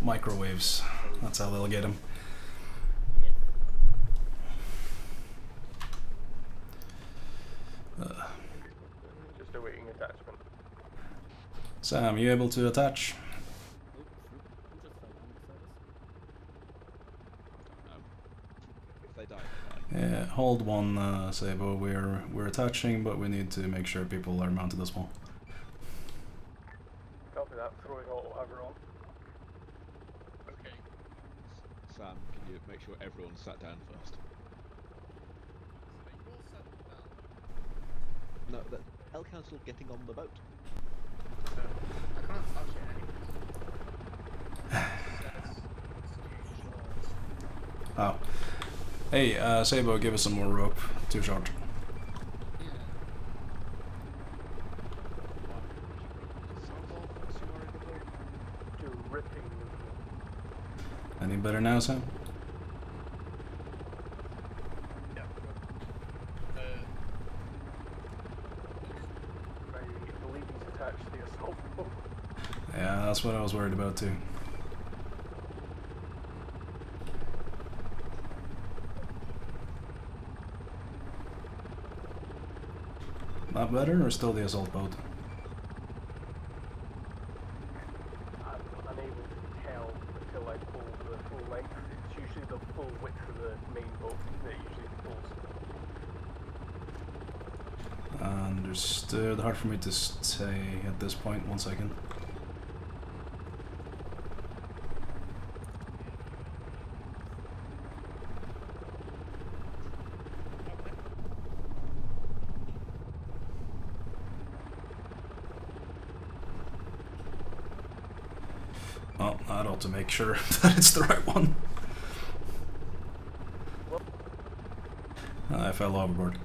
microwaves. That's how they'll get him. Just awaiting attachment. Sam, you able to attach? Yeah, hold one, Sabo. We're attaching, but we need to make sure people are mounted as well. Copy that. Throwing auto hover on. Okay. Sam, can you make sure everyone's sat down first? Are you all sat down? No, the L Council getting on the boat. I can't touch it anyway. It's too short. Oh. Hey, Sabo, give us some more rope. Too short. Yeah. Dripping with rope. Any better now, Sam? Yeah. I believe he's attached to the assault boat. Yeah, that's what I was worried about too. Not better, or still the assault boat? I'm unable to tell until I pull the full length. It's usually the full width of the main boat that usually pulls. Understood. Hard for me to say at this point. 1 second. Well, I'd ought to make sure that it's the right one. I fell overboard.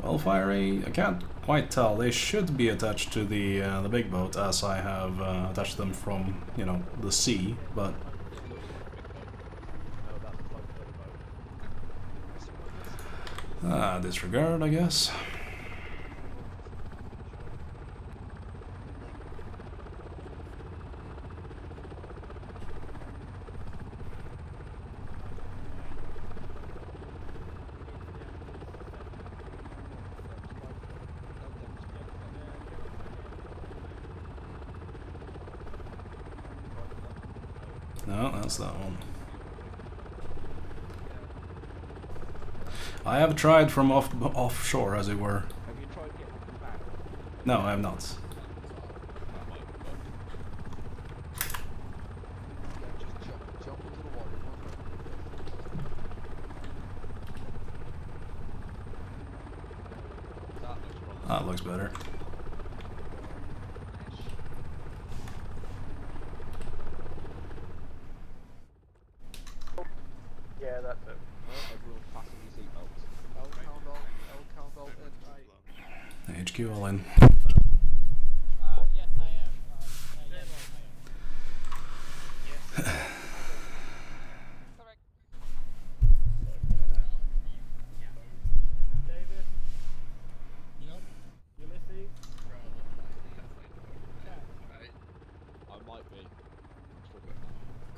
Well, Fiery, I can't quite tell. They should be attached to the big boat, as I have attached them from, you know, the sea. But disregard, I guess. No, that's that one. I have tried from offshore, as it were. Have you tried getting off the bow? No, I have not. That might work. Just jump into the water. That looks wrong. That looks better. Yeah, that's it. Everyone fasten your seatbelts. L count alt, and HQ all in. Yes, I am. Yes, I am. Correct. David? Yep. Ulysses? I might be. I'm struggling now.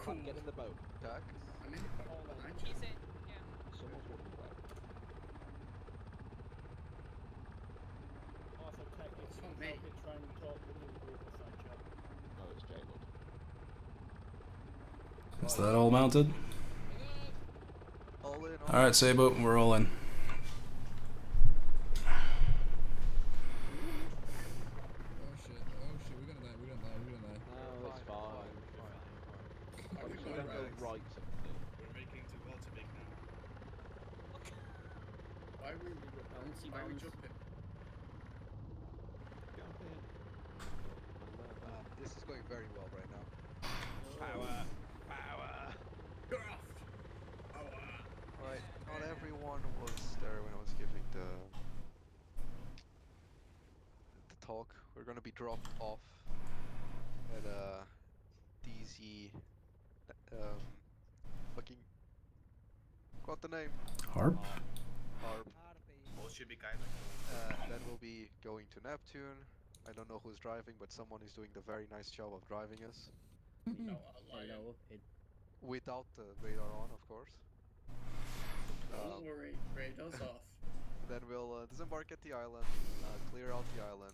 Cool. Get in the boat. Tack. I'm in the boat. Aren't you? He's in. Yeah. Someone's walking away. Also, Tech, if It's you on can me. help it, try and talk with the other group or side chat. Oh, it's J-Lord. Is that all mounted? All in. Alright, Sabo, we're all in. Oh shit, we're gonna die. No, it's fine. I As long as think you we're don't go right. right something. We're making to water big now. Why are we jumping? Jump in. This is going very well right now. Power! Power! Craft! Alright, not everyone was there when I was giving the talk. We're gonna be dropped off at DZ. Fucking. Got the name. Harp? Harp. Bolshevik Isle. Then we'll be going to Neptune. I don't know who's driving, but someone is doing the very nice job of driving us. No, hello. Without the radar on, of course. Don't worry, radar's off. Then we'll disembark at the island, clear out the island,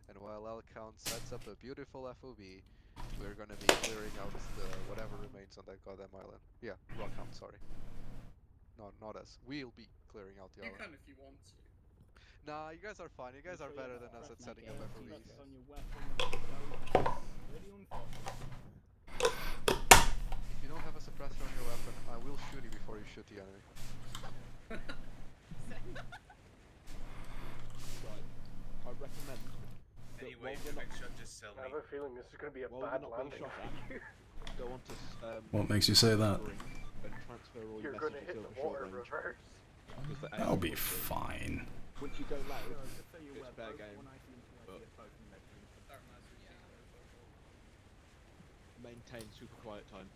and while Elcount sets up a beautiful FOB, we're gonna be clearing out the whatever remains on that goddamn island. Yeah, Rockhound, sorry. No, not us. We'll be clearing out the You island. can if you want to. Nah, you guys are fine. You guys are better than us at setting up FOBs. Press on your weapon and go. Ready on fire. If you don't have a suppressor on your weapon, I will shoot you before you shoot the enemy. Right. I recommend that Anyway, while the we're not, next shot, just tell I have me. a feeling this is going to be a while we're bad not being landing shot for at, you. go on to What makes you say that? Bolstering and transfer all your You're going to messages hit over the short water range. reverse. Because the That'll aim be is bolstering. fine. Once you go loud, Just so you're it's aware, fair both game, 1IT and 2IT but- are both in Neptune. Don't matter. maintain super quiet time.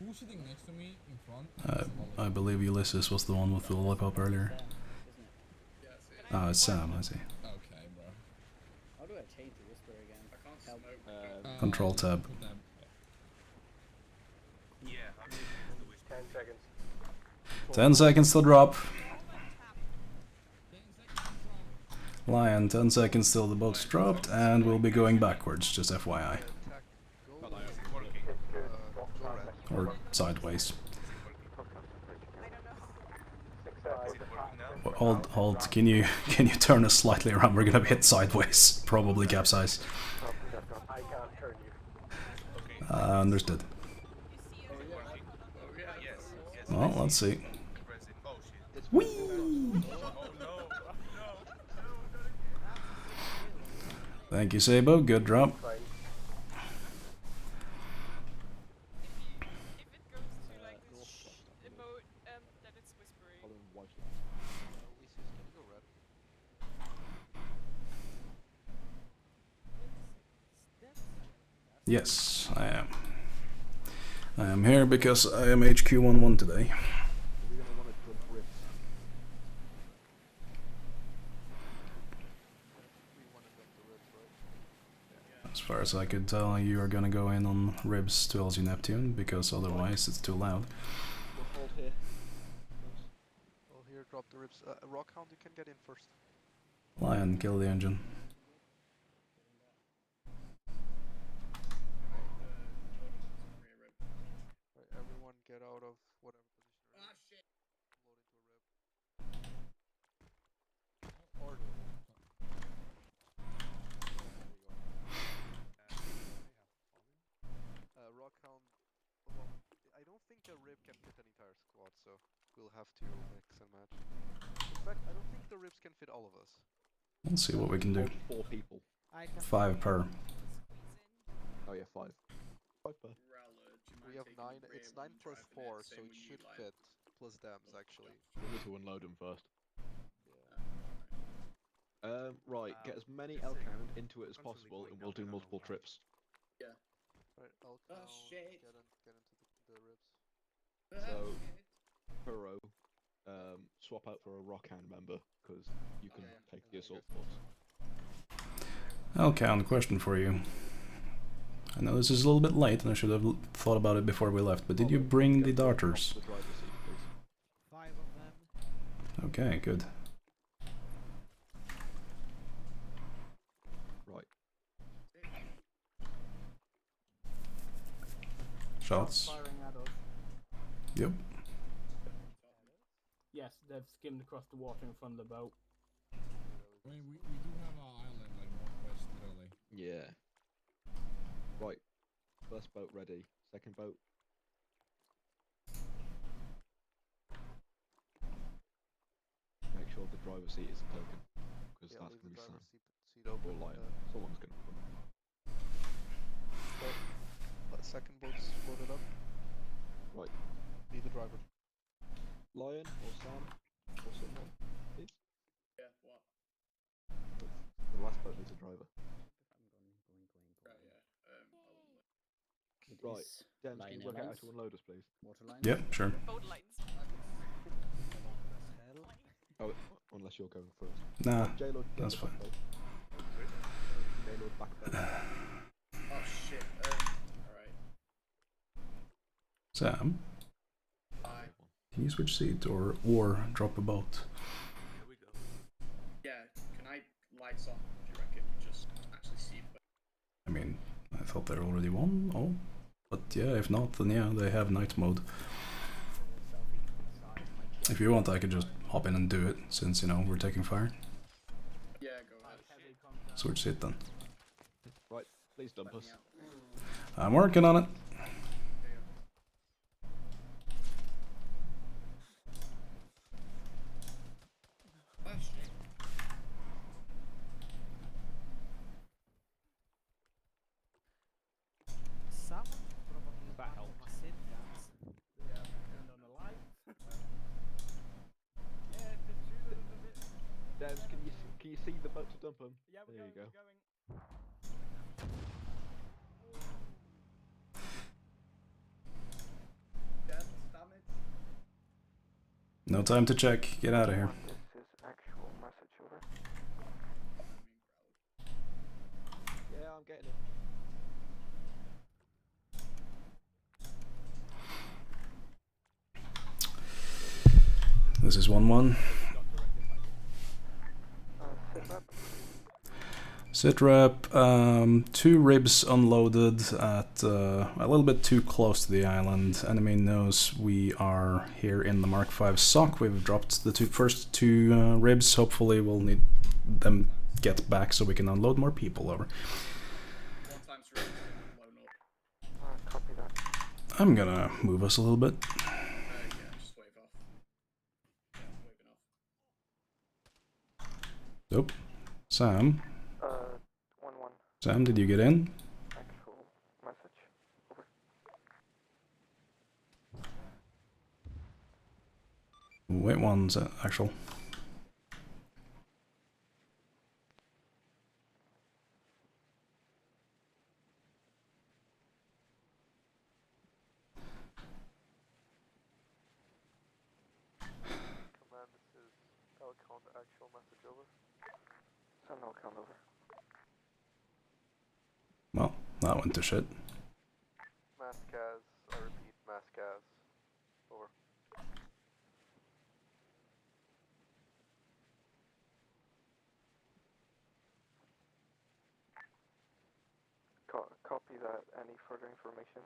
Who's sitting next to me in front? I believe Ulysses was the one with the lollipop earlier. Yeah, see. Ah, it's Sam, I see. Okay, bro. How do I change to whisper again? I can't Help. smoke. Control tab. Put that- Yeah, I'm using the whisper. 10 seconds. 10 seconds to drop. 10 seconds. Lion, 10 seconds till the boat's dropped, and we'll be going backwards, just FYI. Attack. Go, But I Is it working? go red. Or sideways. I don't know. Is it working now? Hold, can you turn us slightly around? We're gonna be hit sideways. Probably capsize. I can't turn you. Okay. Understood. You see it? Working? Oh, yeah. Yes, yes. Well, let's see. Press it. Oh shit. Whee! Oh no. Thank you, Sabo. Good drop. Fine. If it goes to like this emote, then it's whispering. Following white Ulysses, can you go red? Yes, I am. I am here because I am HQ11 today. We're gonna want to jump rifts. We want to jump the ribs, right? As far as I could tell, you are gonna go in on ribs to LG Neptune, because otherwise it's too loud. We'll hold here. Oh, here, drop the ribs. Rockhound, you can get in first. Lion, kill the engine. Right, everyone get out of whatever position you're Ah, in. shit. Load into a rib. Or there you go. Rockhound. Well, I don't think a rib can fit an entire squad, so we'll have to mix and match. In fact, I don't think the ribs can fit all of us. Let's see what we can do. Hold 4 people. 5 per. Squeeze in. Oh yeah, 5. 5 per. Rowler, do you mind We have taking 9. the rear It's when 9 you plus drive in 4, it, so say it when you, should like, fit. Plus dams, actually. We need to unload them first. Yeah. Right, get as many just saying, Elcount into it as constantly possible, going and we'll down do and multiple around. trips. Right, I'll shit. get into the ribs. So, Burrow, swap out for a Rockhand member, because you can Okay, take and the then assault go. force. Okay, question for you. I know this is a little bit late, and I should have thought about it before we left, but did you bring the darters? The driver's seat, please. 5 of them. Okay, good. Right. Shots? Firing at us. Yep. Yes, they've skimmed across the water in front of the boat. I mean, we do have our island like northwest literally. Yeah. Right. First boat ready. Second boat. Make sure the driver's seat is taken, because Yeah, that's leave going the to be driver's Sam. seat open. Or Lion. Someone's going to come. Second boat's loaded up. Right. Be the driver. Lion or Sam or Right, is Dems, line can you work out how lines, to unload us, please? water lines. Yep, sure. Boat lines. Oh, unless you're going first. Nah, J-Lord, get that's the fine. back boat. J-Lord, back boat. Oh shit. Alright. Sam, Bye. can you switch seat or drop a boat? Here we go. Yeah, can I lights on? Do you reckon? Just actually see it. I mean, I thought there already won. Oh, but yeah, if not, then yeah, they have night mode. If you want, I could just hop in and do it, since, you know, we're taking fire. Yeah, go ahead. Switch seat then. Right, please dump Let us. me out. I'm working on it. Oh shit. That helps. Yeah, turned on the light. Yeah, the shooter's a bit. Dems, can you see the boat to dump them? Yeah, There you go. we're going. Damn it. No time to check. Get out of here. This is actual message over. Yeah, I'm getting it. This is 1-1. Sit rep. Sit rep, 2 ribs unloaded at a little bit too close to the island. Enemy knows we are here in the Mark V SOC. We've dropped the first two ribs. Hopefully we'll need them get back so we can unload more people over. 1 times 3 blown up. Copy that. I'm gonna move us a little bit. Yeah, just wave off. Yeah, waving off. Nope. Sam? 1-1. Sam, did you get in? Actual message. Over. Wait, one's actual. Command, this is L-count actual message over. Send L-count over. Well, that went to shit. Maskaz, I repeat, Maskaz. Over. Copy that. Any further information?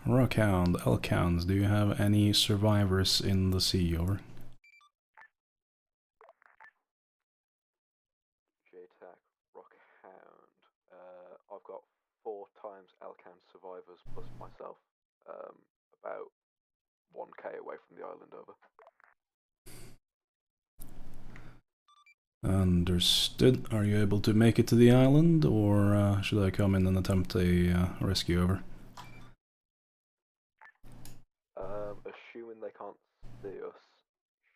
Rockhound, Elkhounds, do you have any survivors in the sea? Over. JTAC, Rockhound. I've got 4 times L-count survivors plus myself. About 1k away from the island, over. Understood. Are you able to make it to the island, or should I come in and attempt a rescue? Over. Assuming they can't see us,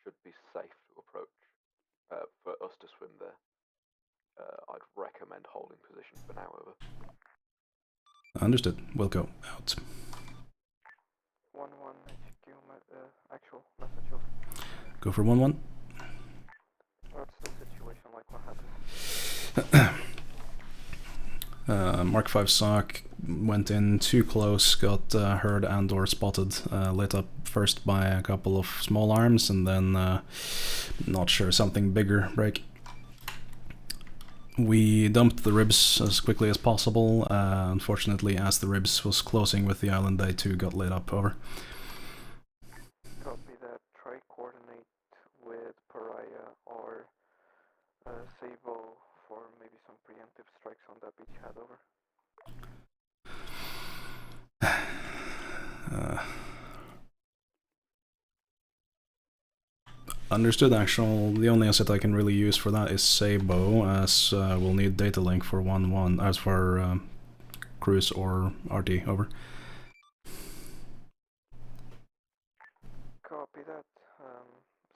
should be safe to approach. For us to swim there, I'd recommend holding position for now, over. Understood. We'll go out. 1-1 HQ, actual message over. Go for 1-1. What's the situation like? What happened? Mark V SOC went in too close, got heard and or spotted, lit up first by a couple of small arms, and then, not sure, something bigger break. We dumped the ribs as quickly as possible. Unfortunately, as the ribs was closing with the island, they too got lit up. Over. Copy that. Try coordinate with Pariah or Sabo for maybe some preemptive strikes on that beachhead, over. Understood, actual. The only asset I can really use for that is Sabo, as we'll need data link for 1-1, as for cruise or RT, over. Copy that.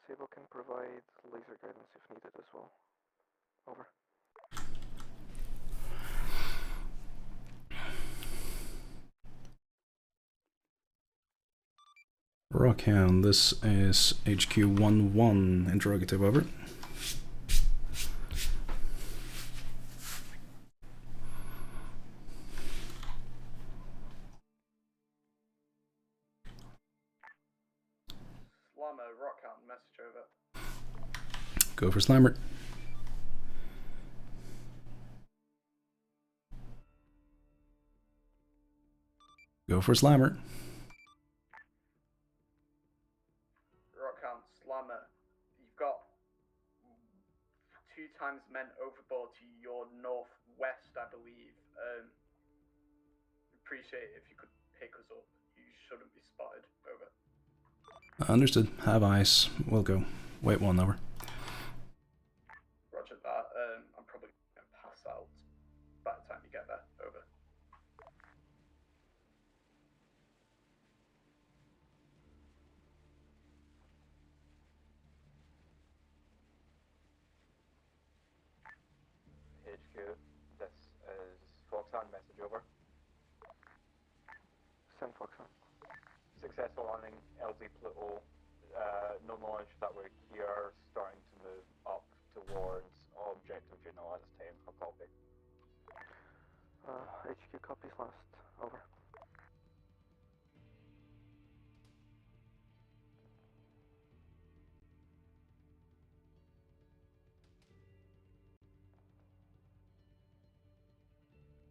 Sabo can provide laser guidance if needed as well. Over. Rockhound, this is HQ 1-1, interrogative, over. Slammer, Rockhound, message over. Go for Slammer. Go for Slammer. Rockhound, Slammer, you've got 2 times men overboard to your northwest, I believe. Appreciate it if you could pick us up. You shouldn't be spotted. Over. Understood. Have eyes. We'll go. Wait 1, over. Roger that. I'm probably going to pass out by the time you get there. Over. HQ, this is Foxhound, message over. Send Foxhound. Successful landing, LZ Pluto. No knowledge that we're here, starting to move up towards objective Juno at this time. A copy. HQ copies last. Over.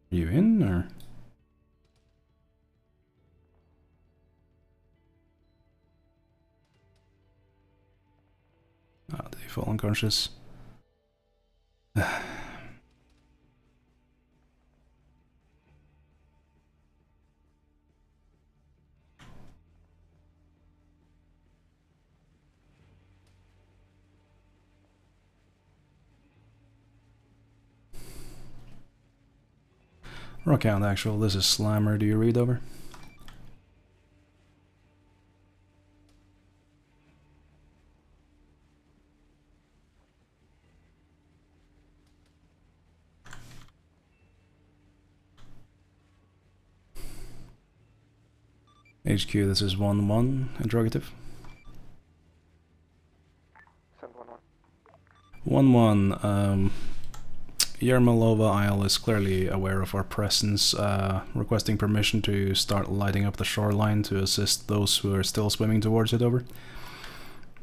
You in, or? Ah, did he fall unconscious? Rockhound, actual. This is Slammer. Do you read, over? HQ, this is 1-1, interrogative. Send 1-1. 1-1, Yermolova Isle is clearly aware of our presence, requesting permission to start lighting up the shoreline to assist those who are still swimming towards it, over.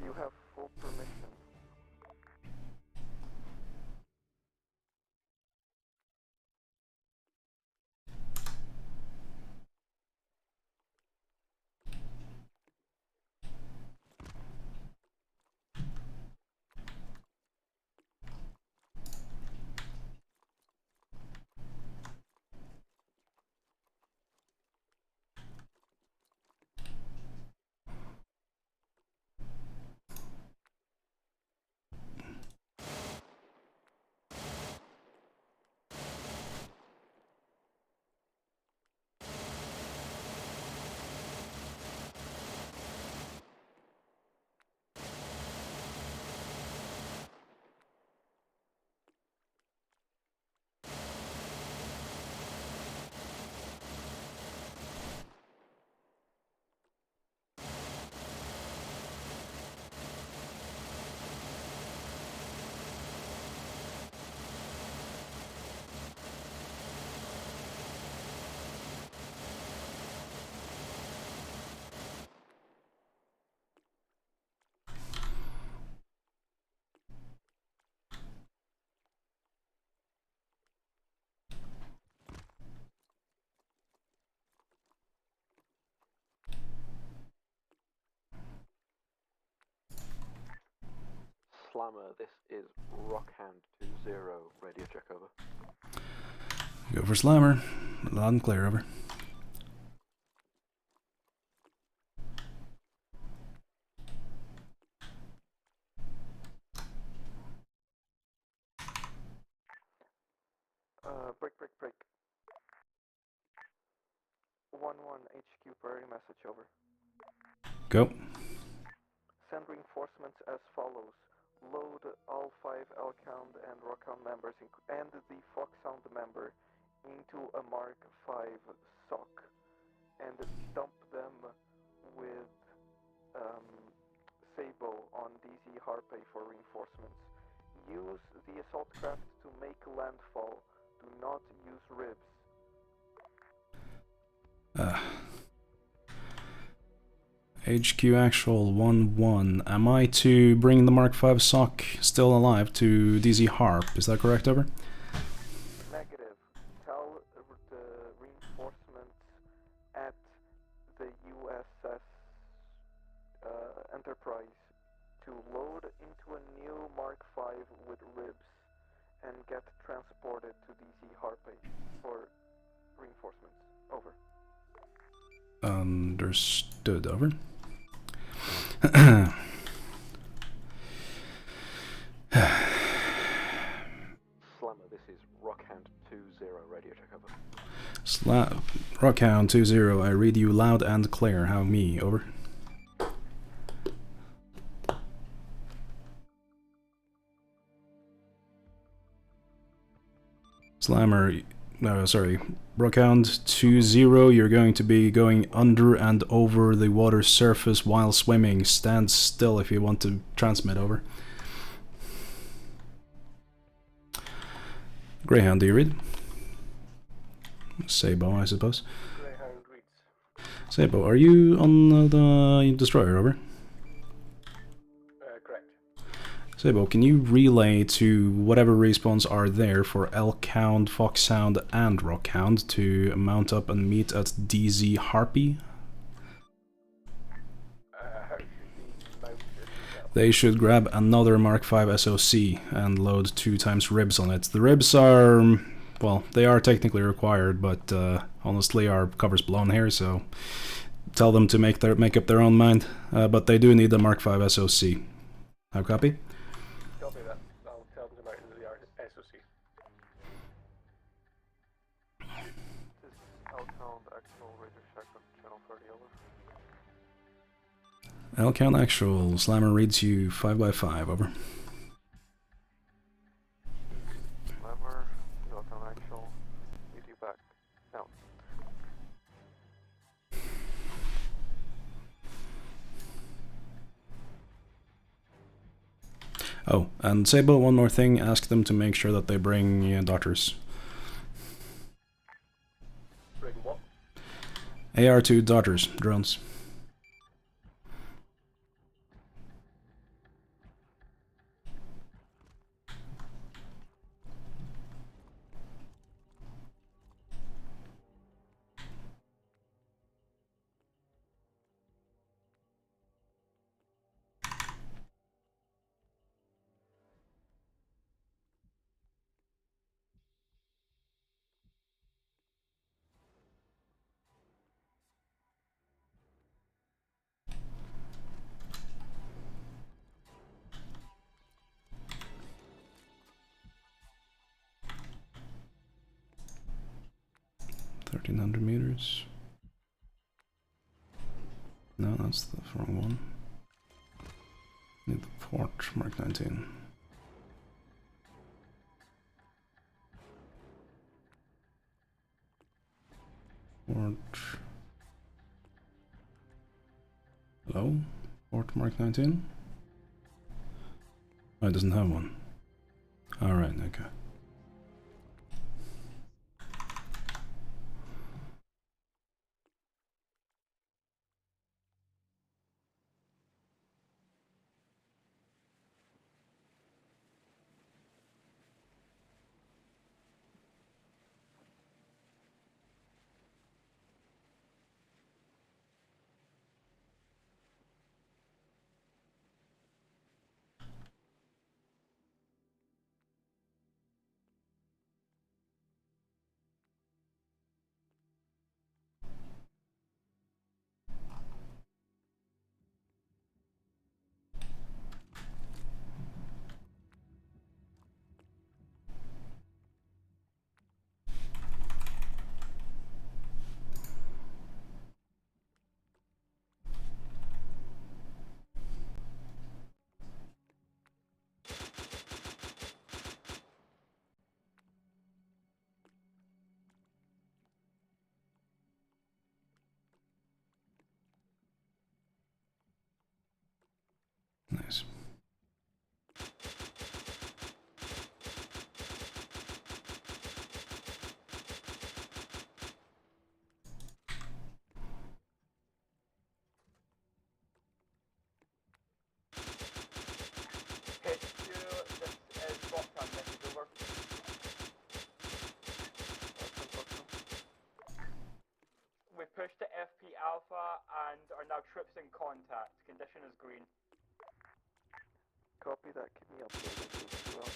You have full permission. Slammer, this is Rockhand 2-0, radio check, over. Go for Slammer. Loud and clear, over. Break. 1-1 HQ priority message over. Go. Send reinforcements as follows. Load all 5 L-Count and Rockhound members and the Foxhound member into a Mark 5 SOC and dump them with Sabo on DZ Harpy for reinforcements. Use the assault craft to make landfall. Do not use ribs. HQ actual 1-1. Am I to bring the Mark 5 SOC still alive to DZ Harp? Is that correct, over? Negative. Tell the reinforcements at the USS Enterprise to load into a new Mark 5 with ribs and get transported to DZ Harpy for reinforcements. Over. Understood, over. Slammer, this is Rockhound 2-0, radio check over. Rockhound 2-0, I read you loud and clear. How me, over. Slammer, no, sorry. Rockhound 2-0, you're going to be going under and over the water surface while swimming. Stand still if you want to transmit, over. Greyhound, do you read? Sabo, I suppose. Greyhound reads. Sabo, are you on the destroyer, over? Correct. Sabo, can you relay to whatever respawns are there for Elk-Hound, Foxhound, and Rockhound to mount up and meet at DZ Harpy? They should grab another Mark 5 SOC and load 2 times ribs on it. The ribs are, well, they are technically required, but honestly our cover's blown here, so tell them to make up their own mind. But they do need the Mark 5 SOC. How copy? Copy that. I'll tell them to mount into the SOC. This is Elk-Hound actual radio check on channel 30, over. Elk-Hound actual, Slammer reads you 5x5, over. Slammer, Elk-Hound actual, read you back. Out. Oh, and Sabo, one more thing, ask them to make sure that they bring doctors. Bring what? AR2 Dodgers, drones. $1,300 meters. No, that's the wrong one. Need the port, Mark 19. Port. Hello? Port Mark 19? Oh, it doesn't have one. Alright, okay. trips in contact. Condition is green. Copy that. Keep me updated as well.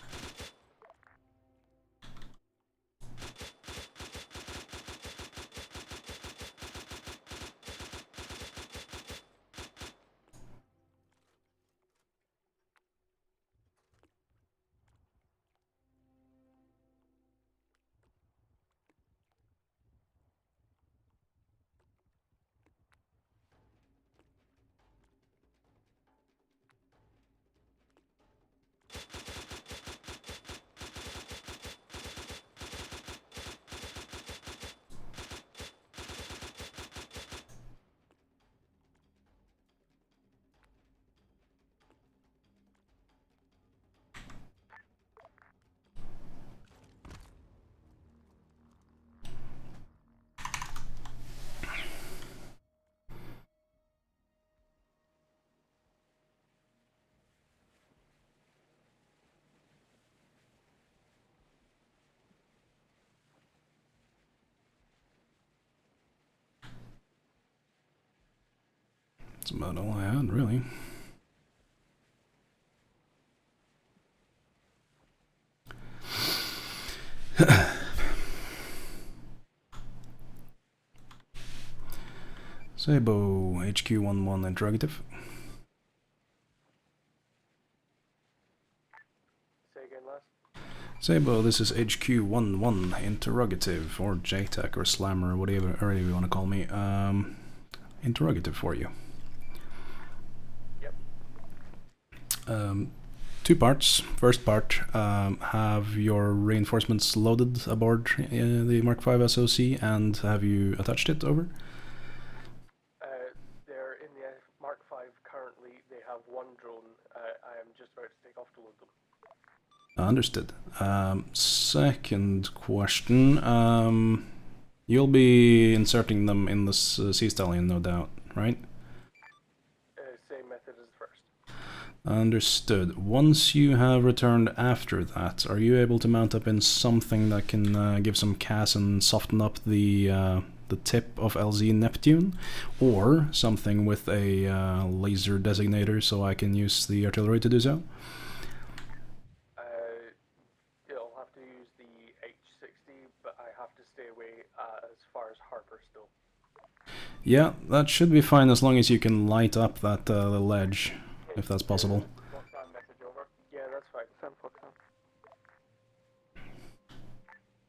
That's about all I had, really. Sabo, HQ11 interrogative. Say again, last. Sabo, this is HQ11 interrogative, or JTAC, or Slammer, whatever you want to call me. Interrogative for you. Yep. 2 parts. First part, have your reinforcements loaded aboard the Mark V SOC, and have you attached it? Over. They're in the Mark V currently. They have 1 drone. I am just about to take off to load them. Understood. Second question. You'll be inserting them in this Sea Stallion, no doubt, right? Same method as first. Understood. Once you have returned after that, are you able to mount up in something that can give some CAS and soften up the tip of LZ Neptune? Or something with a laser designator so I can use the artillery to do so? You'll have to use the H60, but I have to stay away as far as Harper still. Yeah, that should be fine as long as you can light up that little ledge, if that's possible. Foxhound message over. Yeah, that's fine. Send Foxhound.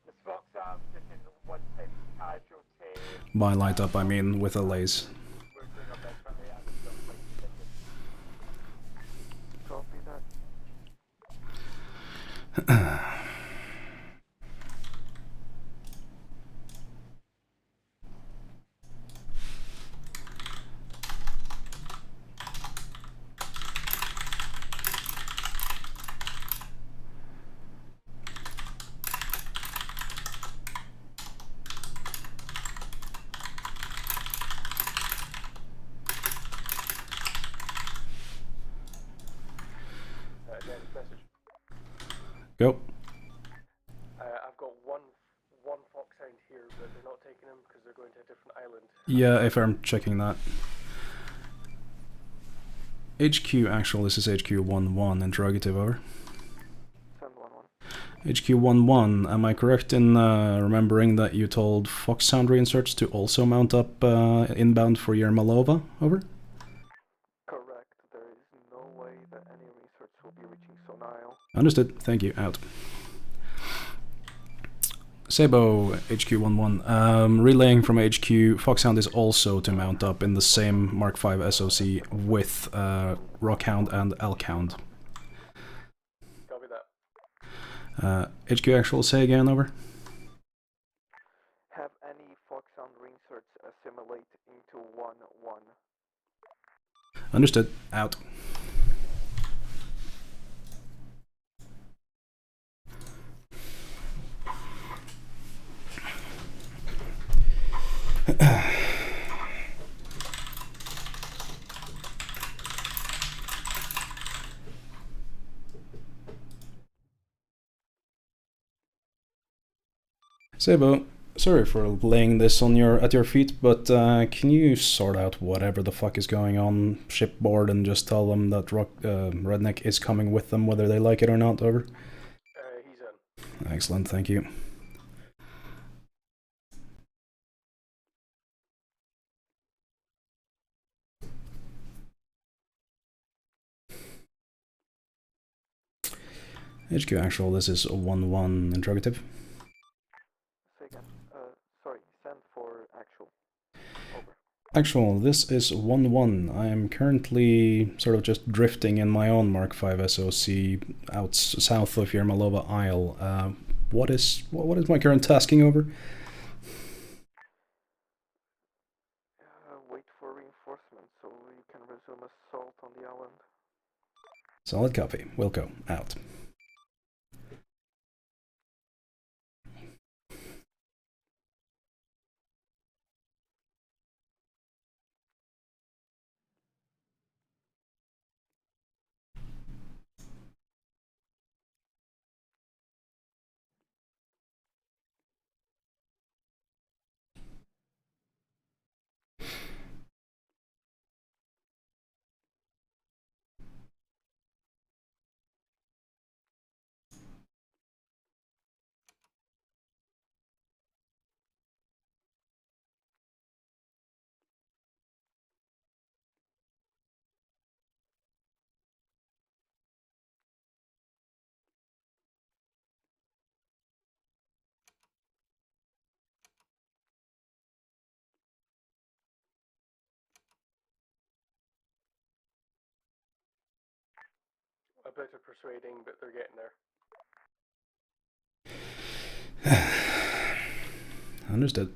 This Foxhound taking 1 type casualty. By light up, I mean with a laze. We're doing our best friendly and it's still quite condition. Copy that. Message. Go. I've got one Foxhound here, but they're not taking him because they're going to a different island. Yeah, if I'm checking that. HQ actual, this is HQ11, interrogative, over. Send 1-1. HQ11, am I correct in remembering that you told Foxhound reinserts to also mount up inbound for Yermolova, over? Correct. There is no way that any research will be reaching Sona Isle. Understood, thank you, out. Sabo, HQ11, relaying from HQ, Foxhound is also to mount up in the same Mark V SOC with Rockhound and Elkhound. Copy that. HQ actual, say again, over. Have any Foxhound reinserts assimilate into 1-1. Understood, out. Sabo, Sorry for laying this on at your feet, but can you sort out whatever the fuck is going on shipboard and just tell them that Redneck is coming with them, whether they like it or not? Over. He's in. Excellent, thank you. HQ actual, this is 1-1 interrogative. Say again. Sorry, send for actual. Over. Actual, this is 1-1. I am currently sort of just drifting in my own Mark V SOC out south of Yermolova Isle. What is my current tasking? Over? Wait for reinforcements so you can resume assault on the island. Solid copy. Wilco, out. A bit of persuading, but they're getting there. Understood.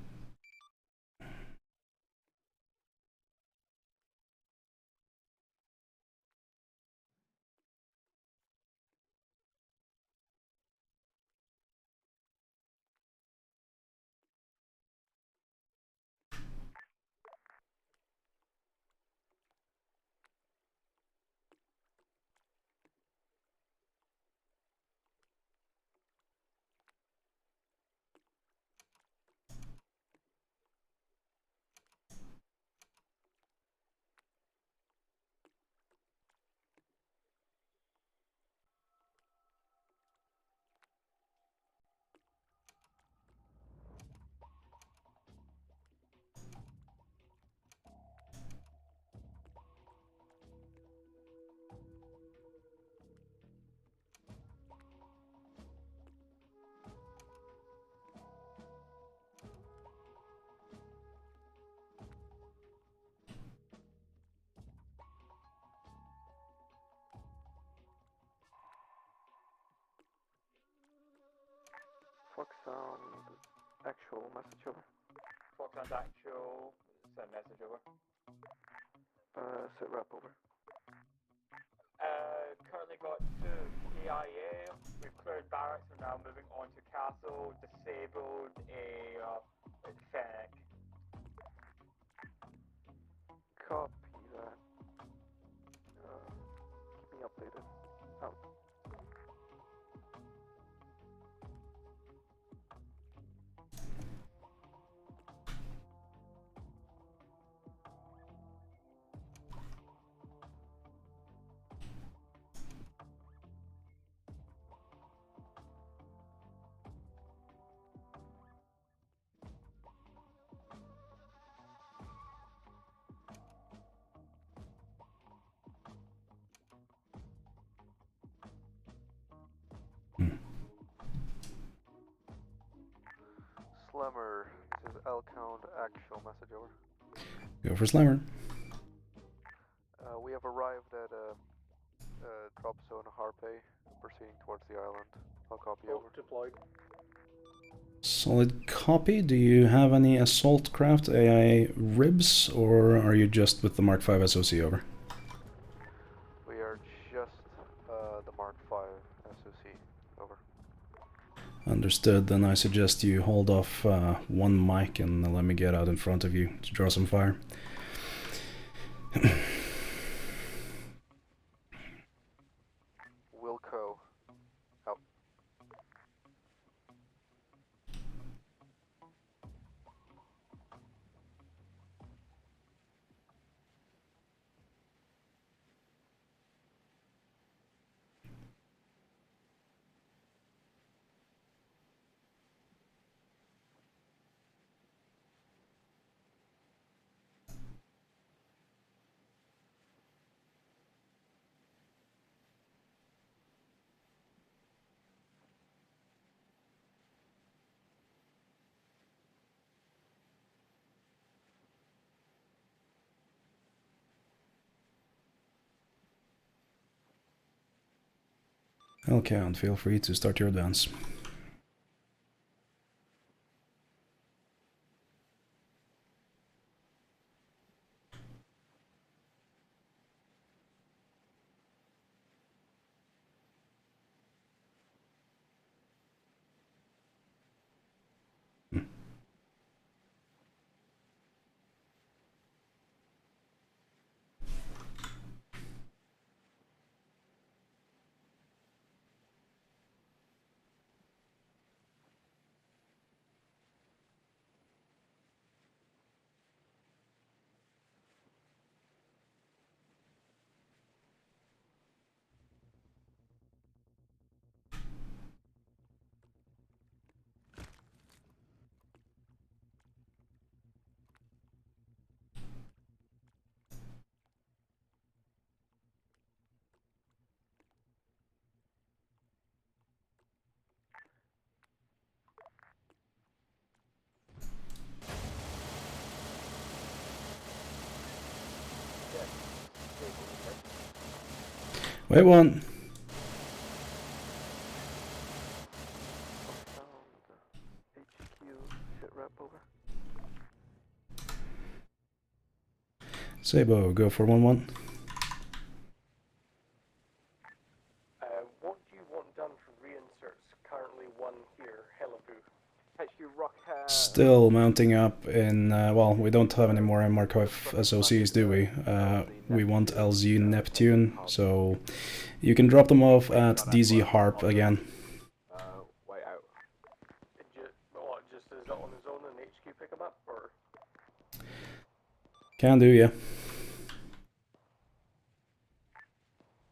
Fox Sound, actual message over. Fox Sound actual, send message over. Sit rep over. Currently got 2 KIA. We've cleared barracks. We're now moving on to castle. Disabled a Fennec. Copy that. Keep me updated. Out. Slammer, this is L count actual message over. Go for Slammer. We have arrived at a drop zone Harpy, proceeding towards the island. I'll copy over. Deployed. Solid copy. Do you have any assault craft AI ribs, or are you just with the Mark V SOC? Over? We are just the Mark V SOC. Over. Understood. Then I suggest you hold off one mic and let me get out in front of you to draw some fire. Wilco. Out. Okay, and feel free to start your advance. Wait one. Sabo, go for 1-1. What do you want done for reinserts? Currently one here, Helifu. HQ Rockham. Still mounting up in, well, we don't have any more Markov SOCs, do we? We want LZ Neptune, so you can drop them off at DZ Harp again. Way out. Just as on his own and HQ pick him up, or? Can do, yeah.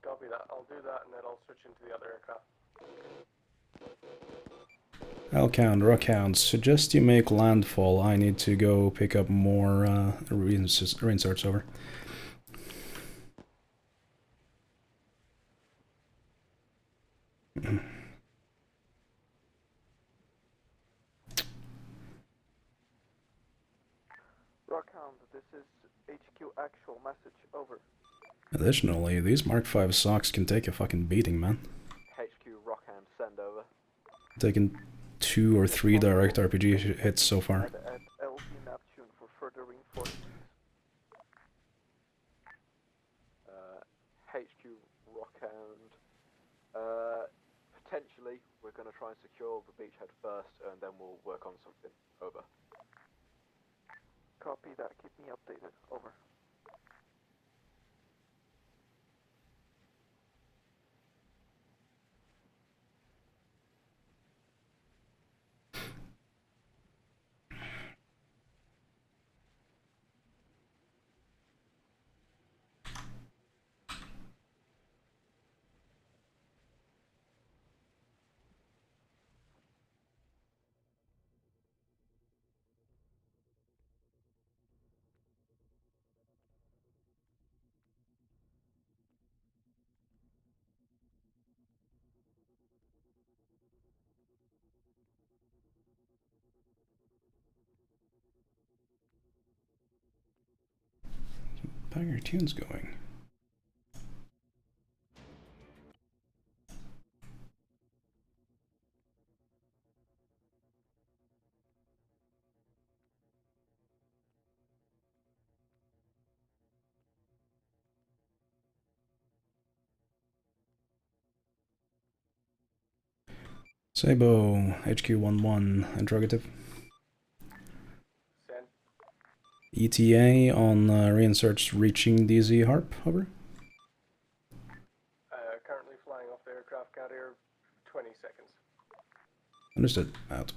Copy that. I'll do that and then I'll switch into the other aircraft. Alcount, Rockhound, suggest you make landfall. I need to go pick up more reinserts over. Rockhound, this is HQ actual message, over. Additionally, these Mark V socks can take a fucking beating, man. HQ Rockham, send over. Taken 2 or 3 direct RPG hits so far. At LZ Neptune for further reinforcements. HQ Rockhound. Potentially, we're going to try and secure the beachhead first, and then we'll work on something. Over. Copy that. Keep me updated. Over. How are your tunes going? Sabo, HQ11, interrogative. Send. ETA on reinserts reaching DZ Harp, over. Currently flying off the aircraft carrier, 20 seconds. Understood, out.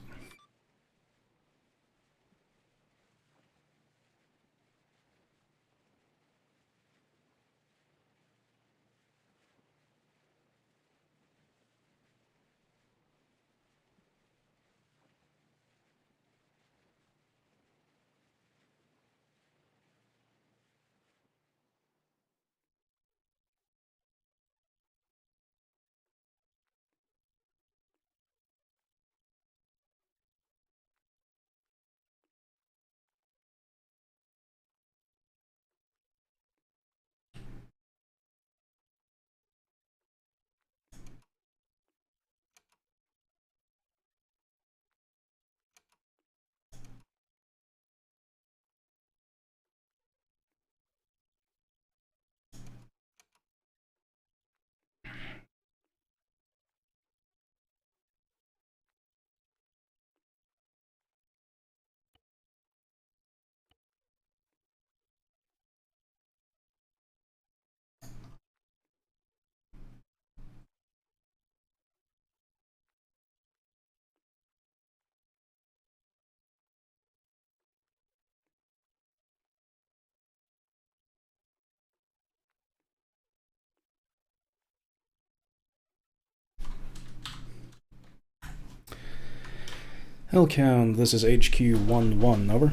Hellcound, this is HQ11, over.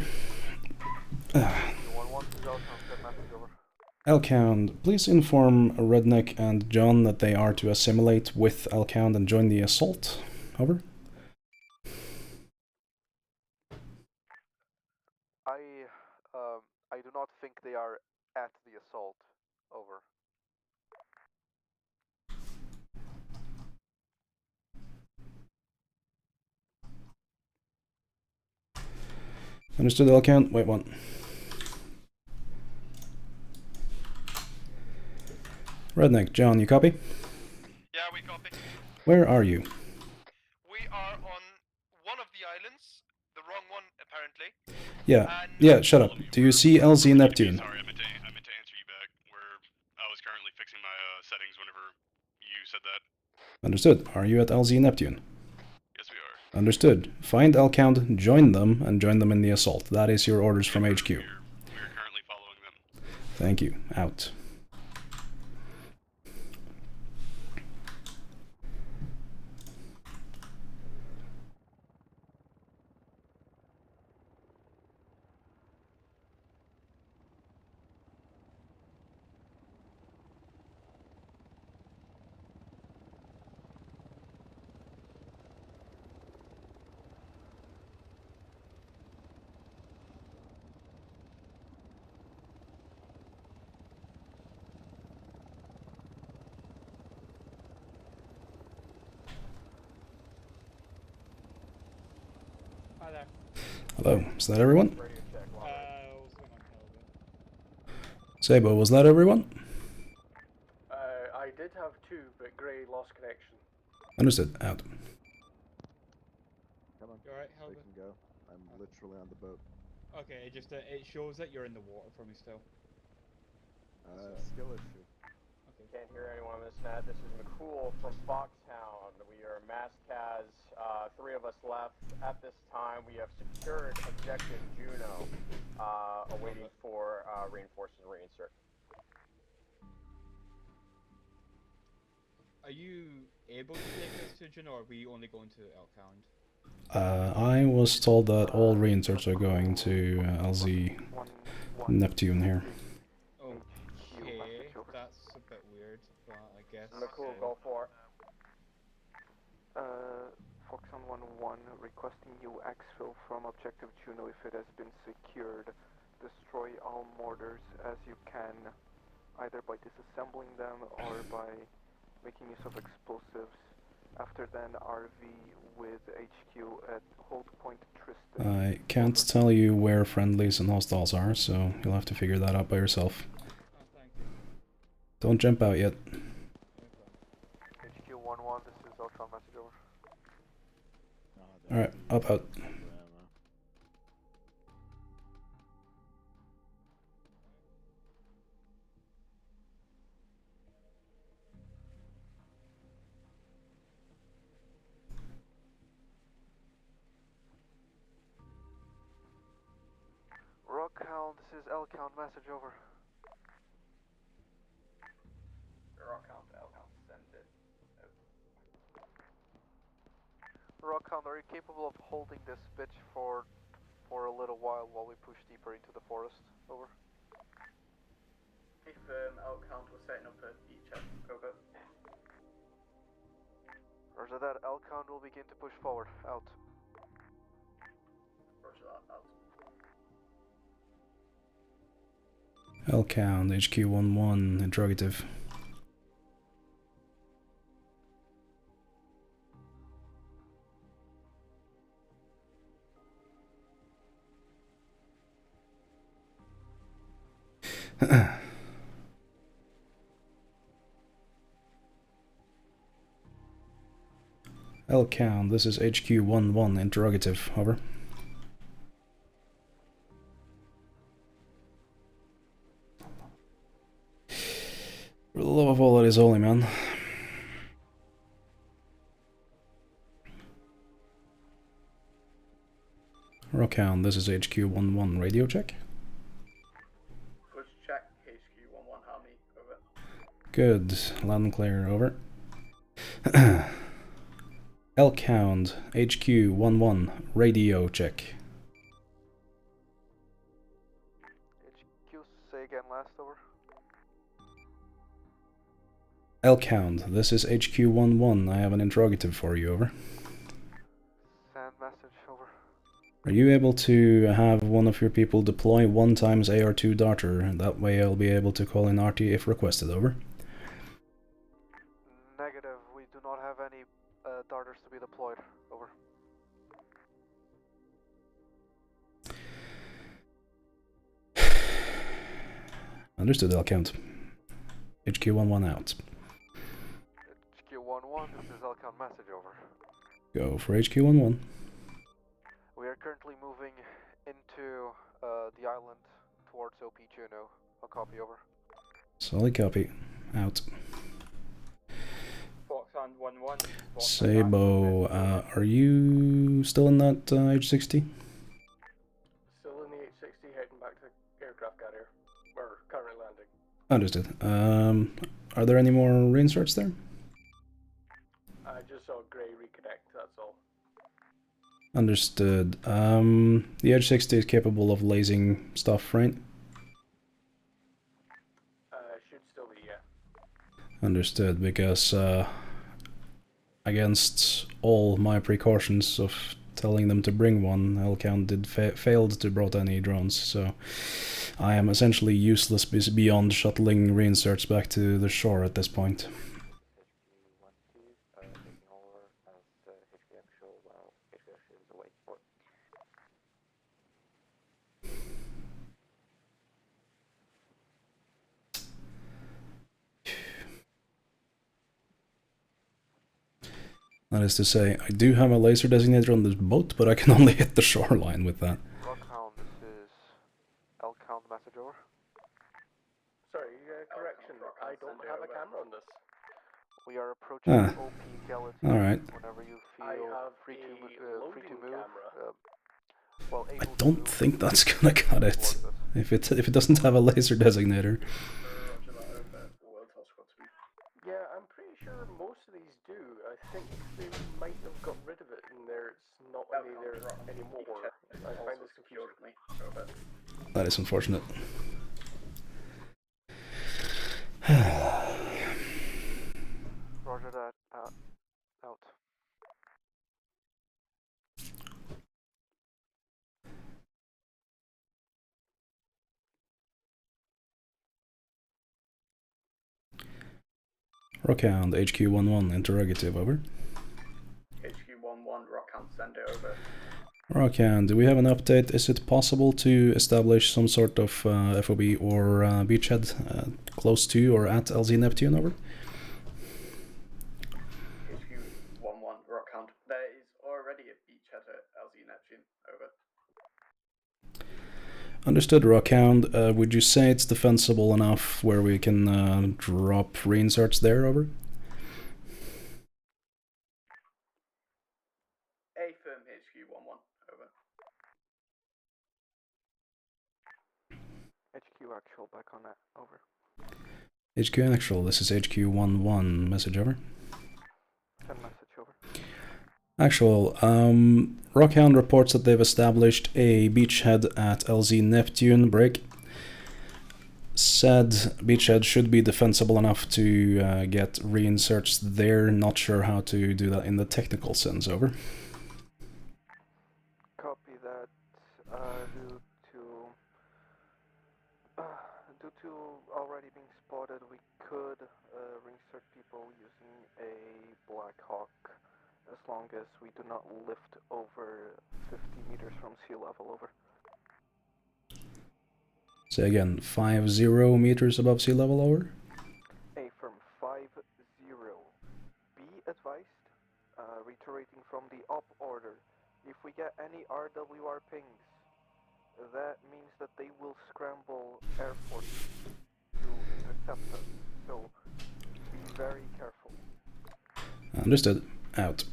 Hellcound, please inform Redneck and John that they are to assimilate with Hellcound and join the assault. Over. I do not think they are at the assault. Over. Understood, Hellcound. Wait one. Redneck, John, you copy? Yeah, we copy. Where are you? We are on one of the islands, the wrong one apparently. Yeah, shut up. Do you see LZ Neptune? Sorry, I meant to answer you back. I was currently fixing my settings whenever you said that. Understood. Are you at LZ Neptune? Yes, we are. Understood. Find Hellcound, join them, and join them in the assault. That is your orders from HQ. We are currently following them. Thank you. Out. Hi there. Hello. Is that everyone? What's going on, Sabo, was that everyone? I did have two, but Gray lost connection. Understood. Out. Come on. You alright, We can go. I'm literally on the boat. Okay, it shows that you're in the water for me still. Skill issue. Okay. Can't hear anyone on this net. This is McCool from Foxhound. We are Mascaz. 3 of us left. At this time, we have secured Objective Juno, awaiting for reinforced and reinsert. Are you able to take us to Juno, or are we only going to Hellcound? I was told that all reinserts are going to LZ Neptune here. Okay, that's a bit weird, but I guess... McCool, go for it. Foxhound 1-1, requesting you exfil from Objective Juno if it has been secured. Destroy all mortars as you can, either by disassembling them or by making use of explosives. After then, RV with HQ at Hold Point Tristan. I can't tell you where friendlies and hostiles are, so you'll have to figure that out by yourself. Oh, thank you. Don't jump out yet. HQ 1-1, this is Ultron, message over. Alright, up out. Rockhound, this is Hellcound, message over. Rockhound, Hellhound, send it. Rockhound, are you capable of holding this bitch for a little while we push deeper into the forest? Over. If Hellhound was setting up a beachhead, over. Roger that, Hellhound will begin to push forward. Out. Roger that, out. Hellcound, HQ11, interrogative. Hellcound, this is HQ11, interrogative, over. For the love of all that is holy, man. Rockhound, this is HQ11, radio check. Push check, HQ11 Harmony, over. Good, loud and clear, over. Elkhound, HQ 1-1, radio check. HQ, say again, last over. Elkhound, this is HQ 1-1. I have an interrogative for you, over. Send message, over. Are you able to have one of your people deploy 1x AR2 Darter? That way I'll be able to call in RT if requested, over. Negative, we do not have any darters to be deployed, over. Understood, Elkhound. HQ 1-1 out. HQ 1-1, this is Elcount message, over. Go for HQ 1-1. We are currently moving into the island towards OP Juno. I'll copy, over. Solid copy. Out. Foxhound 1-1. Sabo, are you still in that H60? Still in the H60, heading back to the aircraft carrier. We're currently landing. Understood. Are there any more reinserts there? I just saw Grey reconnect, that's all. Understood. The H60 is capable of lasing stuff, right? Should still be, yeah. Understood, because against all my precautions of telling them to bring one, Elcount did failed to brought any drones, so I am essentially useless beyond shuttling reinserts back to the shore at this point. That is to say, I do have a laser designator on this boat, but I can only hit the shoreline with that. Rockhound, this is Elcount message, over. Sorry, correction, I don't have a camera on this. We are approaching OP Gallatin. Alright. Whenever you feel I have free to move. camera. Well, I don't think that's gonna cut it. If it doesn't have a laser designator. Yeah, I'm pretty sure most of these do. I think they might have got rid of it and there's not any there anymore. I find this confusing. That is unfortunate. Roger that. Out. Rockhound, HQ-11, interrogative, over. HQ-11, Rockhound, send it over. Rockhound, do we have an update? Is it possible to establish some sort of FOB or beachhead close to or at LZ Neptune, over? HQ-11, Rockhound, there is already a beachhead at LZ Neptune, over. Understood, Rockhound. Would you say it's defensible enough where we can drop reinserts there, over? Affirm HQ-11, over. HQ actual, back on that, over. HQ actual, this is HQ-11, message, over. Send message, over. Actual, Rockhound reports that they've established a beachhead at LZ Neptune, break. Said beachhead should be defensible enough to get reinserts there, not sure how to do that in the technical sense, over. Copy that. Due to already being spotted, we could reinsert people using a Black Hawk, as long as we do not lift over 50 meters from sea level, over. Say again, 50 meters above sea level, over? Affirm 50. Be advised, reiterating from the op order, if we get any RWR pings, that means that they will scramble air forces to intercept us, so be very careful. Understood. Out.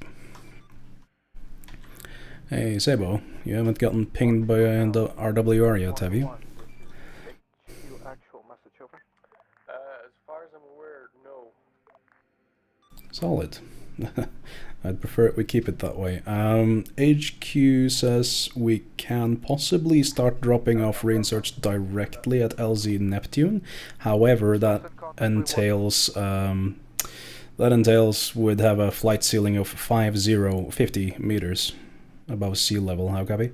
Hey, Sabo, you haven't gotten pinged by the RWR yet, have you? Actual message, over. As far as I'm aware, no. Solid. I'd prefer we keep it that way. HQ says we can possibly start dropping off reinserts directly at LZ Neptune. However, that entails would have a flight ceiling of 50 meters above sea level. How copy?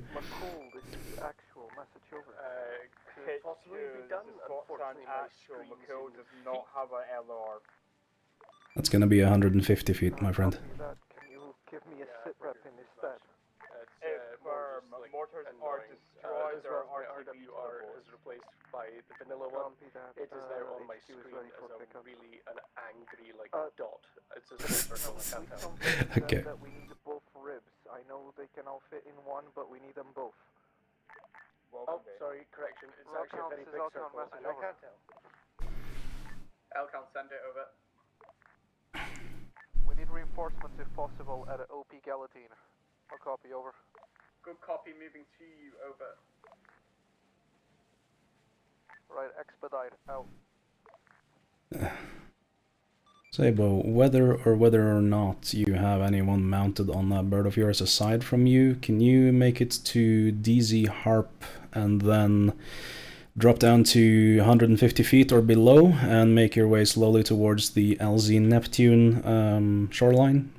That's gonna be 150 feet, my friend. Can you give me a sit rep in this stead? If mortars are destroyed or RWR is replaced by the vanilla one, it is now on my screen as a really an angry dot. It's a circle, I can't tell. Okay. That we need both ribs. I know they can all fit in one, but we need them both. Oh, sorry, correction. It's actually a very big circle, and I can't tell. Elcount, send it over. We need reinforcements if possible at an OP Galatine. I'll copy, over. Good copy, moving to you, over. Right, expedite, out. Sabo, whether or not you have anyone mounted on that bird of yours aside from you, can you make it to DZ Harp and then drop down to 150 feet or below and make your way slowly towards the LZ Neptune shoreline?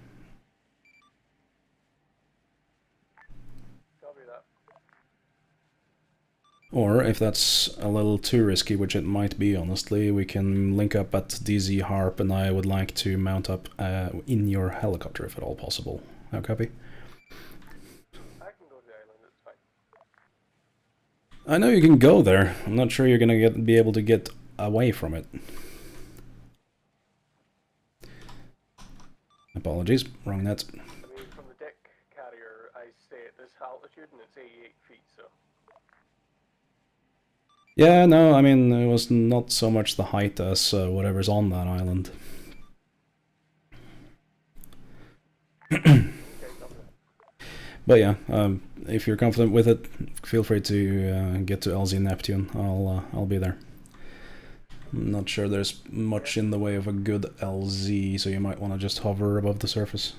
Copy that. Or, if that's a little too risky, which it might be, honestly, we can link up at DZ Harp, and I would like to mount up in your helicopter, if at all possible. How copy? I can go to the island, it's fine. I know you can go there. I'm not sure you're gonna be able to get away from it. Apologies, wrong net. I mean, from the deck carrier, I stay at this altitude, and it's 88 feet, so... Yeah, no, I mean, it was not so much the height as whatever's on that island. But yeah, if you're confident with it, feel free to get to LZ Neptune. I'll be there. I'm not sure there's much in the way of a good LZ, so you might want to just hover above the surface.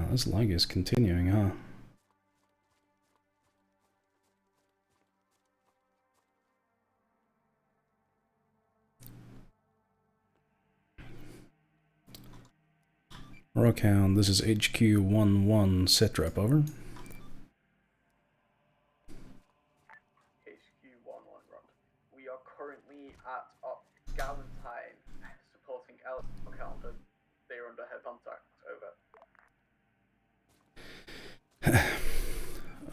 This lag is continuing, huh? Rockhound, this is HQ11 Sitrep, over. HQ11, Rock. We are currently at Galentine, supporting Elcount, and they are under head contact, over.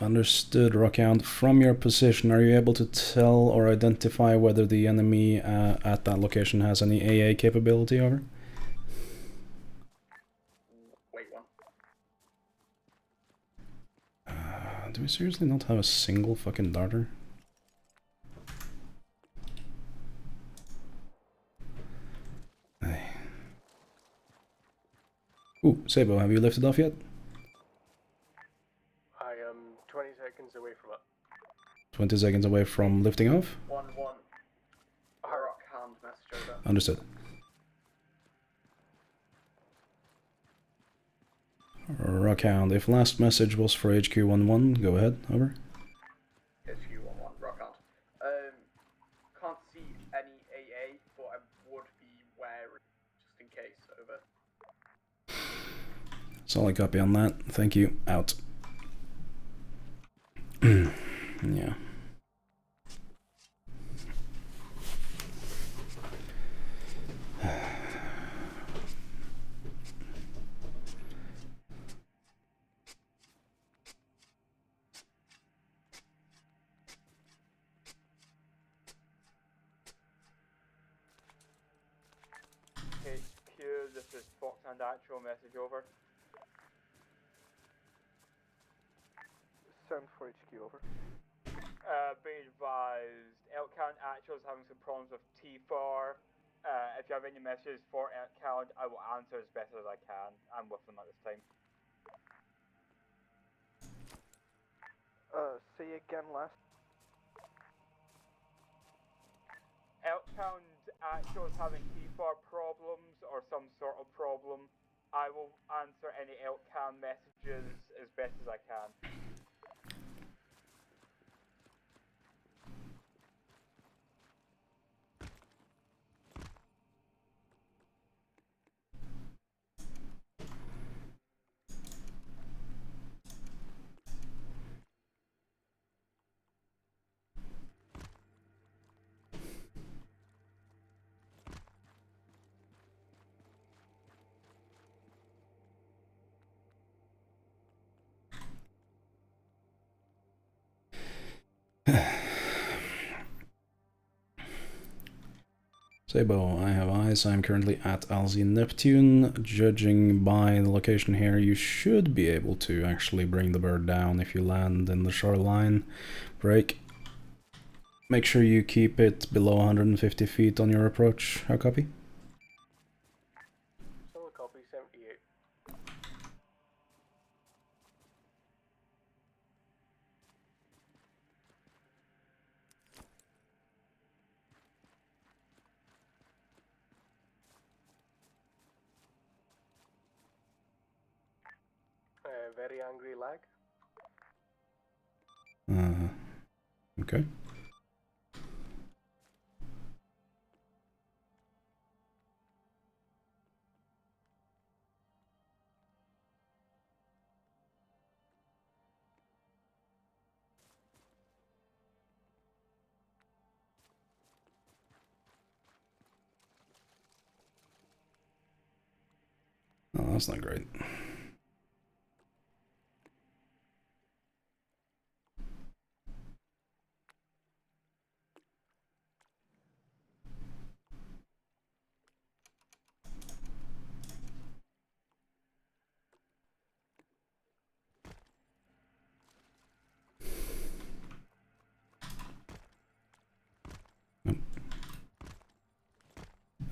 Understood, Rockhound. From your position, are you able to tell or identify whether the enemy at that location has any AA capability, over? Wait one. Do we seriously not have a single fucking darter? Hey. Ooh, Sabo, have you lifted off yet? I am 20 seconds away from it. 20 seconds away from lifting off? 1-1. Rock hand message, over. Understood. Rockhound, if last message was for HQ11, go ahead, over. HQ11, Rockhand. Can't see any AA, but I would be wary, Over. Solid copy on that. Thank you. Out. Yeah. HQ, this is Fox and actual message over. Send for HQ over. Be advised, Elk Count actual is having some problems with T4. If you have any messages for Elk Count, I will answer as best as I can. I'm with them at this time. Say again last. Elk Count actual is having T4 problems or some sort of problem. I will answer any Elk Count messages as best as I can. Sabo, I have eyes. I'm currently at Alzi Neptune. Judging by the location here, you should be able to actually bring the bird down if you land in the shoreline. Break. Make sure you keep it below 150 feet on your approach. How copy? Solid copy, 78. Very angry lag. Okay. Oh, that's not great.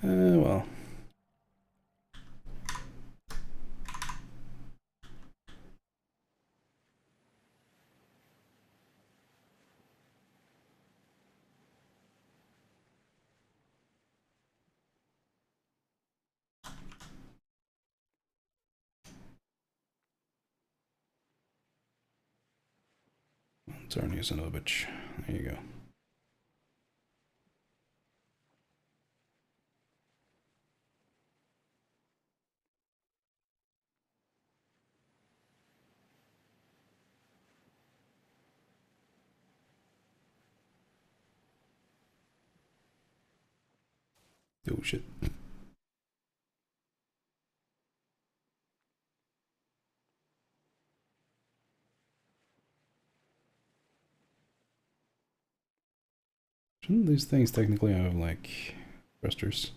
Well. Turn you son of a bitch. There you go. Oh shit. Shouldn't these things technically have like thrusters?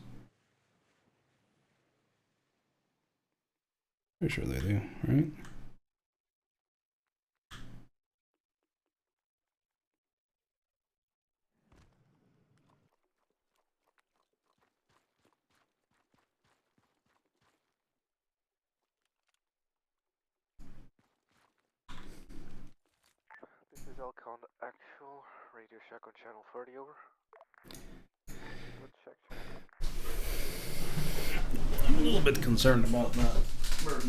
Pretty sure they do, right? This is Elcon actual. Radio check on channel 30 over. Good check. I'm a little bit concerned about that bird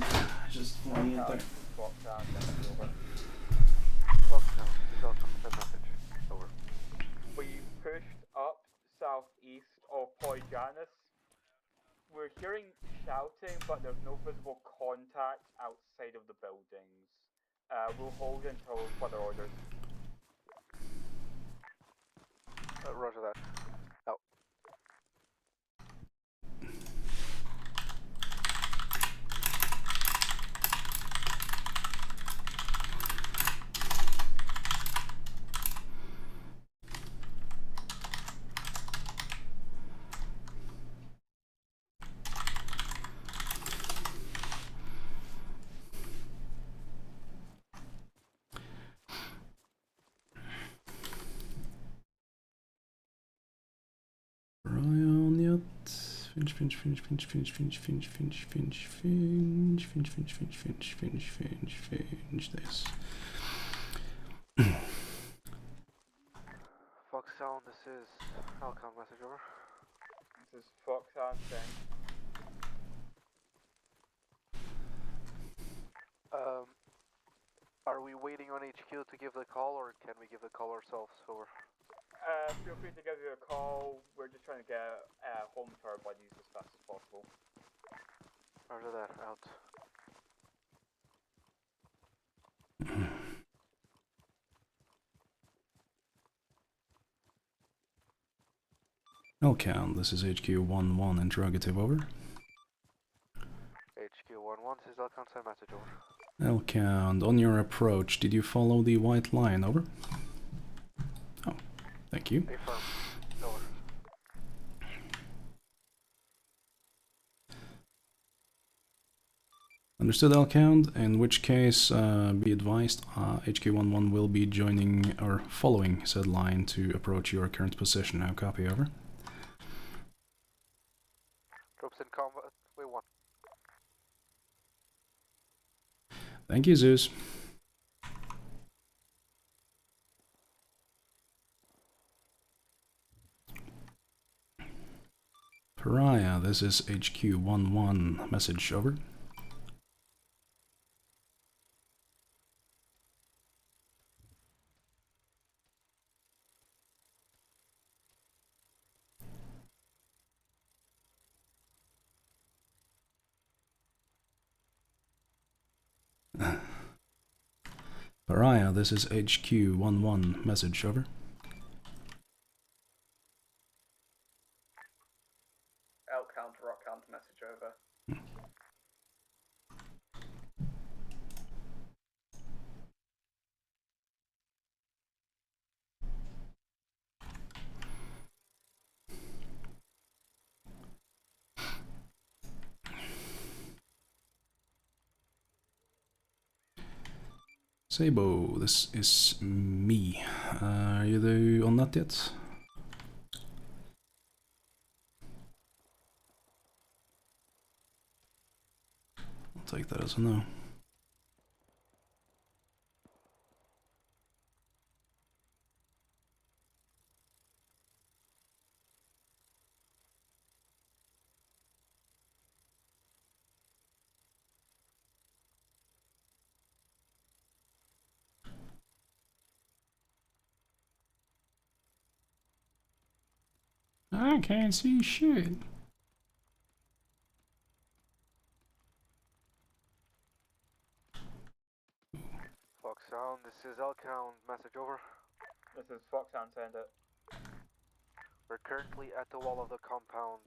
just flying in there. Foxhound, this is Elcon, send message. Over. We pushed up southeast of Point Janus. We're hearing shouting, but there's no visible contact outside of the buildings. We'll hold until further orders. Roger that. Out. Finish this. Foxhound, this is Alcon, message over. This is Foxhound saying. Are we waiting on HQ to give the call, or can we give the call ourselves? Over. Feel free to give you a call. We're just trying to get home to our buddies as fast as possible. Roger that, out. Elcount, this is HQ-11, interrogative, over. HQ-11, this is Elcon, send message, over. Elcount, on your approach, did you follow the white line, over? Oh, thank you. Affirm, over. Understood, Elcount, in which case, be advised, HQ-11 will be joining, or following said line to approach your current position. Now, copy, over. Troops in combat, we won. Thank you, Zeus. Pariah, this is HQ-11, message, over. Pariah, this is HQ-11, message, over. Elk count, rock count, message over. Sabo, this is me. Are you on that yet? I'll take that as a no. I can't see shit. Foxhound, this is Elcon, message, over. This is Foxhound, send it. We're currently at the wall of the compound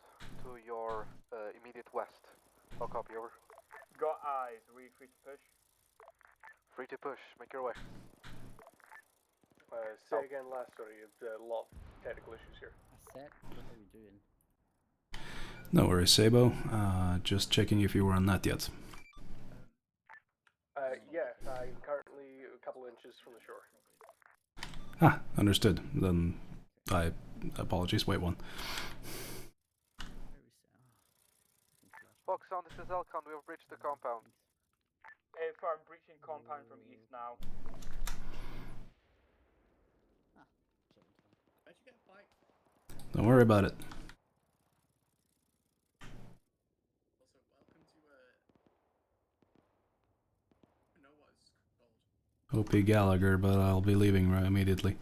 to your immediate west. I'll copy, over. Got eyes, are we free to push? Free to push, make your way. Say again last, sorry, a lot of technical issues here. Set, what are we doing? No worries, Sabo. Just checking if you were on that yet. Yeah, I'm currently a couple inches from the shore. Ah, understood. Then apologies, wait one. Foxhound, this is Elcon, we have breached the compound. Firm, breaching compound from east now. Don't worry about it. OP Gallagher, but I'll be leaving right immediately.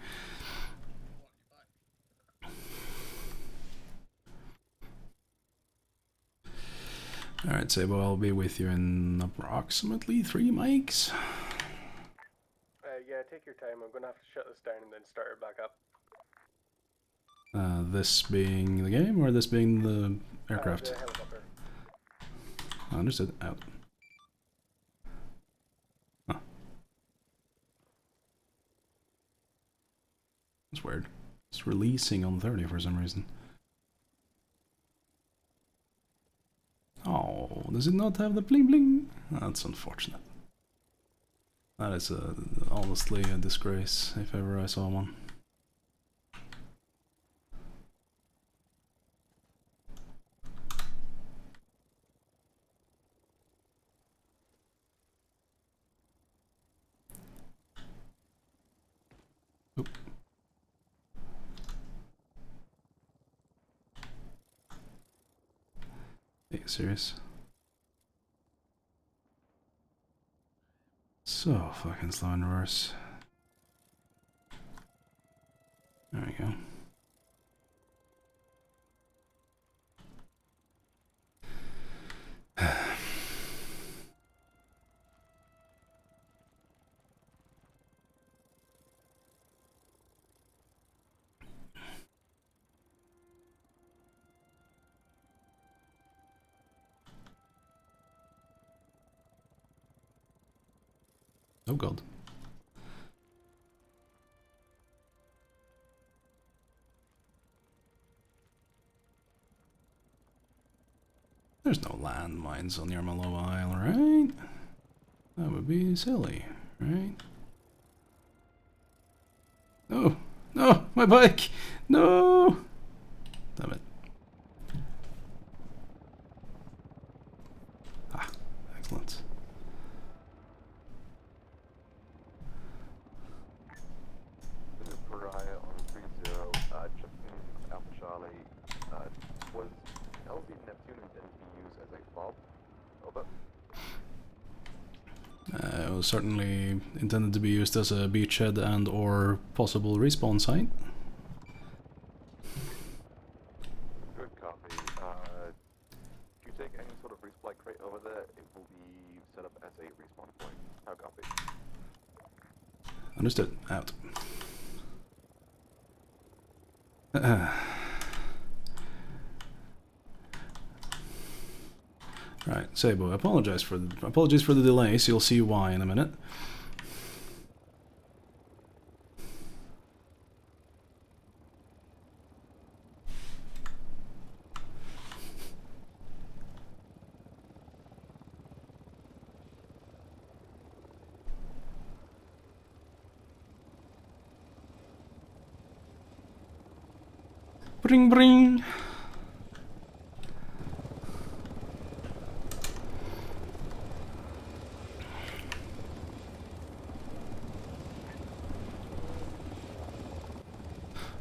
Alright, Sabo, I'll be with you in approximately 3 mics. Yeah, take your time. I'm gonna have to shut this down and then start it back up. This being the game, or this being the aircraft? The helicopter. Understood. Out. Huh. That's weird. It's releasing on 30 for some reason. Oh, does it not have the bling bling? That's unfortunate. That is honestly a disgrace, if ever I saw one. Oop. Are you serious? So fucking slow in reverse. There we go. Oh god. There's no landmines on Yermolova Isle, right? That would be silly, right? No! No! My bike! No! Damn it. Ah, excellent. Pariah on 30, Justin Alpha Charlie, was LZ Neptune intended to be used as a fob? Over. It was certainly intended to be used as a beachhead and or possible respawn site. Good copy. If you take any sort of resupply crate over there, it will be set up as a respawn point. How copy? Understood. Out. Right, Sabo, apologies for the delay, so you'll see why in a minute. Bring, bring.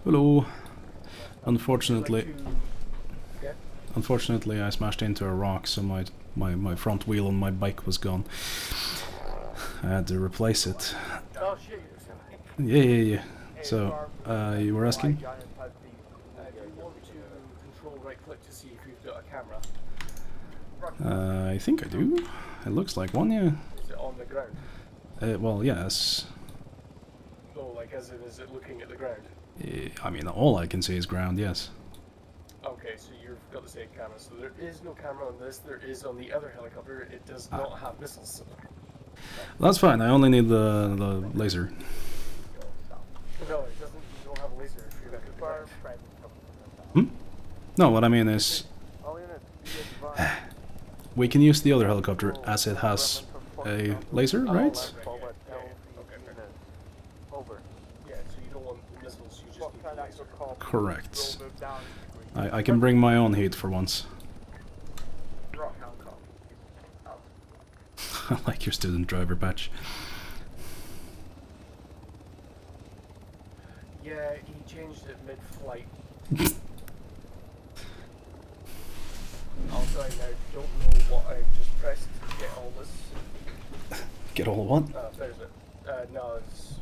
Hello. Unfortunately, I smashed into a rock, so my front wheel on my bike was gone. I had to replace it. Oh shit! Yeah. So, you were asking? Do you want to control right click to see if you've got a camera? I think I do. It looks like one, yeah. Is it on the ground? Well, yes. Oh, like as in, is it looking at the ground? I mean, all I can see is ground, yes. Okay, so you've got the same camera. So there is no camera on this. There is on the other helicopter. It does not have missiles. That's fine. I only need the laser. No, it doesn't. You don't have a laser if you're looking at the Hmm? ground. No, what I mean is, we can use the other helicopter as it has a laser, right? Correct. I can bring my own heat for once. I like your student driver patch. Yeah, he changed it mid-flight. Also, I now don't know what I just pressed to get all this. Get all what? There's it. No, it's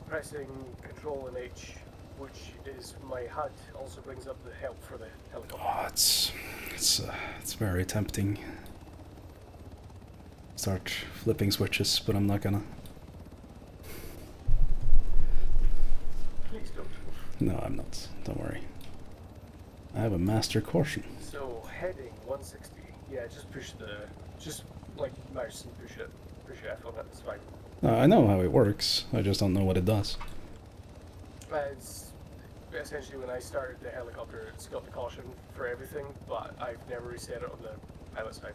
pressing Control and H, which is my HUD, also brings up the help for the helicopter. What? It's very tempting. Start flipping switches, but I'm not gonna. Please don't. No, I'm not. Don't worry. I have a master caution. So heading 160. Yeah, just like mouse and push F on it. It's fine. I know how it works. I just don't know what it does. It's essentially when I started the helicopter, it's got the caution for everything, but I've never reset it on the pilot side.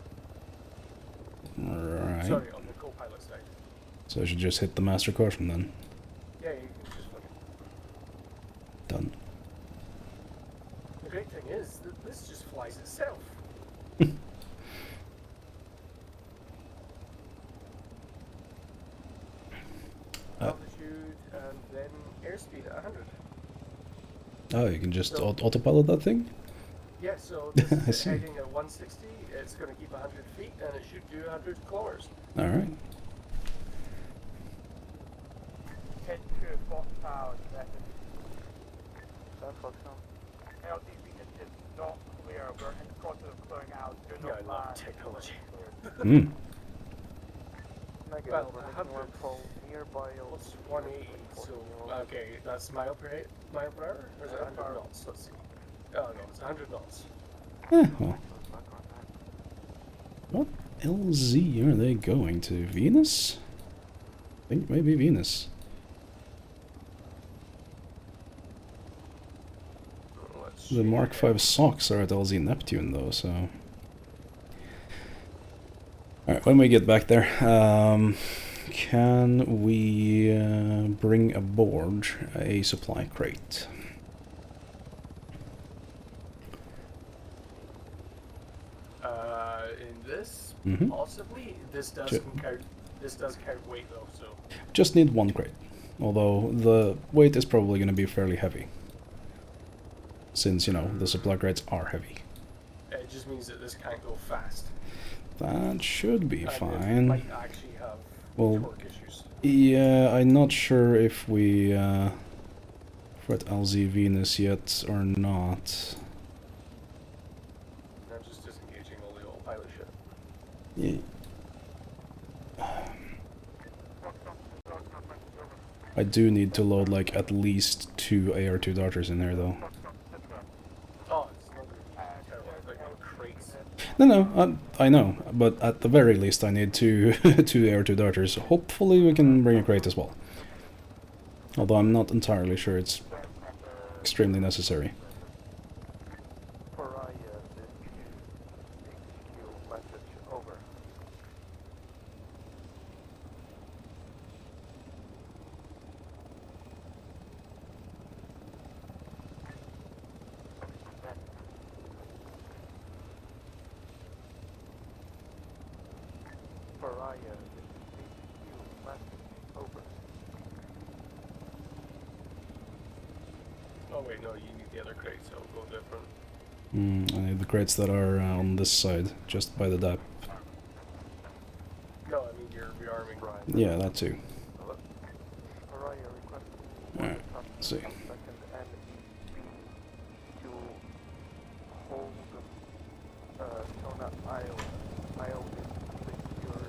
Right. Sorry, on the co-pilot side. So I should just hit the master caution then. Yeah, you can just fucking. Done. The great thing is that this just flies itself. Altitude and then airspeed at 100. Oh, you can just autopilot that thing? Yeah, so this I is see. heading at 160. It's going to keep 100 feet and it should do 100 kilometers. Alright. Head to Foxtown, Foxtown. LTV is not clear. We're in the process of clearing out. Do Yeah, not I love land. technology. Negative, Well, we're 100 making landfall nearby. What's 180? So, okay, that's mile per hour? Or is it 100 knots? Let's see. Oh no, it's 100 knots. Well. What LZ are they going to? Venus? I think maybe Venus. The Mark V socks are at LZ Neptune though, so... Alright, when we get back there, can we bring aboard a supply crate? In this, Mhm. possibly, this does Sure. count. This does count weight though, so. Just need one crate, although the weight is probably going to be fairly heavy. Since, you know, the supply crates are heavy. It just means that this can't go fast. That should be And it fine. might actually have Well, torque issues. yeah, I'm not sure if we're at LZ Venus yet or not. I'm just disengaging all the autopilot shit. Yeah. I do need to load like at least 2 AR-2 darters in there though. Oh, it's not terrible. Like crates. No, I know, but at the very least I need 2 AR-2 darters. Hopefully we can bring a crate as well. Although I'm not entirely sure it's extremely necessary. Oh wait, no, you need the other crate, so go different. I need the crates that are on this side, just by the DAP. No, I mean you're rearming. Yeah, that too. Alright, let's see. Sona Isles. Isle is secure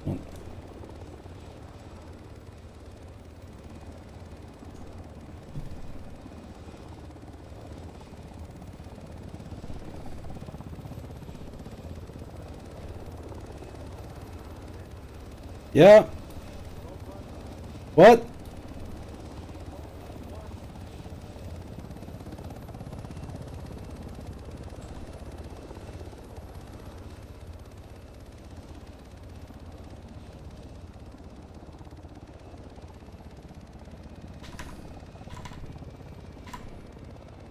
and Yeah. What?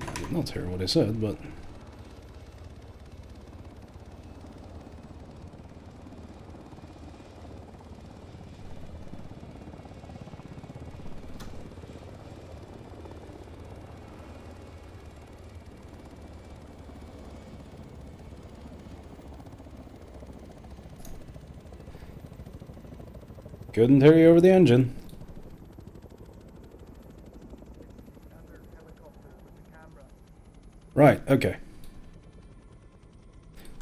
I did not hear what he said, but... Couldn't hear you over the engine. Right, okay.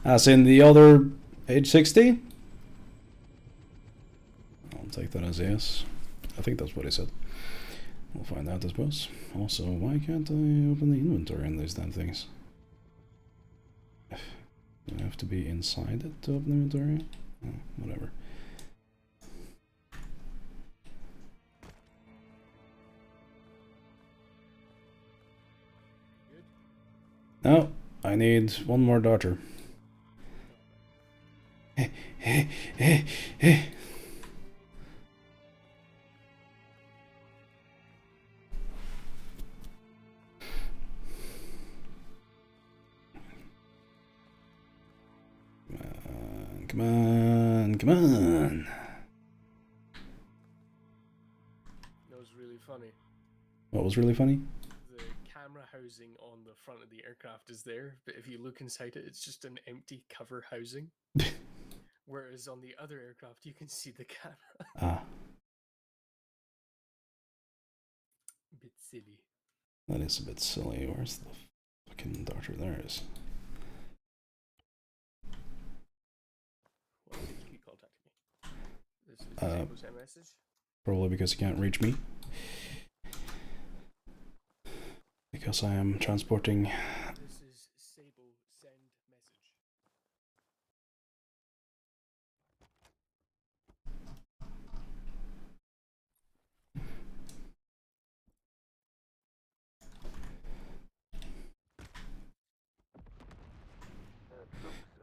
As in the other H60? I'll take that as a yes. I think that's what he said. We'll find out, I suppose. Also, why can't I open the inventory on these damn things? Do I have to be inside it to open the inventory? Oh, whatever. No, I need one more daughter. Come on, come on. That was really funny. What was really funny? The camera housing on the front of the aircraft is there, but if you look inside it, it's just an empty cover housing. Whereas on the other aircraft, you can see the camera. Ah. A bit silly. That is a bit silly. Where's the fucking daughter? There it is. Why did you keep contacting me? This is a message? Probably because you can't reach me. Because I am transporting. This is Sable, send message.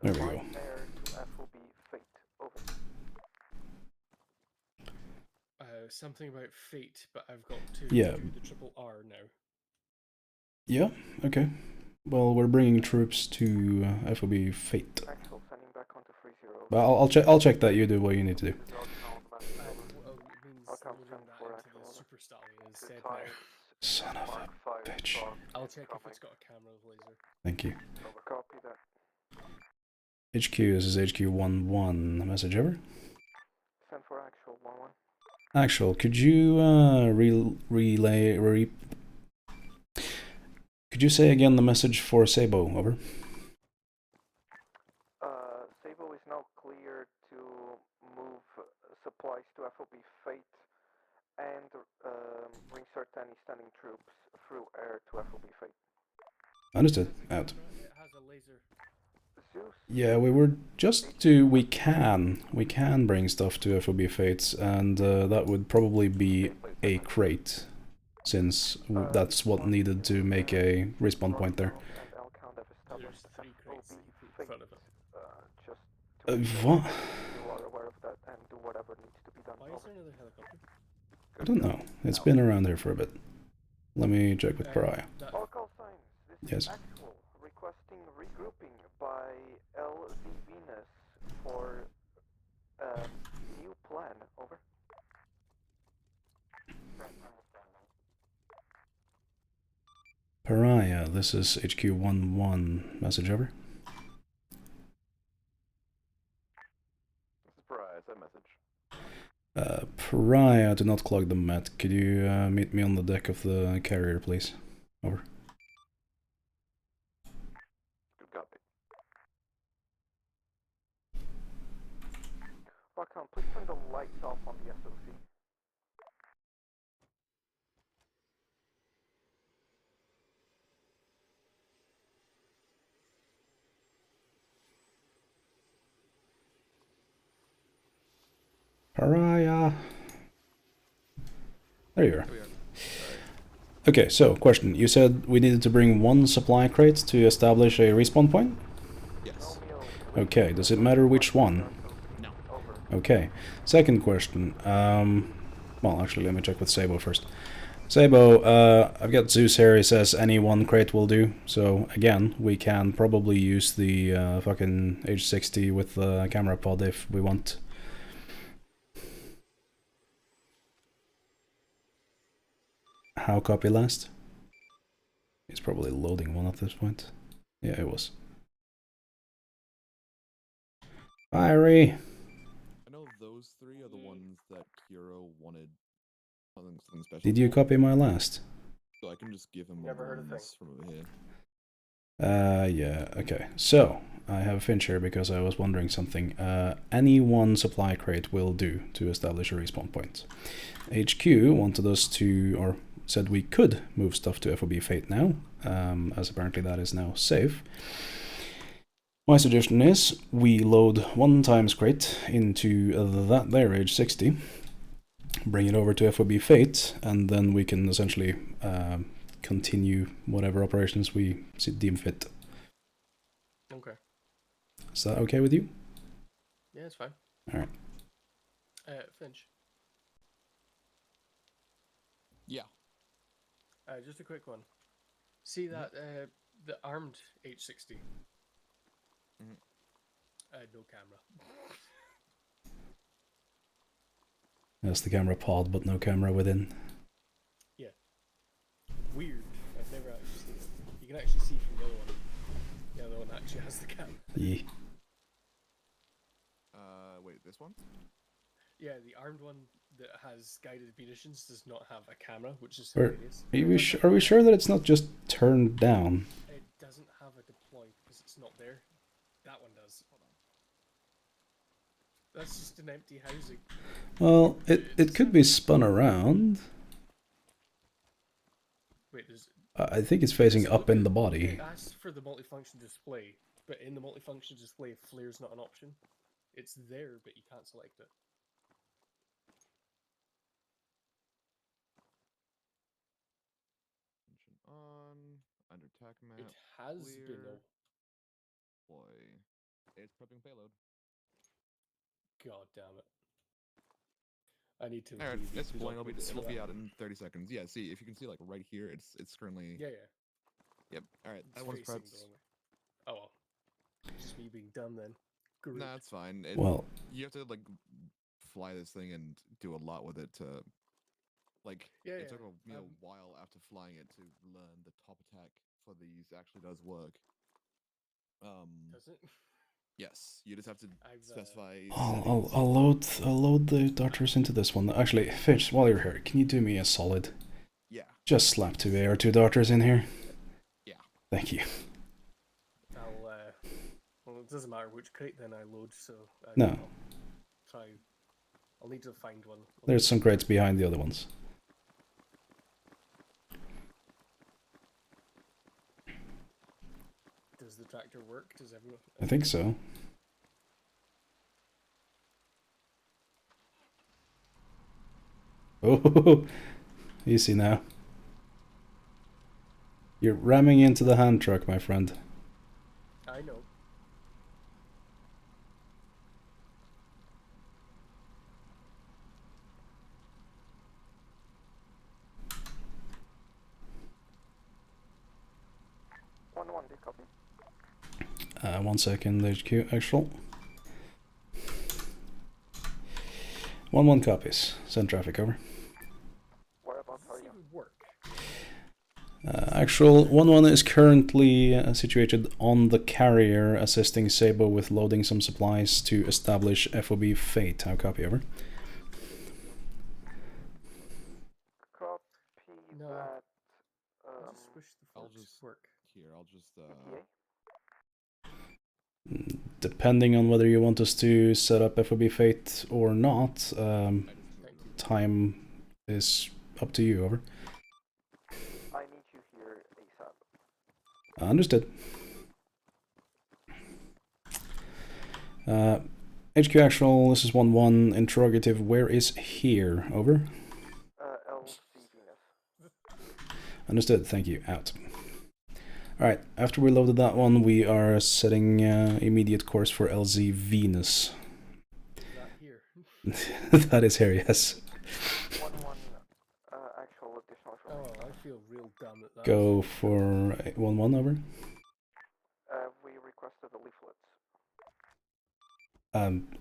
There we go. Something about fate, but I've got to Yeah. do the triple R now. Yeah, okay. Well, we're bringing troops to FOB Fate. But I'll check that you do what you need to do. Well, it means loading that into the super stallion instead now. Son of a bitch. I'll check if it's got a camera laser. Thank you. Copy that. HQ, this is HQ11. Message over? Send for actual 1-1. Actual, could you could you say again the message for Sabo? Over. Sabo is now clear to move supplies to FOB Fate and reinsert any standing troops through air to FOB Fate. Understood. Out. It has a laser. Zeus? Yeah, we were just to we can bring stuff to FOB Fates, and that would probably be a crate, since that's what needed to make a respawn point there. There's 3 crates in front of it. What? You are aware of that and do whatever needs to be done. Why is there another helicopter? I don't know. It's been around here for a bit. Let me check with Pariah. All call signs. This Yes. is actual. Requesting regrouping by LZ Venus for new plan. Over. Pariah, this is HQ11. Message over. This is Pariah, send message. Pariah, do not clog the mat. Could you meet me on the deck of the carrier, please? Over. Good copy. Rockhound, please turn the lights off on the SOC. Pariah. There you are. Okay, so question. You said we needed to bring 1 supply crate to establish a respawn point? Yes. Okay, does it matter which one? No. Okay. Second question. Well, actually, let me check with Sabo first. Sabo, I've got Zeus here. He says any 1 crate will do. So, again, we can probably use the fucking H60 with the camera pod if we want. How copy last? He's probably loading one at this point. Yeah, it was. Fiery! I know those three are the ones that Kiro wanted something special. Did you copy my last? So I can just give him Never heard a ones from over here. Yeah, okay. So, I have Finch here because I was wondering something. Any one supply crate will do to establish a respawn point. HQ wanted us to, or said we could move stuff to FOB Fate now, as apparently that is now safe. My suggestion is we load 1 times crate into that there age 60, bring it over to FOB Fate, and then we can essentially continue whatever operations we deem fit. Okay. Is that okay with you? Yeah, it's fine. Alright. Finch. Yeah. Just a quick one. See that the armed H60? No camera. That's the camera pod, but no camera within. Yeah. Weird. I've never actually seen it. You can actually see from the other one. The other one actually has the camera. Yeah. Wait, this one? Yeah, the armed one that has guided munitions does not have a camera, which is Are hilarious. we sure that it's not just turned down? It doesn't have a deploy because it's not there. That one does. That's just an empty housing. Well, it could be spun around. Wait, there's... I think it's facing up in the body. It asks for the multifunction display, but in the multifunction display, flare's not an option. It's there, but you can't select it. On under attack map. It has been clear. Boy, it's prepping payload. God damn it! I need to. Alright, it's do deploying. upgrades It'll for be that. out in 30 seconds. Yeah, see if you can see like right here. It's currently. Yeah, yeah. Yep. Alright, It's that one's facing prepped. the wrong way. Oh well. Just me being dumb then. Great. Nah, it's fine. Well, you have to like fly this thing and do a lot with it to. Like, it took a while after flying it to learn the top attack for these actually does work. Does it? Yes, you just have to specify. I'll load the darters into this one. Actually, Finch, while you're here, can you do me a solid? Yeah. Just slap 2 AR2 darters in here. Yeah. Thank you. I'll well, it doesn't matter which crate then I load, so No. I'll need to find one. There's some crates behind the other ones. Does the tractor work? Does everyone? I think so. Oh, easy now. You're ramming into the hand truck, my friend. I know. Do you copy? 1 second, HQ, actual. 1-1 copies. Send traffic over. Whereabouts are you? Work. Actual 1-1 is currently situated on the carrier, assisting Sabo with loading some supplies to establish FOB Fate. How copy over? Copy that. I just wish the forks work. I'll just Depending on whether you want us to set up FOB Fate or not, time is up to you, over. I need you here ASAP. Understood. HQ actual, this is 1-1, interrogative, where is here, over? LC Venus. Understood, thank you, out. Alright, after we loaded that one, we are setting immediate course for LZ Venus. Is that here? That is here, yes. 1-1 actual additional information. Oh, I feel real dumb at that. Go for 1-1, over. We requested the leaflets.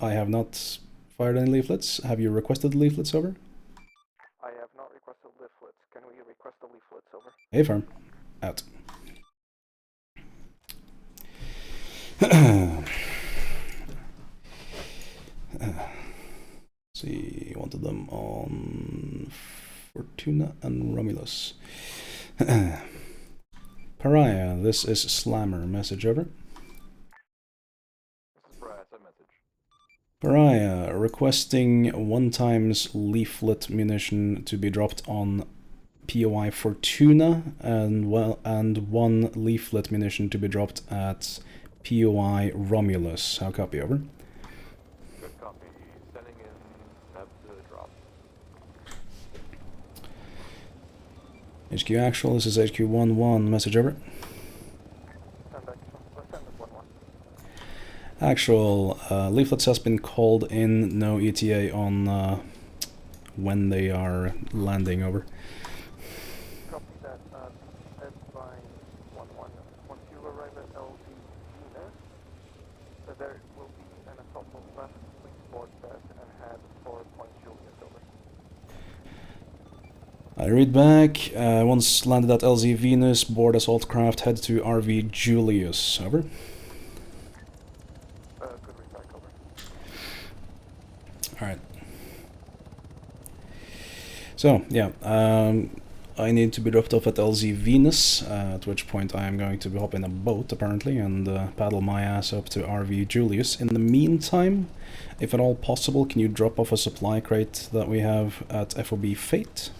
I have not fired any leaflets. Have you requested the leaflets, over? I have not requested leaflets. Can we request the leaflets, over? Hey, firm. Out. See, wanted them on Fortuna and Romulus. Pariah, this is Slammer. Message over. This is Pariah, send message. Pariah, requesting 1x leaflet munition to be dropped on POI Fortuna and 1 leaflet munition to be dropped at POI Romulus. How copy, over? Good copy. Sending in Meb to drop. HQ actual, this is HQ 1-1, message over. Actual, leaflets has been called in, no ETA on when they are landing, over. Copy that, advise 1-1. Once you arrive at LV Venus, there will be an assault left. Please board that and head for Point Julius, over. I read back, once landed at LZ Venus, board assault craft, head to RV Julius, over. Good repack, over. Alright. So, yeah, I need to be dropped off at LZ Venus, at which point I am going to hop in a boat, apparently, and paddle my ass up to RV Julius. In the meantime, if at all possible, can you drop off a supply crate that we have at FOB Fate?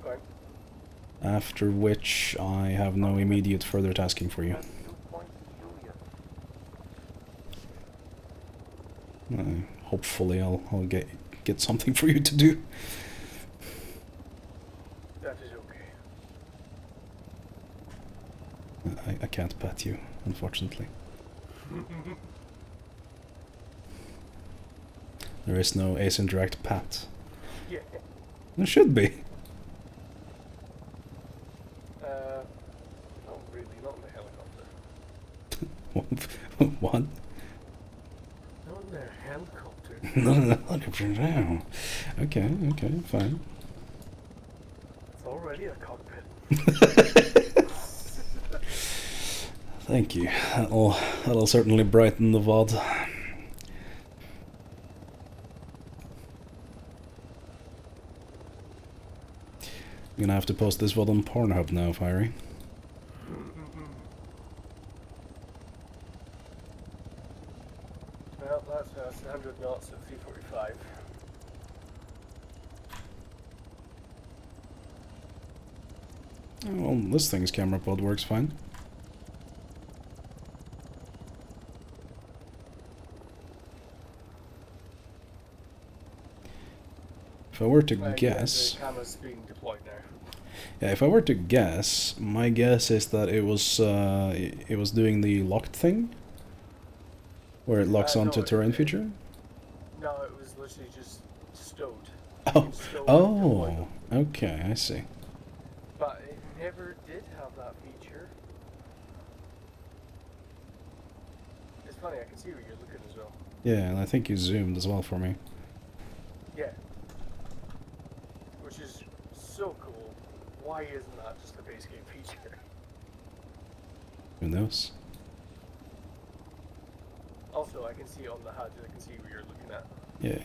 Okay. After which I have no immediate further tasking for you. Hopefully I'll get something for you to do. That is okay. I can't pat you, unfortunately. There is no Ace Indirect pat. Yeah. There should be. Not really, not in the helicopter. What? Not in the helicopter. Not in the helicopter now. Okay, fine. It's already a cockpit. Thank you. That'll certainly brighten the VOD. I'm gonna have to post this VOD on Pornhub now, Fiery. Well, that's 100 knots at 345. Well, this thing's camera pod works fine. If I were to guess... The camera's being deployed now. Yeah, if I were to guess, my guess is that it was doing the locked thing? Where it locks onto no, terrain feature? No, it was literally just stowed. Oh, okay, I see. But it never did have that feature. It's funny, I can see where you're looking as well. Yeah, and I think you zoomed as well for me. Yeah. Which is so cool. Why isn't that just a base game feature? Who knows? Also, I can see on the HUD, I can see where you're looking at. Yeah.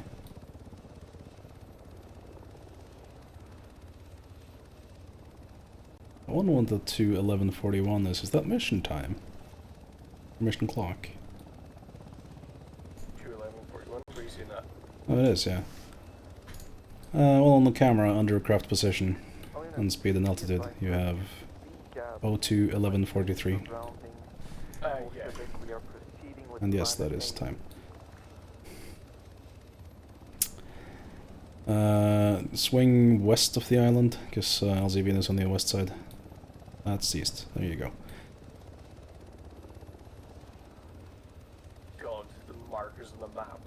I wonder what the 2:11:41 is. Is that mission time? Mission clock? 2:11:41, where are you seeing that? Oh, it is, yeah. Well, on the camera, under craft position and speed and altitude, you have 02:11:43. Yeah. And yes, that is time. Swing west of the island, because LZ Venus on the west side. That's east. There you go. God, the markers on the map.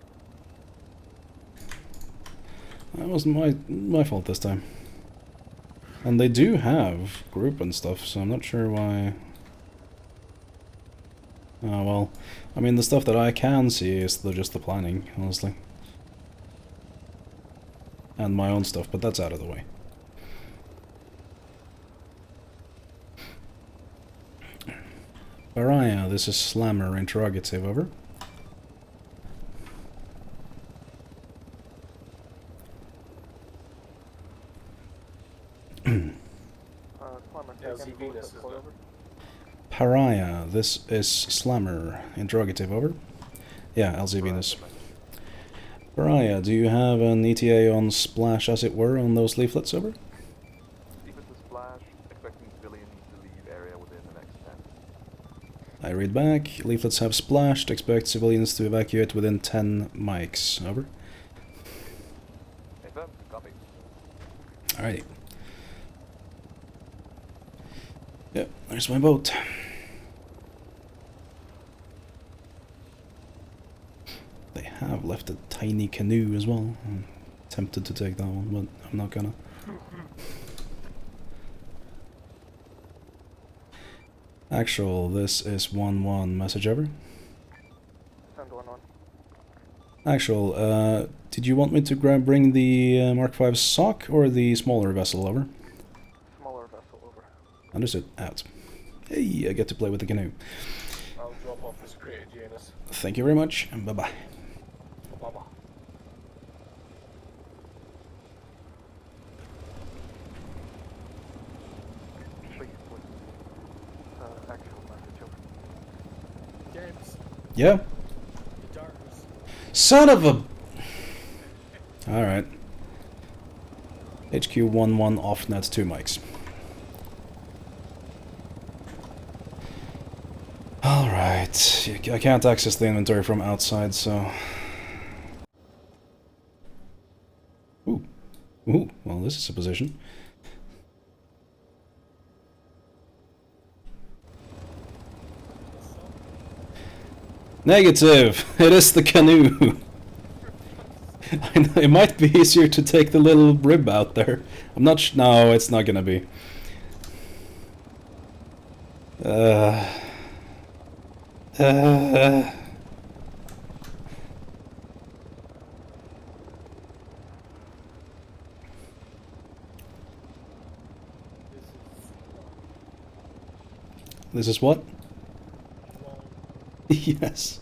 That wasn't my fault this time. And they do have group and stuff, so I'm not sure why... Oh, well, I mean, the stuff that I can see is just the planning, honestly. And my own stuff, but that's out of the way. Pariah, this is Slammer, interrogative, over. Slammer, LZ Venus is over. Pariah, this is Slammer. Interrogative, over. Yeah, LZ Venus. Pariah, do you have an ETA on splash, as it were, on those leaflets, over? Leaflets to splash, expecting civilians to leave area within the next 10. I read back. Leaflets have splashed. Expect civilians to evacuate within 10 mics. Over. Affirm, copy. Alrighty. Yep, there's my boat. They have left a tiny canoe as well. I'm tempted to take that one, but I'm not gonna. Actual, this is 1-1. Message over. Send 1-1. Actual, did you want me to bring the Mark V sock or the smaller vessel over? Smaller vessel over. Understood. Out. Hey, I get to play with the canoe. I'll drop off this crate, Janus. Thank you very much, and bye-bye. Bye-bye. Actual message over. James. Yeah? The darkness. Son of a... Alright. HQ 1-1 off net 2 mics. Alright. I can't access the inventory from outside, so... Ooh. Ooh, well this is a position. Negative! It is the canoe! I know, it might be easier to take the little rib out there. I'm not no, it's not gonna be. This is what? Yes.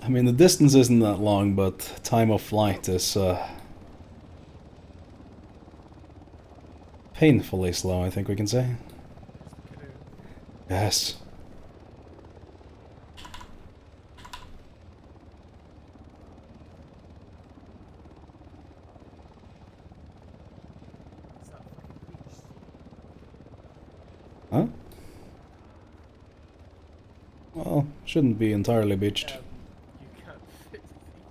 I mean, the distance isn't that long, but time of flight is painfully slow, I think we can say. Yes. Huh? Well, shouldn't be entirely beached. You can't fit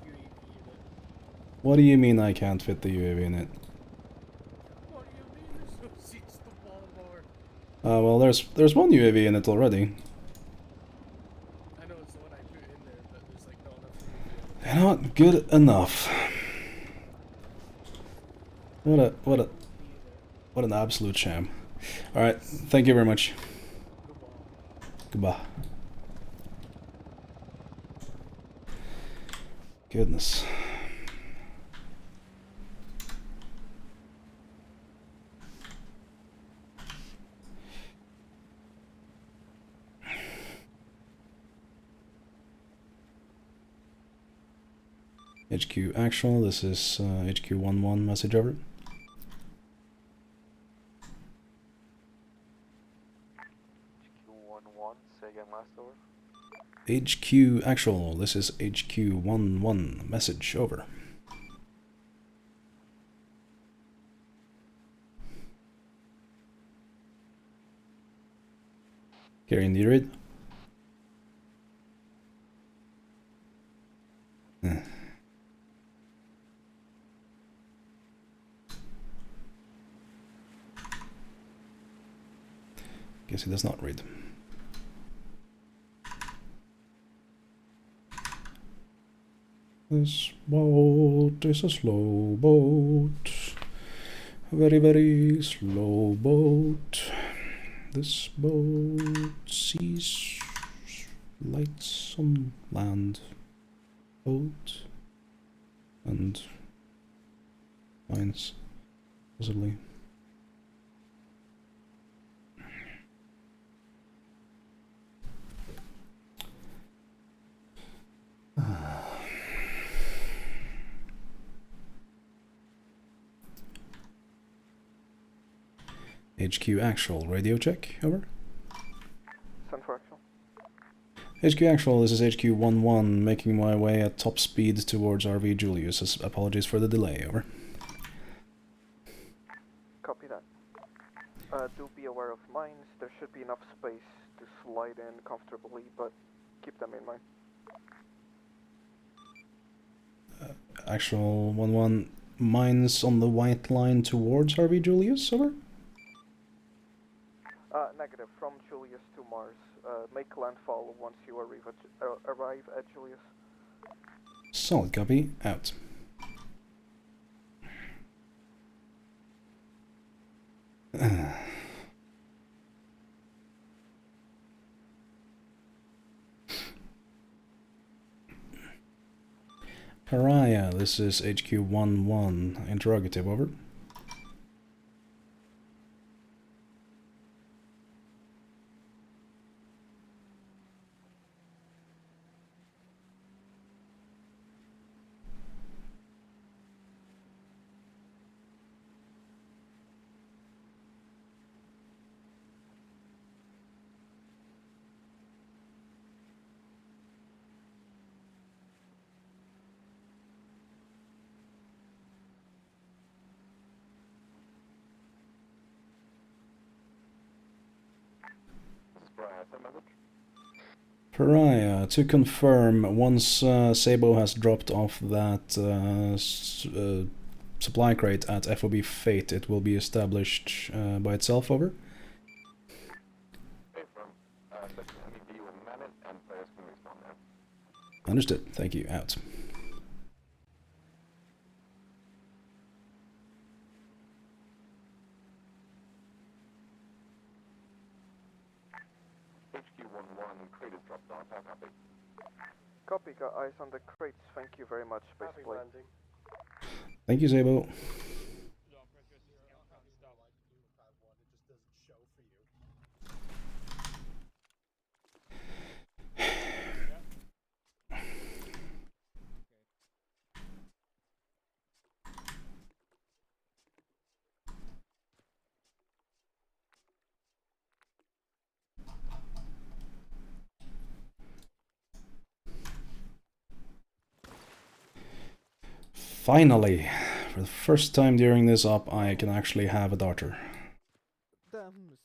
the UAV in it. What do you mean I can't fit the UAV in it? What do you mean there's no seats to ballboard? Well, there's one UAV in it already. I know it's the one I put in there, but there's like not enough room. Not good enough. What an absolute sham. Alright, thank you very much. Goodbye. Goodness. HQ actual, this is HQ 1-1, message over. HQ 1-1, say again last over. HQ actual, this is HQ 1-1, message over. Carrying the read. Guess he does not read. This boat is a slow boat. A very, very slow boat. This boat sees lights on land. Boat. And mines, possibly. HQ actual, radio check, over. Send for actual. HQ actual, this is HQ 1-1, making my way at top speed towards RV Julius. Apologies for the delay, over. Copy that. Do be aware of mines. There should be enough space to slide in comfortably, but keep them in mind. Actual 1-1, mines on the white line towards RV Julius, over? Negative, from Julius to Mars. Make landfall once you arrive at Julius. Solid copy, out. Pariah, this is HQ 1-1, interrogative, over. Pariah, to confirm, once Sabo has dropped off that supply crate at FOB Fate, it will be established by itself, over? Understood, thank you, out. Copy, got eyes on the crates. Thank you very much, Spaceplane. Thank you, Sabo. Finally, for the first time during this op, I can actually have a darter. Dems.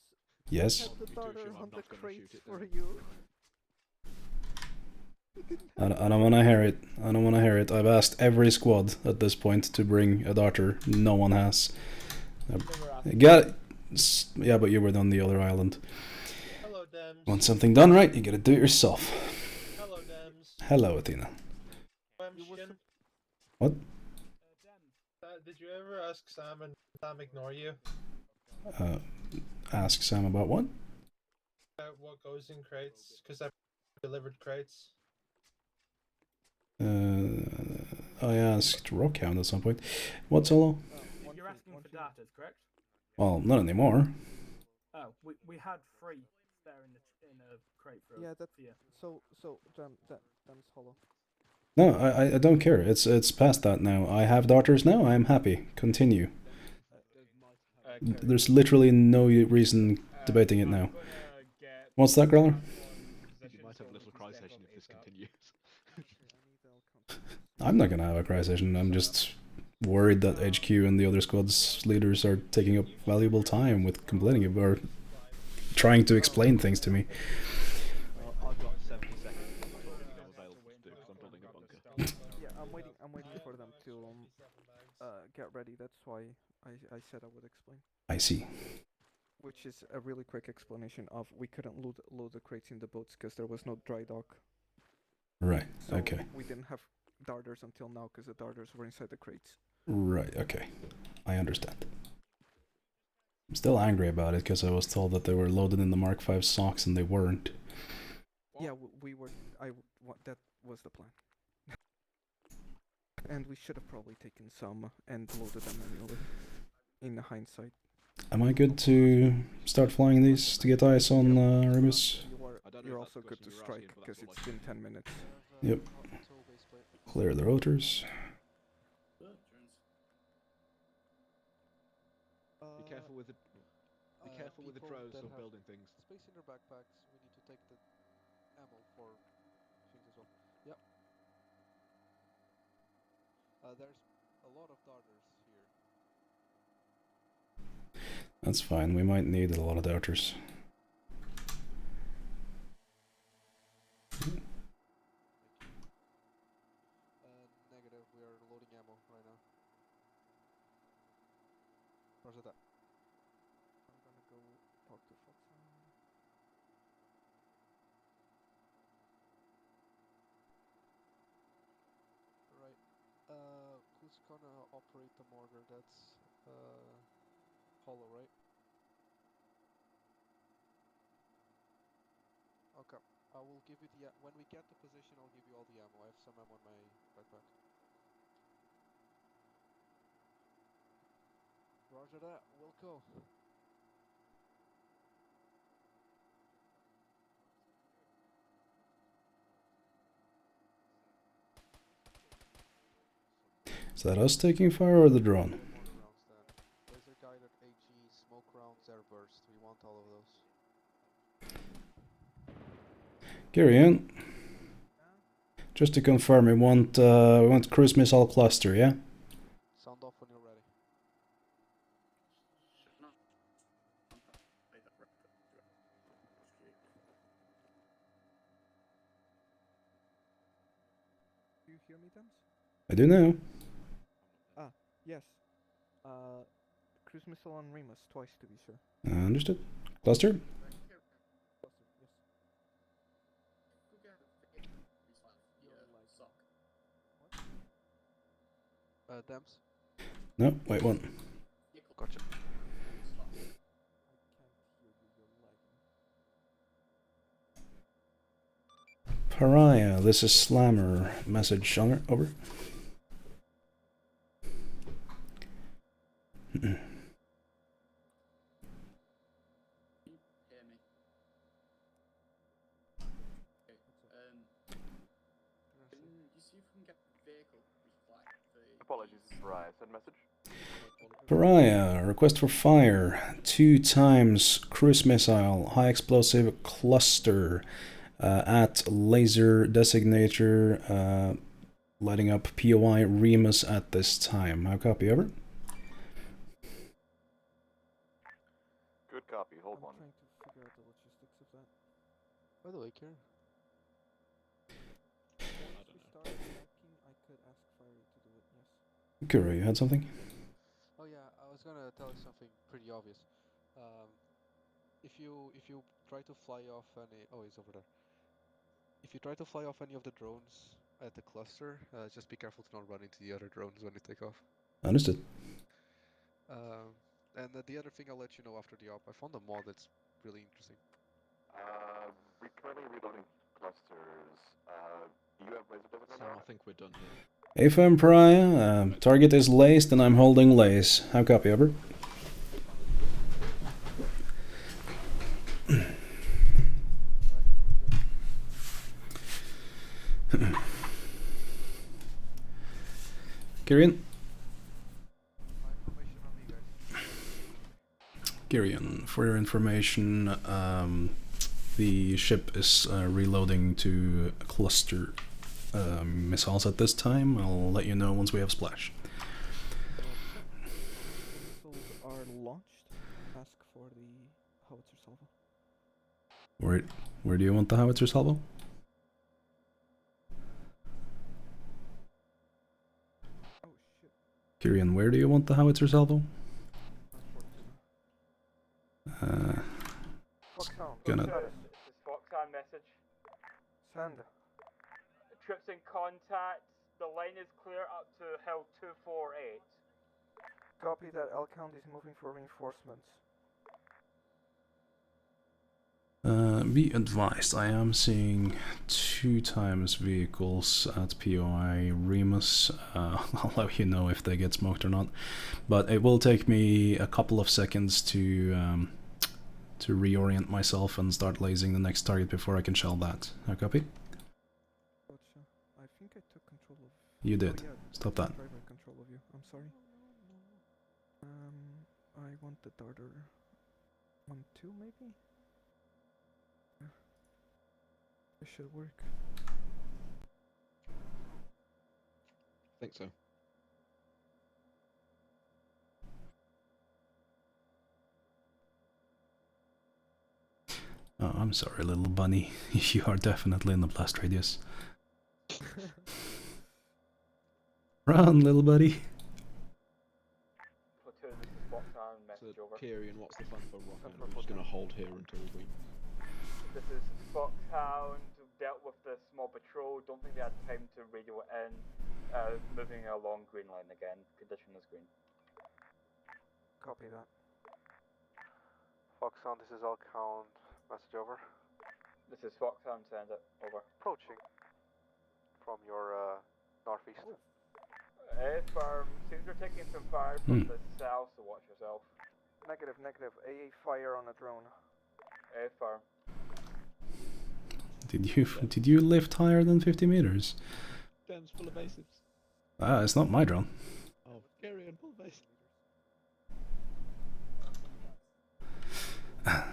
Yes? The darter on the crates for you. I don't want to hear it. I don't want to hear it. I've asked every squad at this point to bring a darter. No one has. Got it. Yeah, but you were on the other island. Hello, Dems. Want something done right, you gotta do it yourself. Hello, Dems. Hello, Athena. What? Did you ever ask Sam and Sam ignore you? Ask Sam about what? What goes in crates? Because I've delivered crates. I asked Rockhound at some point. What, Solo? You're asking for data, correct? Well, not anymore. Oh, we had 3 there in a crate for. Yeah, that's so Dems hollow. No, I don't care. It's past that now. I have daughters now. I am happy. Continue. There's literally no reason debating it now. What's that, Growler? You might have a little cry session if this continues. I'm not gonna have a cry session. I'm just worried that HQ and the other squad's leaders are taking up valuable time with complaining about or trying to explain things to me. I've got 70 seconds before I'm available to do because I'm building a bunker. Yeah, I'm waiting for them to get ready. That's why I said I would explain. I see. Which is a really quick explanation of we couldn't load the crates in the boats because there was no dry dock. Right, So okay. we didn't have darters until now because the darters were inside the crates. Right, okay. I understand. I'm still angry about it because I was told that they were loaded in the Mark V socks and they weren't. Yeah, we were. That was the plan. And we should have probably taken some and loaded them manually. In hindsight. Am I good to start flying these to get eyes on Rebus? You're also good to strike because it's been 10 minutes. Yep. Clear the rotors. Be careful with the People with the people drones that or have building things. space in their backpacks, we need to take the ammo for things as well. Yep. There's a lot of darters here. That's fine, we might need a lot of darters. Negative, we are loading ammo right now. Roger that. I'm gonna go talk to Foxhound. Right. Who's gonna operate the mortar? That's Hollow, right? Okay. I will give you the when we get the position. I'll give you all the ammo. I have some ammo in my backpack. Roger that. We'll go. Is that us taking fire or the drone? Mortar rounds then. Laser guided AG, smoke rounds, airburst. We want all of those. Carry on. Just to confirm, we want cruise missile cluster, yeah? Sound off when you're ready. Do you hear me, Thames? I do now. Ah, yes. Cruise missile on Remus, twice to be sure. Understood. Cluster? Dams? No, wait one. Gotcha. Pariah, this is Slammer. Message over. Apologies, Pariah. Send message. Pariah, request for fire. 2 times cruise missile, high explosive cluster at laser designator, lighting up POI Remus at this time. How copy, over? Good copy, hold I'm on. trying to figure out the logistics of that. By the way, Kieran. Once we start attacking, I could ask Fire to do it, yes. Kuro, you had something? Oh yeah, I was gonna tell you something pretty obvious. If you try to fly off any, oh, he's over there. If you try to fly off any of the drones at the cluster, just be careful to not run into the other drones when you take off. Understood. And the other thing I'll let you know after the op. I found a mod that's really interesting. We're currently reloading clusters. Do you have laser designator? So I think we're done here. AFM Pariah, target is laced and I'm holding lace. How copy, over? Kirian? Kirian, for your information, the ship is reloading to cluster missiles at this time. I'll let you know once we have splash. Missiles are launched. Ask for the howitzer salvo. Where do you want the howitzer salvo? Oh shit. Kirian, where do you want the howitzer salvo? Foxhound. Gonna. This is Foxhound message. Send. Troops in contact. The line is clear up to Hill 248. Copy that. L count is moving for reinforcements. Be advised, I am seeing 2 times vehicles at POI Remus. I'll let you know if they get smoked or not, but it will take me a couple of seconds to reorient myself and start lasing the next target before I can shell that. How copy? Gotcha. I think I took control of... You did. Oh, yeah, Stop that. Driver control of you. I'm sorry. I want the darter. On 2 maybe? Yeah. This should work. I think so. Oh, I'm sorry, little bunny. You are definitely in the blast radius. Run, little buddy. Platoon, this is Foxhound, message over. Kyrian, what's the fun for Rockhand? We're just gonna hold here until we... This is Foxhound, dealt with the small patrol, don't think they had time to radio it in. Moving along green line again, condition is green. Copy that. Foxhound, this is Elkhound, message over. This is Foxhound, send it, over. Approaching from your northeast. Firm, seems we're taking some fire from the south, so watch yourself. Negative, negative. AA fire on a drone. Firm. Did you lift higher than 50 meters? Dam's full of evasives. Ah, it's not my drone. Oh, Kyrian, full of evasives.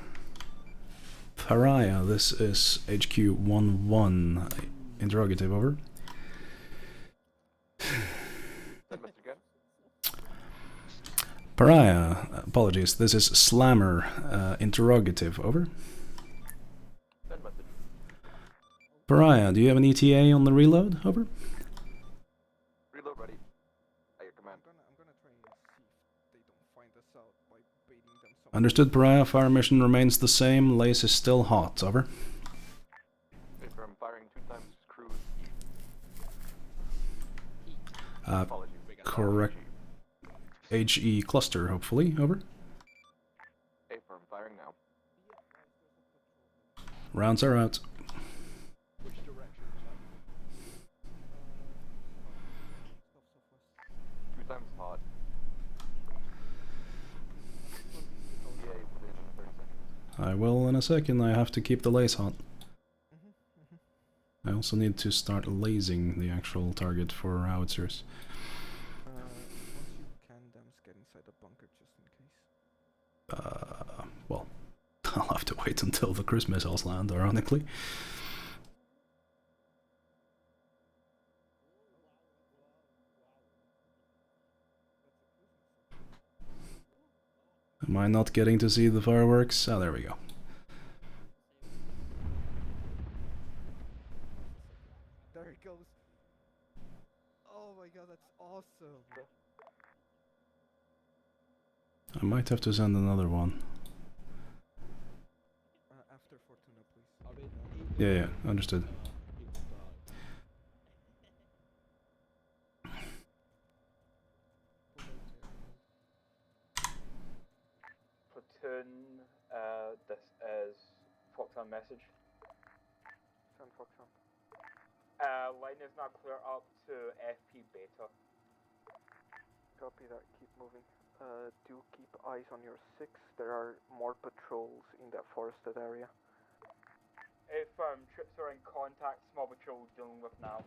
Pariah, this is HQ-11. Interrogative, over. Pariah, apologies, this is Slammer, interrogative, over. Pariah, do you have an ETA on the reload, over? Reload ready. At your command. I'm gonna try and see if they don't find us out by baiting them somewhere. Understood, Pariah, fire mission remains the same, lace is still hot, over. I'm firing 2 times cruise. Correct. HE cluster, hopefully, over. Firm, firing now. Rounds are out. Which direction? 2 times hot. Yeah, within 30 seconds. I will in a second, I have to keep the lace hot. I also need to start lasing the actual target for howitzers. Once you can, get inside the bunker just in case. Well, I'll have to wait until the cruise missiles land, ironically. Am I not getting to see the fireworks? Oh, there we go. There it goes. Oh my god, that's awesome. I might have to send another one. After Fortuna, please. Yeah, understood. Platoon, this is Foxhound message. Send Foxhound. Line is now clear up to FP beta. Copy that, keep moving. Do keep eyes on your 6. There are more patrols in that forested area. Firm, troops are in contact, small patrol dealing with now.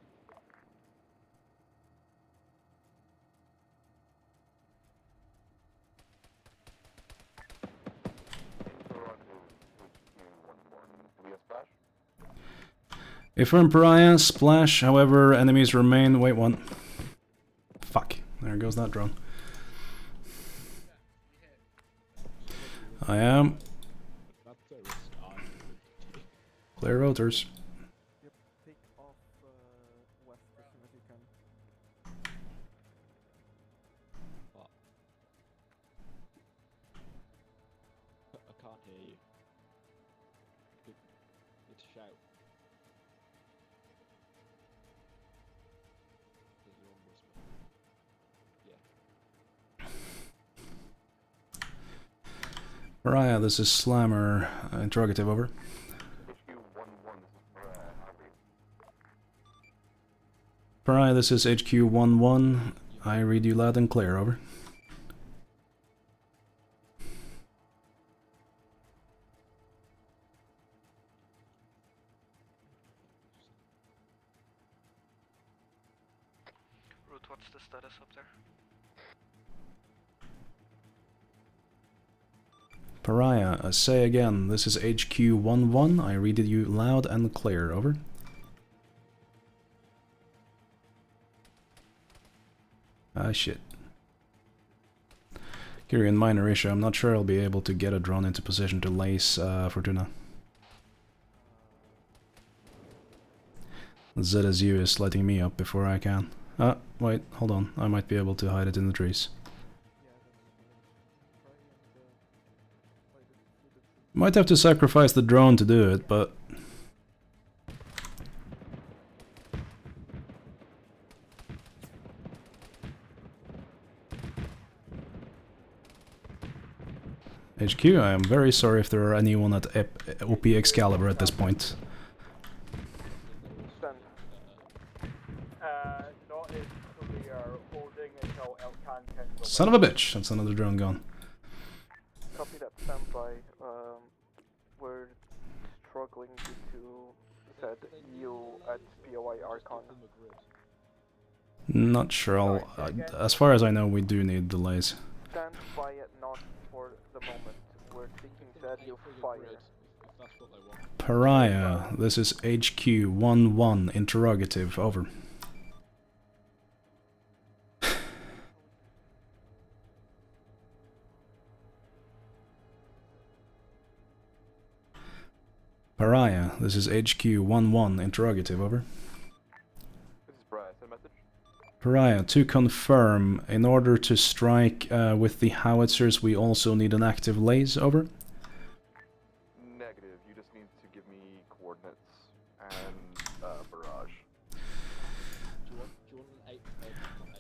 Affirm Pariah, splash, however, enemies remain. Wait, one. Fuck, there goes that drone. I am. Clear rotors. Yep, take off west as soon as you can. I can't hear you. Need to shout. Pariah, this is Slammer. Interrogative, over. Pariah, this is HQ-11. I read you loud and clear, over. Root, what's the status up there? Pariah, say again, this is HQ-11, I read you loud and clear, over. Ah, shit. Kyrian, minor issue, I'm not sure I'll be able to get a drone into position to lace Fortuna. ZSU is letting me up before I can. Ah, wait, hold on, I might be able to hide it in the trees. Might have to sacrifice the drone to do it, but... HQ, I am very sorry if there are anyone at OP Excalibur at this point. Son of a bitch, that's another drone gone. Copy that, stand by. We're struggling due to said you at POI Archon. Not sure, as far as I know we do need delays. Stand by it, not for the moment. We're thinking that you fire. Pariah, this is HQ-11, interrogative, over. Pariah, this is HQ-11, interrogative, over. This is Bryce, a message. Pariah, to confirm, in order to strike with the howitzers, we also need an active laze, over. Negative, you just need to give me coordinates and barrage.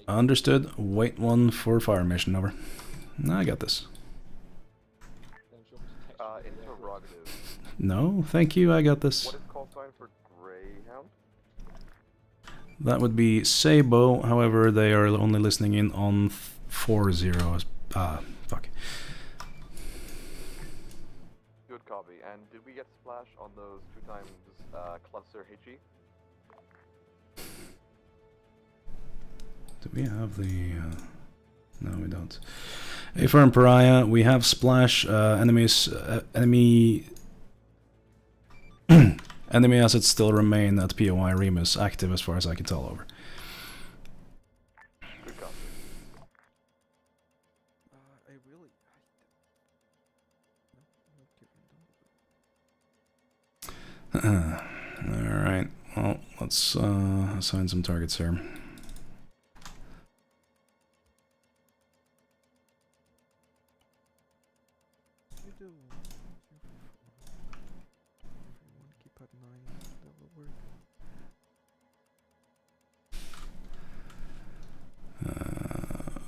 Understood, wait one for fire mission, over. I got this. Interrogative. No, thank you, I got this. What is call sign for Greyhound? That would be Sabo, however, they are only listening in on 40. Fuck. Good copy. And did we get splash on those 2 times cluster HE? Do we have the... No, we don't. A-Firm Pariah, we have splash, enemy assets still remain at POI Remus, active as far as I can tell, over. Good copy. Alright, well, let's assign some targets here.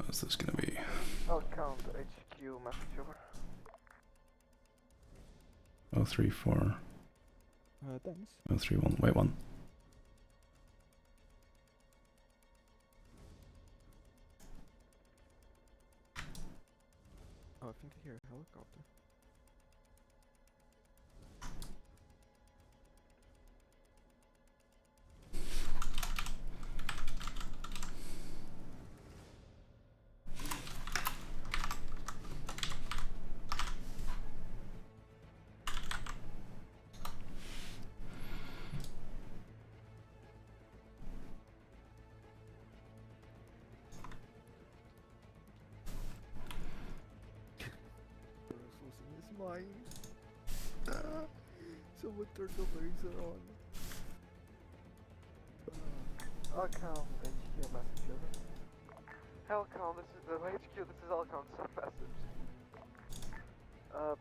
What's this gonna be? I'll count HQ message over. 034. Thanks. 031. Wait, one. Oh, I think I hear a helicopter. Mine. Someone turned the laser on. Alcon, HQ message over. Alcon, this is the HQ, this is Alcon, some message.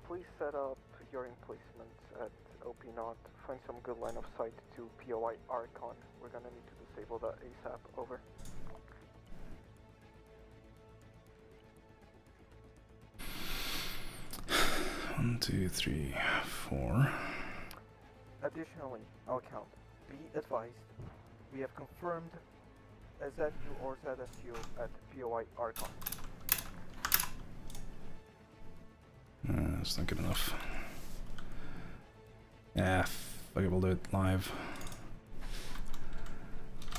Please set up your emplacements at OP0. Find some good line of sight to POI Archon. We're gonna need to disable that ASAP, over. One, 2, 3, 4. Additionally, Alcon, be advised, we have confirmed ZU or ZSU at POI Archon. That's not good enough. Yeah, fuck it, we'll do it live.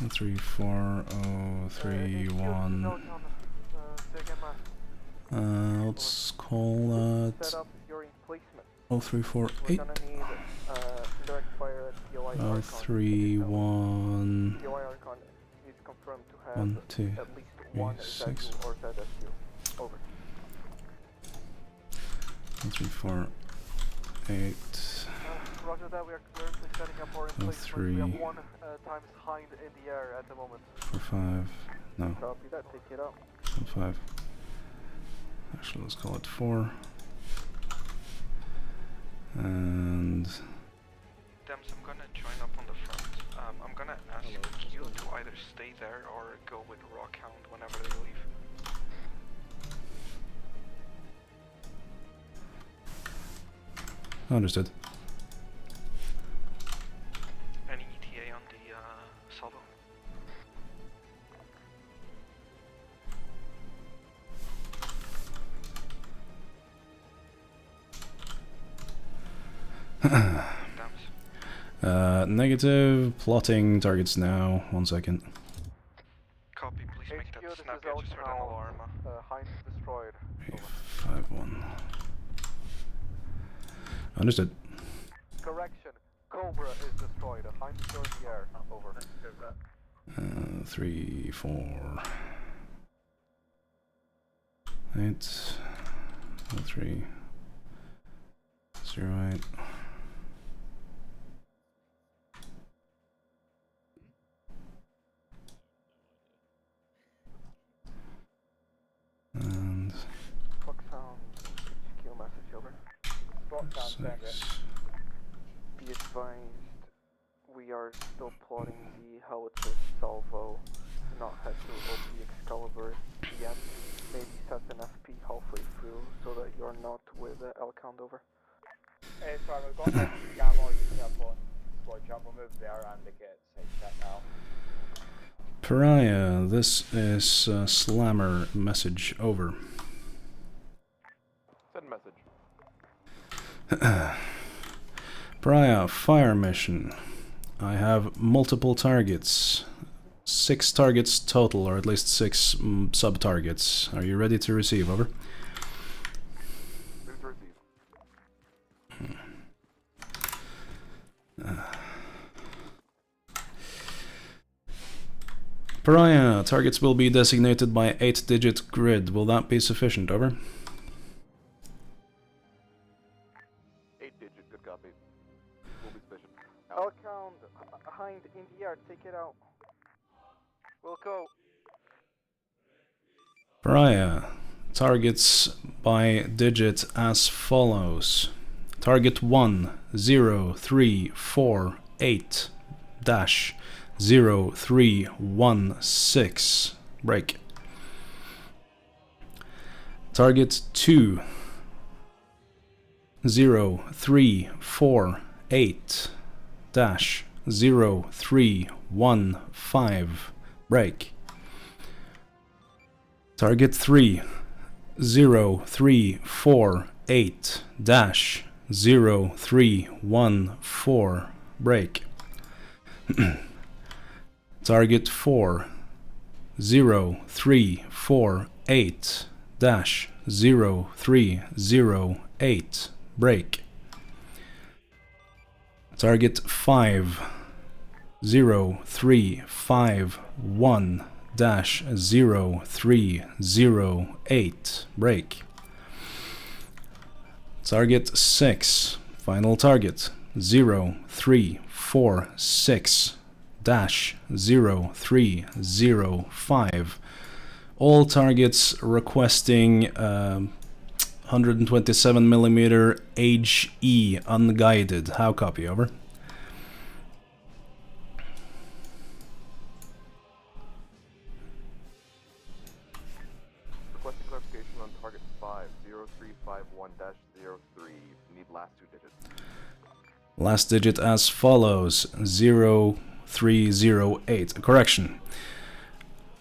3, 4, 0, 3, 1. Let's call that. Set up your 0348. We're gonna need indirect fire at POI Archon. 031. POI Archon is confirmed to have 1, 2, at least one 6. ZSU or ZSU. Over. 0348. Roger that, we are currently setting up our emplacements. We have 1 times hind in the air at the moment. 45. No. Copy that, take it out. 5. Actually, let's call it 4. And Dems, I'm gonna join up on the front. I'm gonna ask you to either stay there or go with Rockhound whenever they leave. understood. Any ETA on the salvo? Negative. Plotting targets now. 1 second. Copy, please make that HQ, snap. this I is just heard an alarm. Heinz destroyed. 51. Understood. Correction. Cobra is destroyed. Heinz still in the air. Over. 3, 4. 8. 3. 0, 8. And Foxhound, HQ message over. Foxhound, 6. Be advised, we are still plotting the howitzer salvo, not head to OP Excalibur yet. Maybe set an FP halfway through so that you're not with L-count over. Sorry, we've got the Gamma using up on squad jump. We'll move there and get side check now. Pariah, this is Slammer message over. Send message. Pariah, fire mission. I have multiple targets. 6 targets total, or at least 6 sub-targets. Are you ready to receive? Over. Ready to receive. Pariah, targets will be designated by 8-digit grid. Will that be sufficient? Over. 8-digit, good copy. Will be sufficient. L-count, Hind in the air, take it out. We'll go. Pariah, targets by digit as follows. Target 1, 0, 3, 4, 8, dash, 0, 3, 1, 6, break. Target 2, 0, 3, 4, 8, dash, 0, 3, 1, 5, break. Target 3, 0, 3, 4, 8, dash, 0, 3, 1, 4, break. Target 4, 0, 3, 4, 8, dash, 0, 3, 0, 8, break. Target 5, 0, 3, 5, 1, dash, 0, 3, 0, 8, break. Target 6, final target, 0, 3, 4, 6, dash, 0, 3, 0, 5. All targets requesting 127mm HE unguided. How copy? Over. Requesting clarification on target 50351-03. Need last 2 digits. Last digit as follows, 0308. Correction.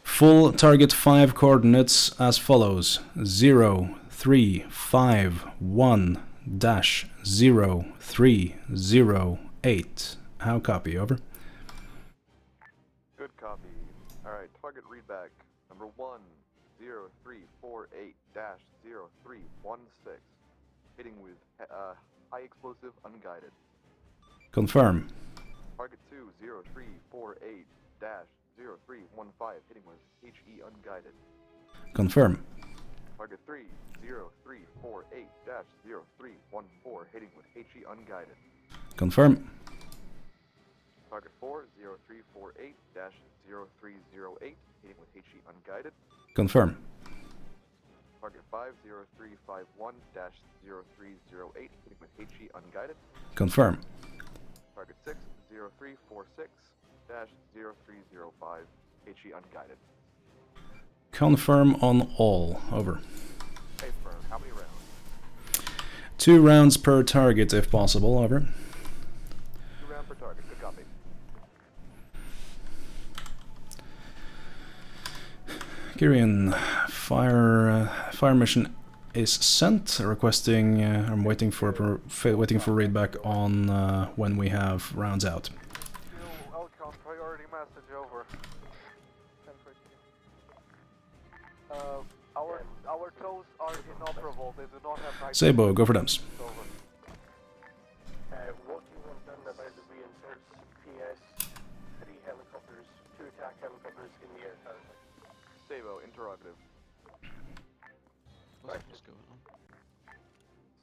Full target 5 coordinates as follows, 0351 dash 0308. How copy? Over. Good copy. Alright, target readback. Number 1, 0348-0316. Hitting with high explosive unguided. Confirm. Target 20348-0315 hitting with HE unguided. Confirm. Target 30348-0314 hitting with HE unguided. Confirm. Target 40348-0308 hitting with HE unguided. Confirm. Target 50351-0308 hitting with HE unguided. Confirm. Target 60346-0305 HE unguided. Confirm on all. Over. Affirm. How many rounds? 2 rounds per target if possible. Over. 2 rounds per target. Good copy. Kyrian, fire mission is sent. Requesting. I'm waiting for readback on when we have rounds out. Elcon, priority message over. Our tows are inoperable. They do not have night. Sabo, go for them. What do you want done about the reinforced PS-3 helicopters, 2 attack helicopters in the air currently? Sabo, interrogative. What's going on?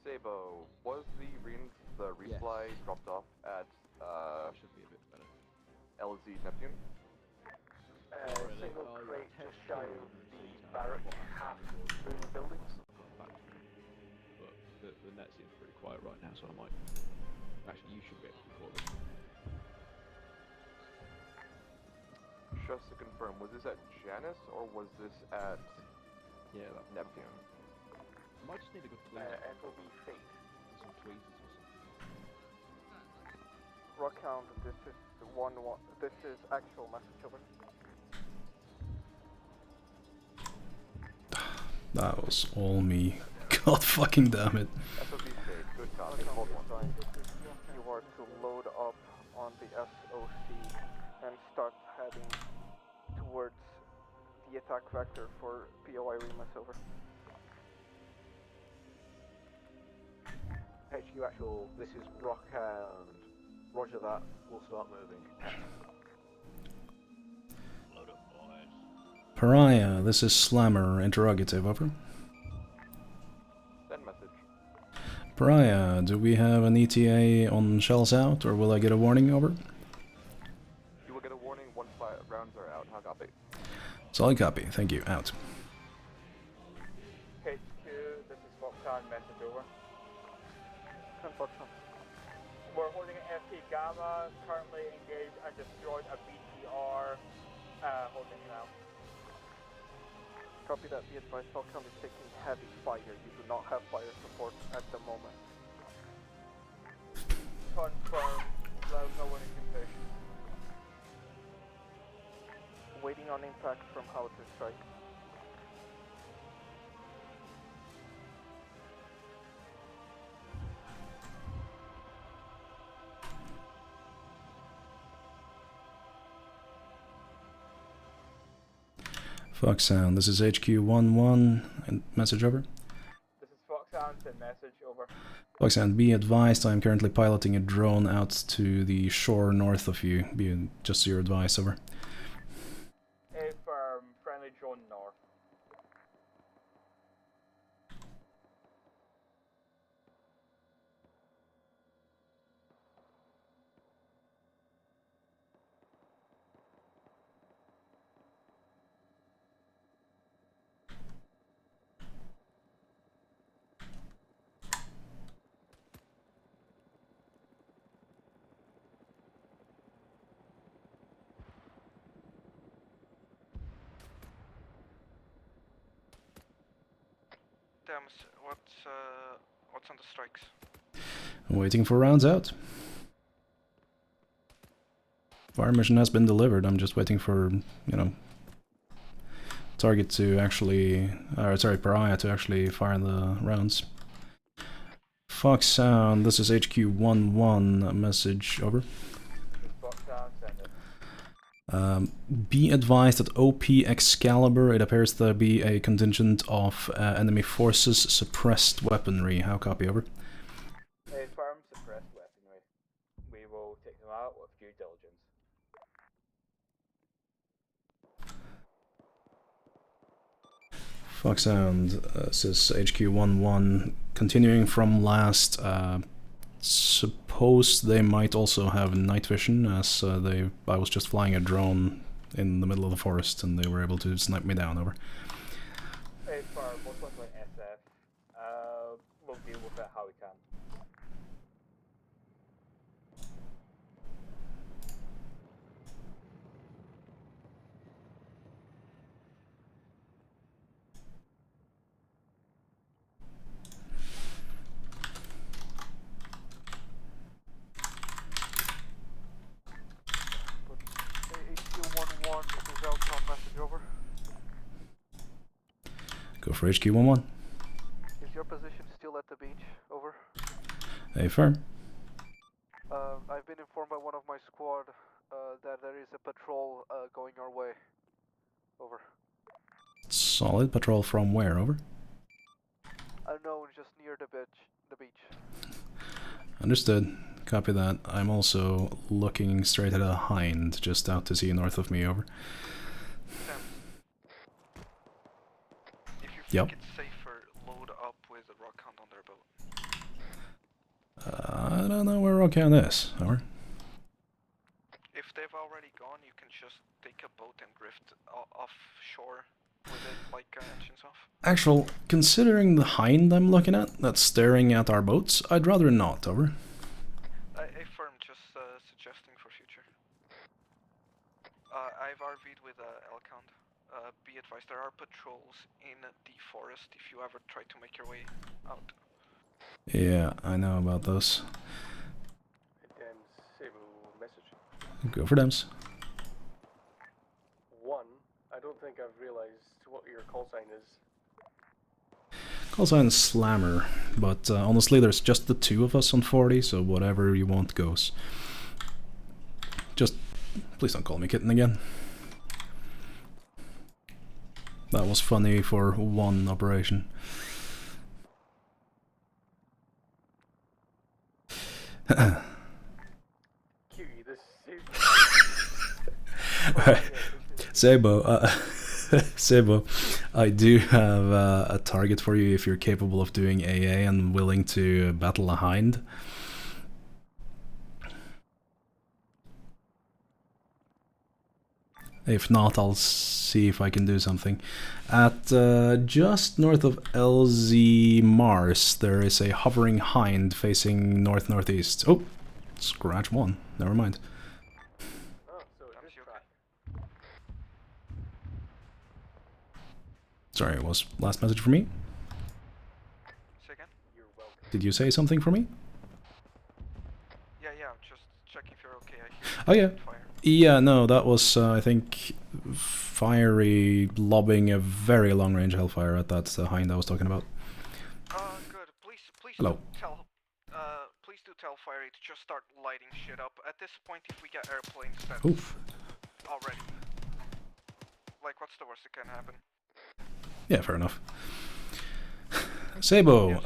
Sabo, was the resupply dropped off at should be a bit better. LZ Neptune? Single crate just shy of the barrack, half through the buildings. But the net seems pretty quiet right now, so I might. Actually, you should be able to call them. Just to confirm, was this at Janus or was this at Neptune? I might just need a good tweet. FOB Fate. Some tweezers or something. Rockhound, this is this is actual message over. That was all me. God fucking damn it. SOB Fate, good copy. Hold one. You are to load up on the SOC and start heading towards the attack vector for POI Remus over. HQ actual, this is Rockhound. Roger that, we'll start moving. Pariah, this is Slammer, interrogative, over. Send message. Pariah, do we have an ETA on shells out, or will I get a warning, over? You will get a warning once rounds are out. How copy? Solid copy, thank you, out. HQ, this is Foxhound, message over. We're holding an FP Gamma, currently engaged and destroyed a BTR, holding now. Copy that, be advised, Falcon is taking heavy fire. You do not have fire support at the moment. Confirm, let us know when you can push. Waiting on impact from howitzer strike. Foxhound, this is HQ11, and message over. This is Foxhound, send message over. Foxhound, be advised, I am currently piloting a drone out to the shore north of you. Be just your advice, over. Affirm, friendly drone north. What's on the strikes? I'm waiting for rounds out. Fire mission has been delivered, I'm just waiting for, target to actually, Pariah to actually fire the rounds. Foxhound, this is HQ11, message, over. Foxhound, send it. Be advised that OP Excalibur, it appears to be a contingent of enemy forces suppressed weaponry. How copy, over? Affirm, Foxhound says HQ-11, continuing from last, suppose they might also have night vision, as I was just flying a drone in the middle of the forest and they were able to snipe me down, over. It's for most likely SF. We'll deal with it how we can. HQ-11, this is Elcon, message over. Go for HQ-11. Is your position still at the beach? Over. Affirm. I've been informed by one of my squad that there is a patrol going our way. Over. Solid. Patrol from where, over? Unknown, just near the beach. Understood. Copy that. I'm also looking straight at a hind just out to sea north of me, over. Sam, if you Yep. think it's safer, load up with a rockhound on their boat. I don't know where Rockhound is, over. If they've already gone, you can just take a boat and drift offshore with it, like engines off. Actual, considering the hind I'm looking at, that's staring at our boats, I'd rather not, over. A firm, just suggesting for future. I've RV'd with Elcount. Be advised, there are patrols in the forest if you ever try to make your way out. Yeah, I know about those. Message. Go for Dems. 1, I don't think I've realized what your call sign is. Call sign Slammer, but honestly there's just the two of us on 40, so whatever you want goes. Just, please don't call me Kitten again. That was funny for one operation. Cutie, this Sabo, Sabo, I do have a target for you if you're capable of doing AA and willing to battle a hind. If not, I'll see if I can do something. At just north of LZ Mars, there is a hovering hind facing north-northeast. Oh, scratch one. Never mind. Sorry, it was last message for me? Say again? Did you say something for me? Yeah, just checking if you're okay. Oh yeah. Yeah, no, that was, I think, Fiery lobbing a very long-range hellfire at that hind I was talking about. Good. Please Hello. Please do tell Fiery to just start lighting shit up. At this point, if we get airplanes, that's Oof. already. Like, what's the worst that can happen? Yeah, fair enough. Sabo,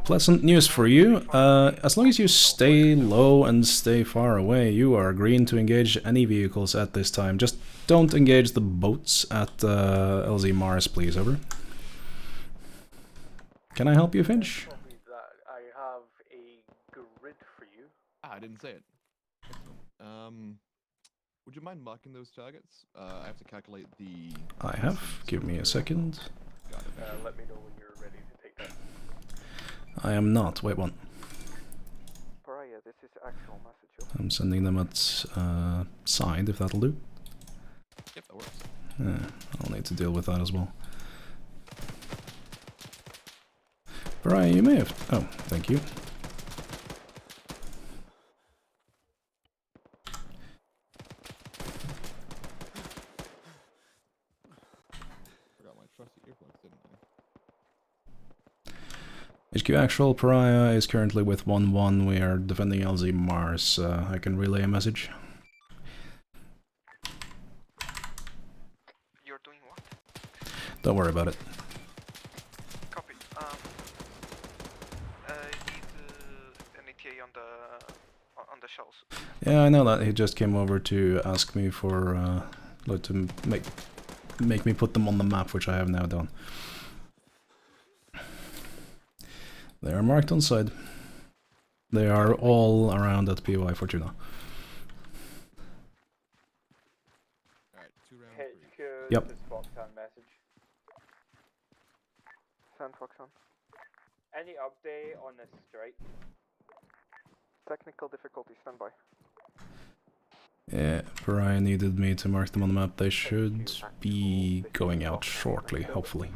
pleasant news for you. As long as you stay low and stay far away, you are green to engage any vehicles at this time. Just don't engage the boats at LZ Mars, please, over. Can I help you, Finch? I have a grid for you. I didn't say it. Would you mind marking those targets? I have to calculate the... I have. Give me a second. Got it. Let me know when you're ready to take that. I am not. Wait one. Pariah, this is actual message. I'm sending them at side, if that'll do. Yep, that works. I'll need to deal with that as well. Brian, you may have... Oh, thank you. Forgot my trusty earplugs, didn't I? HQ Actual, Pariah is currently with 1-1. We are defending LZ Mars. I can relay a message. You're doing what? Don't worry about it. Copy. Need an ETA on the shells. Yeah, I know that. He just came over to ask me for... like to make me put them on the map, which I have now done. They are marked on side. They are all around at POI Fortuna. HQ, Yep. this Foxhound message. Send Foxhound. Any update on this strike? Technical difficulty, standby. Yeah, Pariah needed me to mark them on the map. They should be going out shortly, hopefully.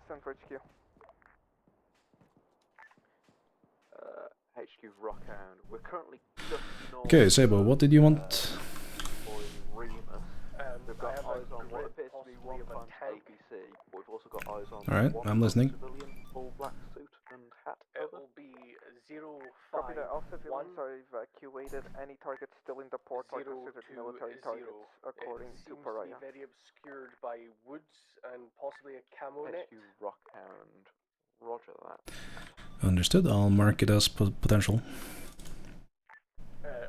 Send for HQ. HQ Rockhound. We're currently just north. Okay, Sabo, what did you want? We've got eyes on what appears to be one times APC, but we've also got eyes on Alright, one I'm listening. civilian, full black suit and hat. It will be 051. Copy that. All civilians are evacuated. Any targets still in the port are considered military targets, according to Pariah. Seems to be very obscured by woods and possibly a camo net. HQ Rockhound. Roger that. Understood, I'll mark it as potential.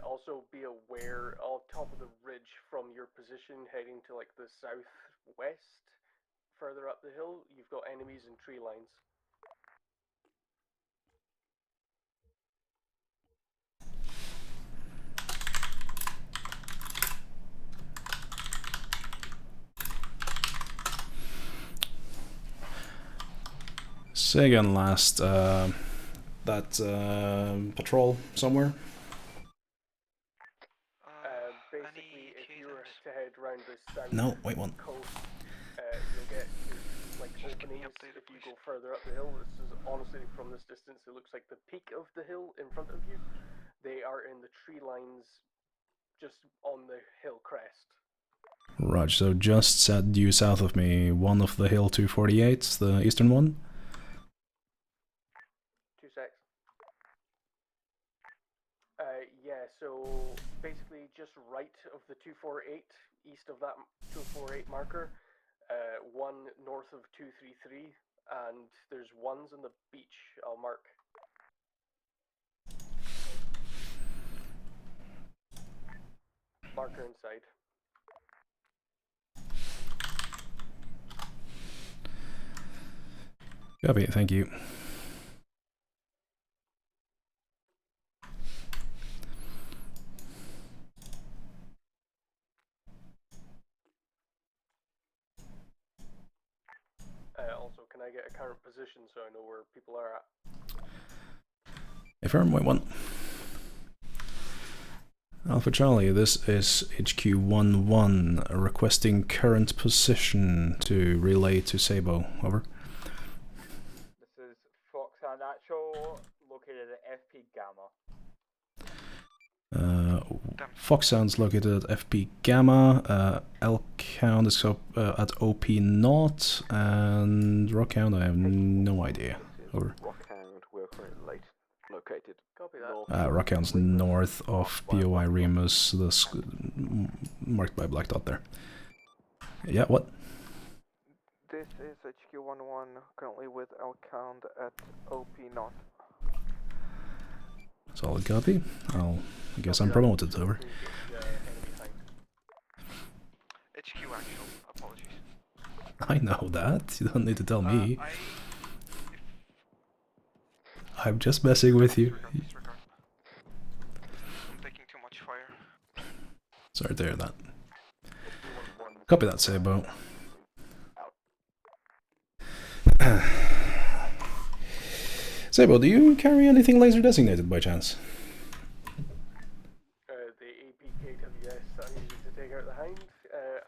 Also be aware, on top of the ridge from your position heading to like the southwest, further up the hill, you've got enemies in tree lines. Say again last, that patrol somewhere? Basically, if you were to head around the south No, wait one. coast, you'll get like openings if you go further up the hill. This is honestly, from this distance, it looks like the peak of the hill in front of you. They are in the tree lines just on the hill crest. Right, so just due south of me, one of the hill 248s, the eastern one. 2 secs. Yeah, so basically just right of the 248, east of that 248 marker, one north of 233, and there's ones on the beach I'll mark. Marker inside. Copy, thank you. Also, can I get a current position so I know where people are at? Affirm, wait one. Alpha Charlie, this is HQ11 requesting current position to relay to Sabo. Over. This is Foxhound Actual, located at FP Gamma. Foxhound's located at FP Gamma, Elkhound is up at OP Naught, and Rockhound I have no idea. Over. Rockhound, we're currently late. Located. Copy that. Rockhound's north of POI Remus, marked by black dot there. Yeah, what? This is HQ11, currently with Elkhound at OP North. Solid copy. I guess I'm promoted, over. HQ actual, apologies. I know that, you don't need to tell me. I'm just messing with you. I'm taking too much fire. Sorry to hear that. Copy that, Sabo. Sabo, do you carry anything laser designated by chance? The APKWS I'm using to take out the Hind.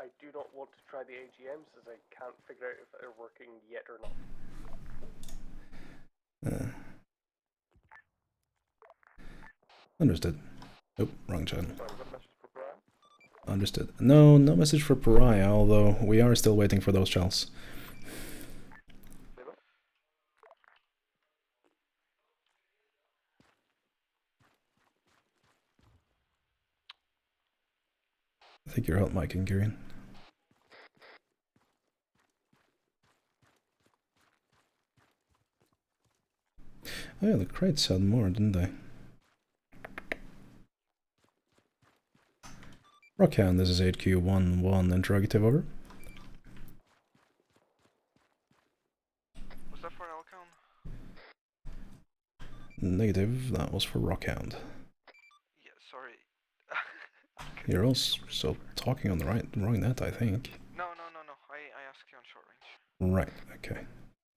I do not want to try the AGMs as I can't figure out if they're working yet or not. Understood. Oh, wrong channel. Understood. No message for Pariah, although we are still waiting for those shells. I think you're out micing, Kieran. Oh yeah, the crates had more, didn't they? Rockhound, this is 8Q11, interrogative, over. Was that for Elkhound? Negative, that was for Rockhound. Yeah, sorry. You're also talking on the wrong net, I think. No. I asked you on short range. Right, okay.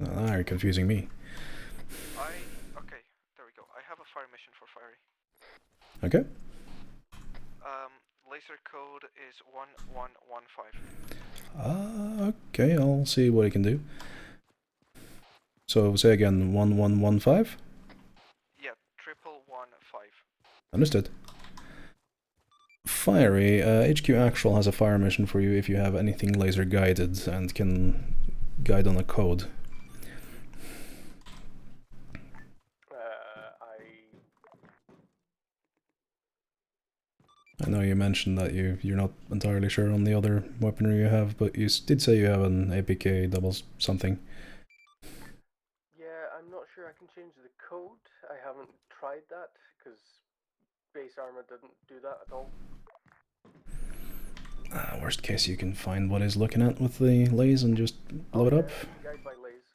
Now you're confusing me. Okay, there we go. I have a fire mission for Fiery. Okay. Laser code is 1115. Okay, I'll see what I can do. So, say again, 1115? Yeah, 1115. Understood. Fiery, HQ Actual has a fire mission for you if you have anything laser guided and can guide on a code. I know you mentioned that you're not entirely sure on the other weaponry you have, but you did say you have an APK double something. Yeah, I'm not sure I can change the code. I haven't tried that, because base armor didn't do that at all. Worst case, you can find what he's looking at with the lays and just blow it up. Guide by lays.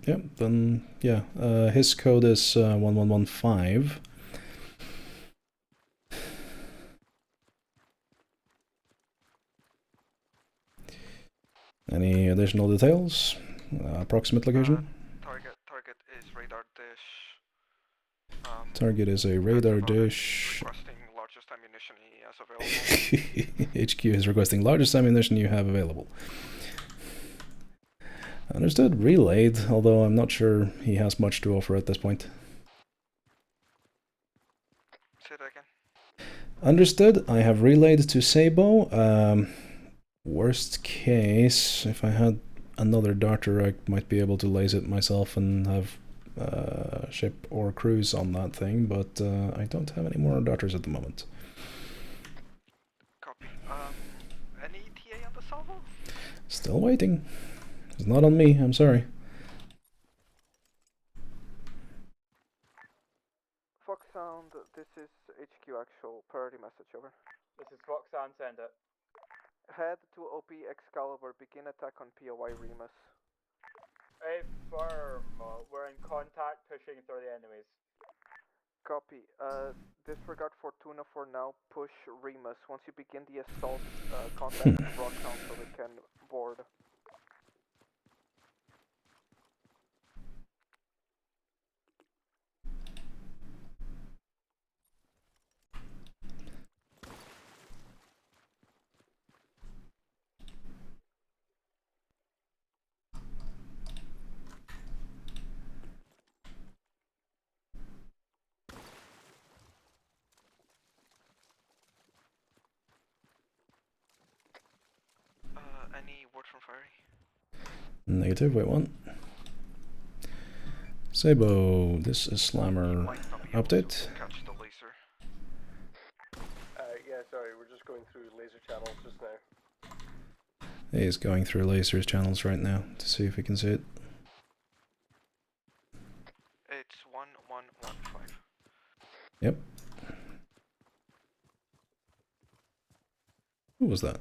Yep, then, yeah. His code is 1115. Any additional details? Approximate location? Target is radar dish. Target is a radar dish. Requesting largest ammunition he has available. HQ is requesting largest ammunition you have available. Understood. Relayed, although I'm not sure he has much to offer at this point. Say that again. Understood. I have relayed to Sabo. Worst case, if I had another darter, I might be able to laze it myself and have ship or cruise on that thing, but I don't have any more darters at the moment. Copy. Any ETA on the salvo? Still waiting. It's not on me, I'm sorry. Fox Sound, this is HQ Actual. Priority message, over. This is Fox Sound, send it. Head to OP Excalibur, begin attack on POI Remus. Firm. We're in contact, pushing through the enemies. Copy. Disregard Fortuna for now, push Remus. Once you begin the assault, contact Rockhound so they can board. Any word from Fiery? Negative, wait one. Sabo, this is Slammer. Update. Catch the laser. Yeah, sorry, we're just going through laser channels just now. He's going through lasers channels right now to see if he can see it. It's 1115. Yep. Who was that?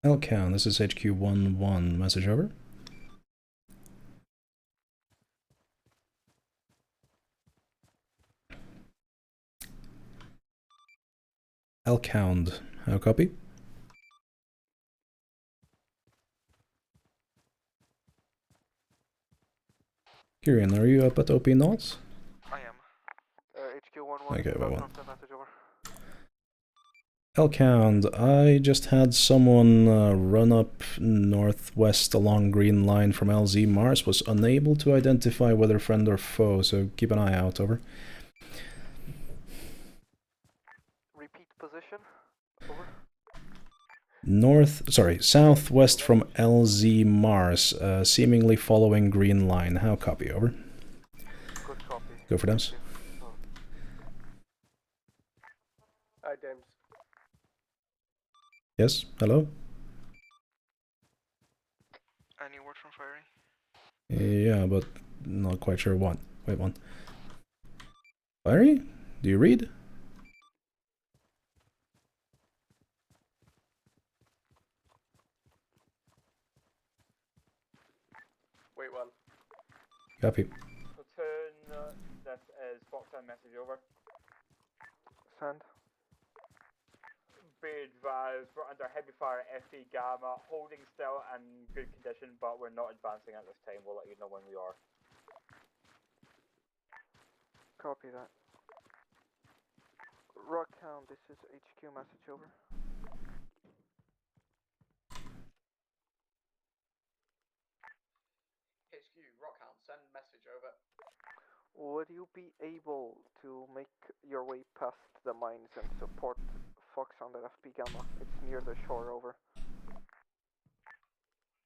Elcount, this is HQ11, message over. Elcount, how copy? Kieran, are you up at OP Knots? I am. HQ11, okay, wait one. message over. Elcount, I just had someone run up northwest along Green Line from LZ Mars, was unable to identify whether friend or foe, so keep an eye out, over. Repeat position, over. Southwest from LZ Mars, seemingly following Green Line. How copy, over? Good copy. Go for them. Hi, James. Yes, hello? Any word from Fiery? Yeah, but not quite sure what. Wait one. Fiery? Do you read? Wait one. Copy. Platoon, this is Foxhound message over. Send. Be advised, we're under heavy fire FE Gamma, holding still and good condition, but we're not advancing at this time. We'll let you know when we are. Copy that. Rockhound, this is HQ message over. HQ, Rockhound, send message over. Would you be able to make your way past the mines and support Foxhound at FP Gamma? It's near the shore, over.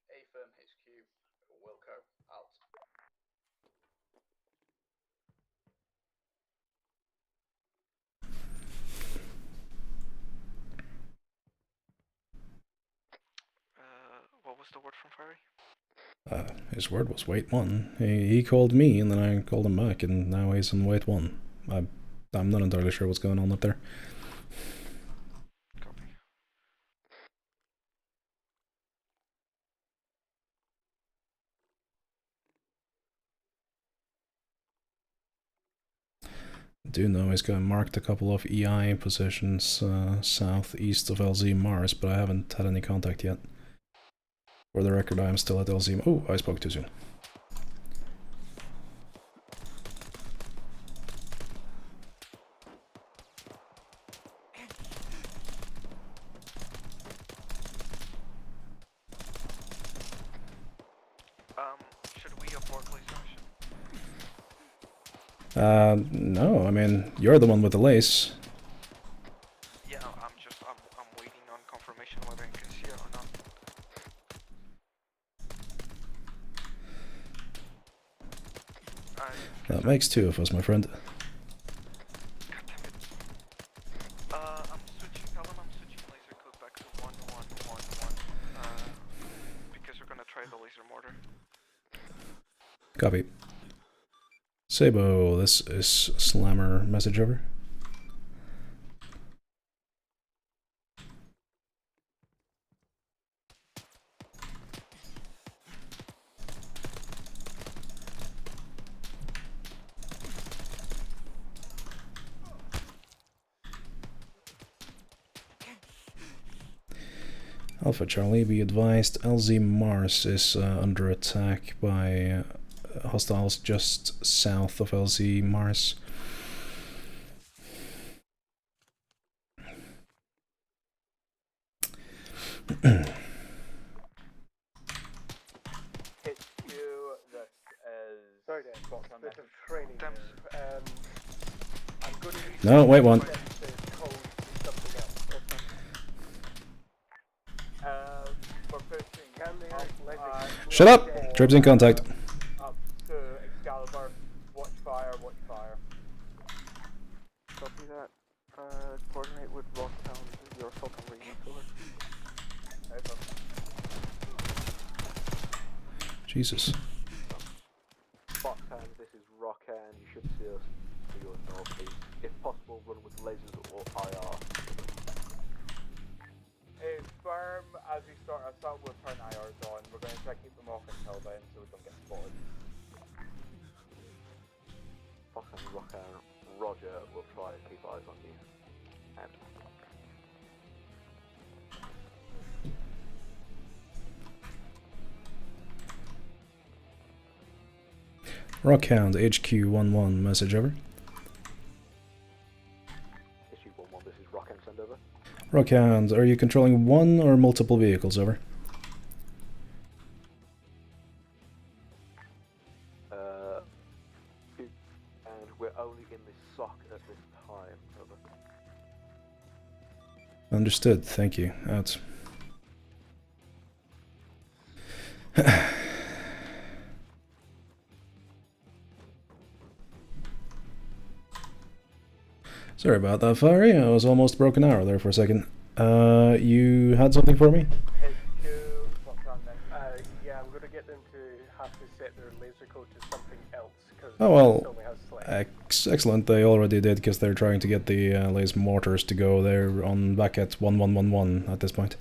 Affirm HQ, Wilco, out. What was the word from Fiery? His word was wait one. He called me and then I called him back and now he's on wait one. I'm not entirely sure what's going on up there. Copy. I do know he's got marked a couple of EI positions southeast of LZ Mars, but I haven't had any contact yet. For the record, I am still at LZ. Oh, I spoke too soon. Should we abort laser mission? No, I mean, you're the one with the lace. Yeah, I'm waiting on confirmation whether I can see it or not. That makes two of us, my friend. I'm switching, tell them I'm switching laser code back to 1111, because we're gonna try the laser mortar. Copy. Sabo, this is Slammer, message over. Alpha Charlie, be advised, LZ Mars is under attack by hostiles just south of LZ Mars. Sorry, Dan. Bit of training. I'm going to No, wait one. Shut up! Troops in contact. Up to Excalibur. Watch fire, watch fire. Copy that. Coordinate with Rocktown, your Falcon Region, over. Jesus. Foxhound, this is Rockan. You should see us to your northeast. If possible, run with lasers or IR. Firm, as we start our assault, we'll turn IRs on. We're going to try to keep them off until then so we don't get spotted. Foxhound, Rockan, Roger, we'll try to keep eyes on you. Rockhound, HQ11, message over. HQ11, this is Rockan, send over. Rockhound, are you controlling one or multiple vehicles, over? And we're only in this sock at this time, over. Understood, thank you. Out. Sorry about that, Fiery. I was almost broken arrow there for a second. You had something for me? Yeah, I'm gonna get them to have to set their laser code to something else because Oh well, only has select. excellent. They already did because they're trying to get the laser mortars to go. They're on back at 1111 at this point.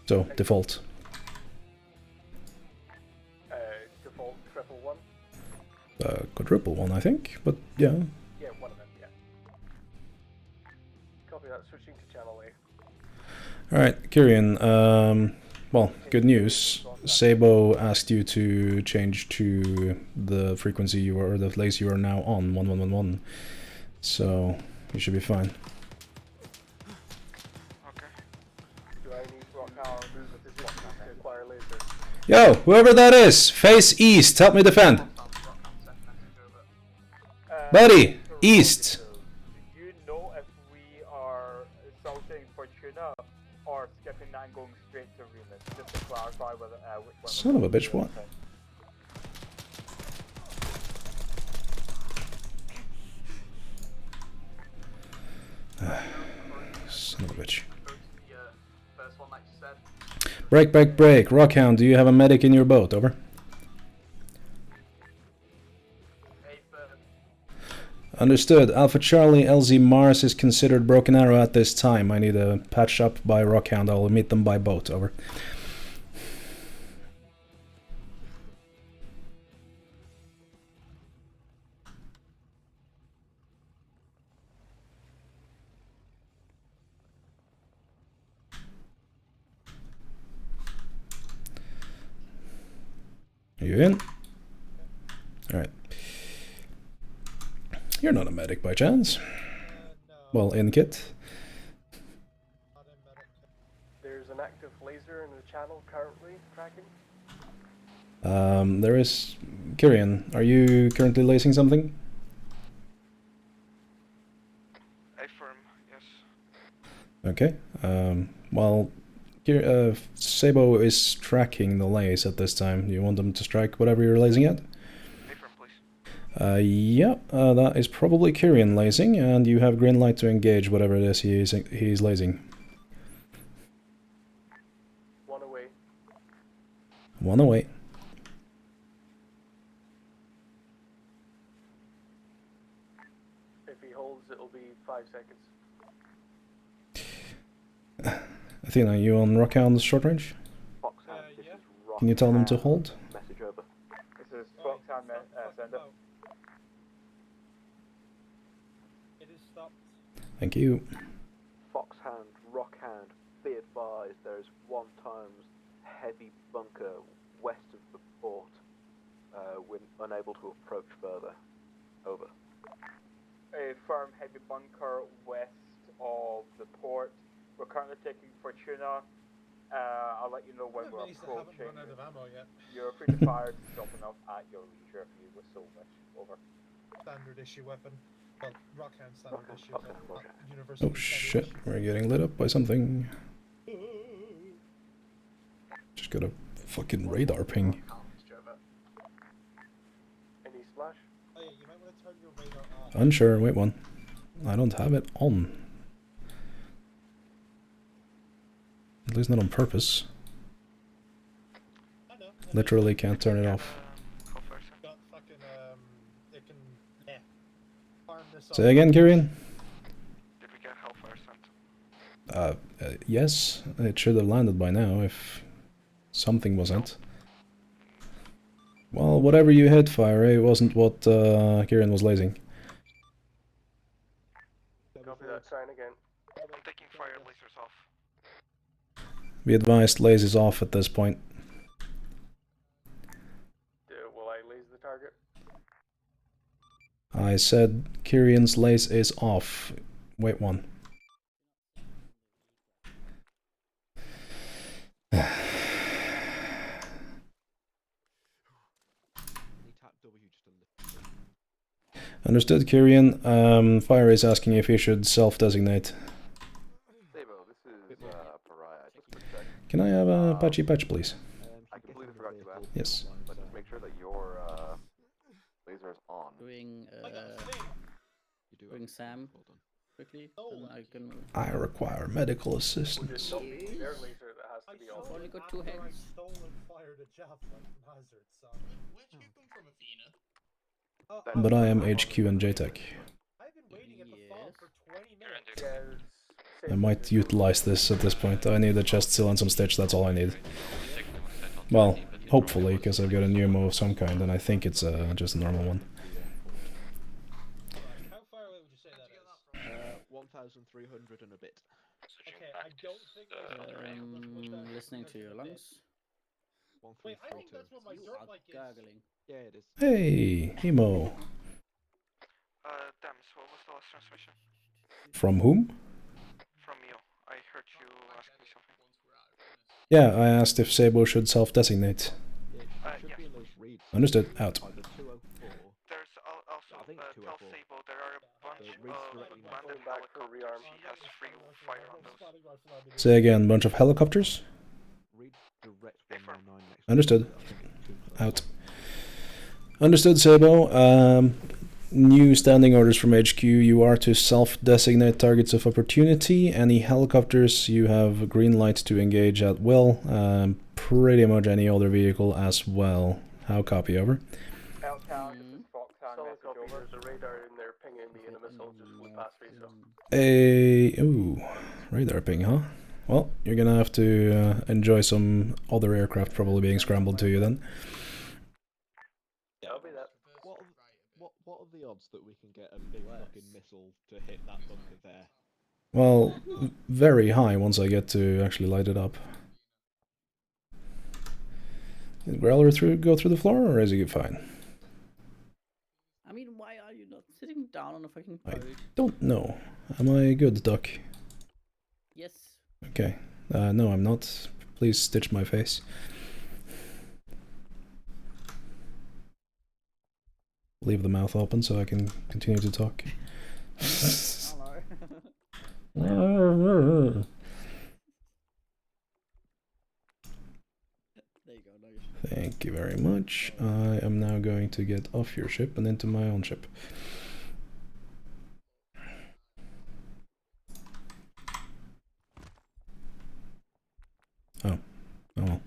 So default. Default triple one. Quadruple one, I think. But yeah. Yeah, one of them. Yeah. Copy that. Switching to channel A. All right, Kyrian. Well, good news. Sabo asked you to change to the frequency you are, or the lace you are now on, 1111. So you should be fine. Do I need rock power move with this to acquire laser? Yo, whoever that is, face east. Help me defend. Buddy, east. Do you know if we are salting Fortuna or skipping that and going straight to Remus? Just to clarify whether which one. Son of a bitch, what? Son of a bitch. Break, break, break. Rockhound, do you have a medic in your boat? Over. Understood. Alpha Charlie LZ Mars is considered Broken Arrow at this time. I need a patch up by Rockhound. I will meet them by boat. Over. Are you in? Alright. You're not a medic by chance. Well, in kit. There's an active laser in the channel currently tracking. There is... Kyrian, are you currently lacing something? Affirm, yes. Okay. Well, Sabo is tracking the lace at this time. Do you want them to strike whatever you're lacing at? Yeah, that is probably Kyrian lacing, and you have green light to engage whatever it is he's lacing. One away. One away. If he holds, it'll be 5 seconds. Athena, you on Rockhound's short range? Can you tell them to hold? Message over. This is Foxhound sender. It is stopped. Thank you. Foxhound, Rockhand, be advised there is 1 times heavy bunker west of the port. We're unable to approach further. Over. A firm heavy bunker west of the port. We're currently taking Fortuna. I'll let you know when we're approaching. Run out of ammo yet. You're free to fire jumping up at your leisure if you so wish. Over. Standard issue weapon. Well, Rockhand standard issue. Oh shit, we're getting lit up by something. Just got a fucking radar ping. Any splash? Oh yeah, you might want to turn your radar off. Unsure, wait one. I don't have it on. At least not on purpose. Literally can't turn it off. Got fucking, it can, yeah. Farm this Say again, Kyrian? Did we get Hellfire sent? Yes, it should have landed by now if something wasn't. Well, whatever you hit, Fire, it wasn't what Kyrian was lasing. Copy that, trying again. I'm taking fire lasers off. Be advised, laze is off at this point. Will I laze the target? I said Kyrian's lace is off. Wait one. Understood, Kyrian. Fire is asking if he should self-designate. Sabo, this is Pariah. Just a quick check. Can I have a patchy patch, please? I completely forgot to ask. Yes. But just make sure that your laser is on. Doing Sam. quickly, then I can. I require medical Would it assistance. not be their laser that has to be I've off? only got 2 After I hands. stole and fired a javelin from Hazard, so. Where'd you come from, Athena? But I am HQ and JTech. I've been waiting at the farm for 20 minutes. Yeah, I might utilize this at this point. I need a chest seal and some stitch, that's all I need. Well, hopefully, because I've got a pneumo of some kind, and I think it's just a normal one. How far away would you say that is? 1,300 and a bit. Okay, I don't think Listening to your lungs. Wait, I think that's what my You dirt are bike is. gargling. Yeah, it is. Hey, Emo. Dams, what was the last transmission? From whom? From you. I heard you ask me something. Yeah, I asked if Sabo should self-designate. Yeah. Understood. Out. There's also, tell Sabo there are a bunch of abandoned helicopters. He has free fire on those. Say again, bunch of helicopters? Understood. Out. Understood, Sabo. New standing orders from HQ. You are to self-designate targets of opportunity. Any helicopters, you have a green light to engage at will. Pretty much any other vehicle as well. How copy, over? Eltown, this is Foxhound, Solid message copy, over. there's a radar in there pinging me and a missile just flew past me, so. Ooh, radar ping, huh? Well, you're gonna have to enjoy some other aircraft probably being scrambled to you then. Yeah, I'll be that. What are the odds that we can get a big fucking missile to hit that bunker there? Well, very high once I get to actually light it up. Did Growler go through the floor, or is he fine? I mean, why are you not sitting down on a fucking I bird? don't know. Am I good, Duck? Yes. Okay. No, I'm not. Please stitch my face. Leave the mouth open so I can continue to talk. Hello. There you go, no. Thank you very much. I am now going to get off your ship and into my own ship. Oh. Oh well.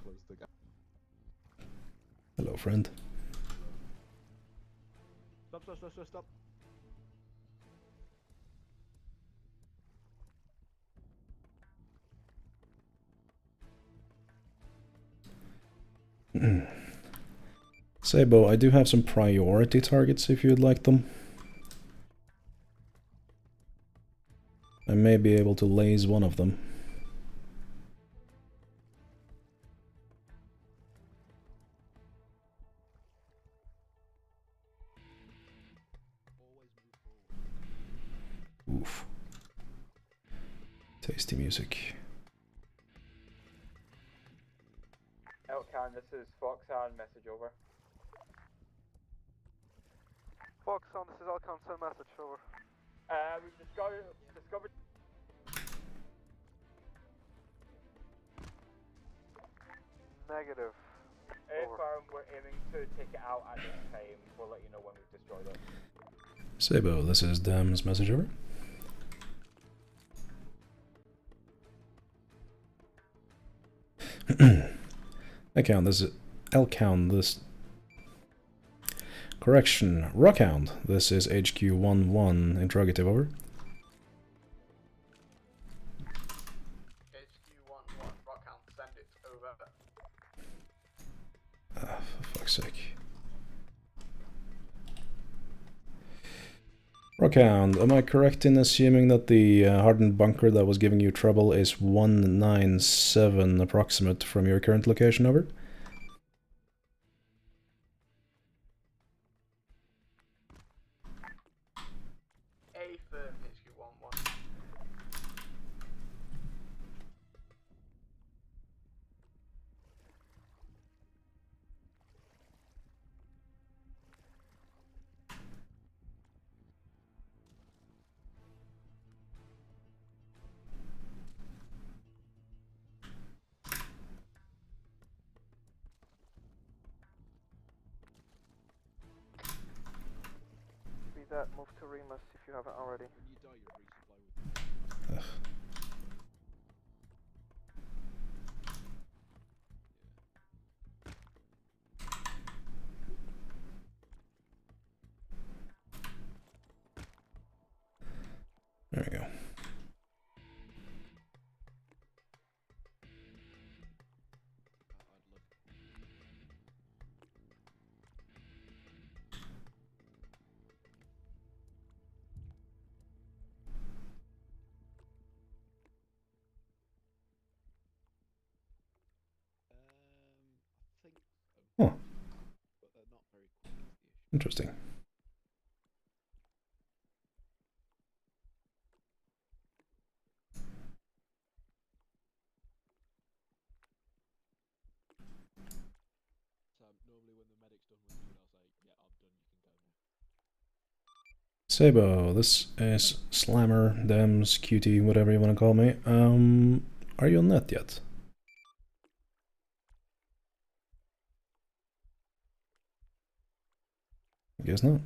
Close the gap. Hello, friend. Stop. Sabo, I do have some priority targets if you'd like them. I may be able to laze one of them. Oof. Tasty music. Eltown, this is Foxhound, message over. Foxhound, this is Alcon, send message, over. We've discovered Negative. Airfarm, we're aiming to take it out at this time. We'll let you know when we've destroyed it. Sabo, this is Dam's message, over. Elkhound, this is Elkhound, this... Correction, Rockhound, this is HQ-11, interrogative, over. HQ-11, Rockhound, send it, over. For fuck's sake. Rockhound, am I correct in assuming that the hardened bunker that was giving you trouble is 197 approximate from your current location, over? A firm, HQ-11. that, move to Remus if you haven't already. When you die, you resupply with. Ugh. There we go. I think so. Huh. But they're not very quick, is the issue. Interesting. So normally when the medic's done with you, they'll say, yeah, I'm done, you can go now. Sabo, this is Slammer, Dems, Cutie, whatever you want to call me. Are you on net yet? I guess not.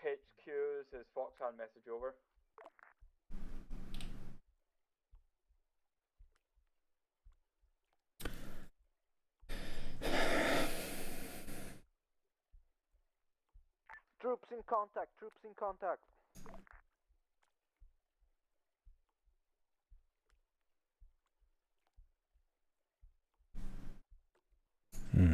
HQ says Foxhound message over. Troops in contact, troops in contact. Hmm.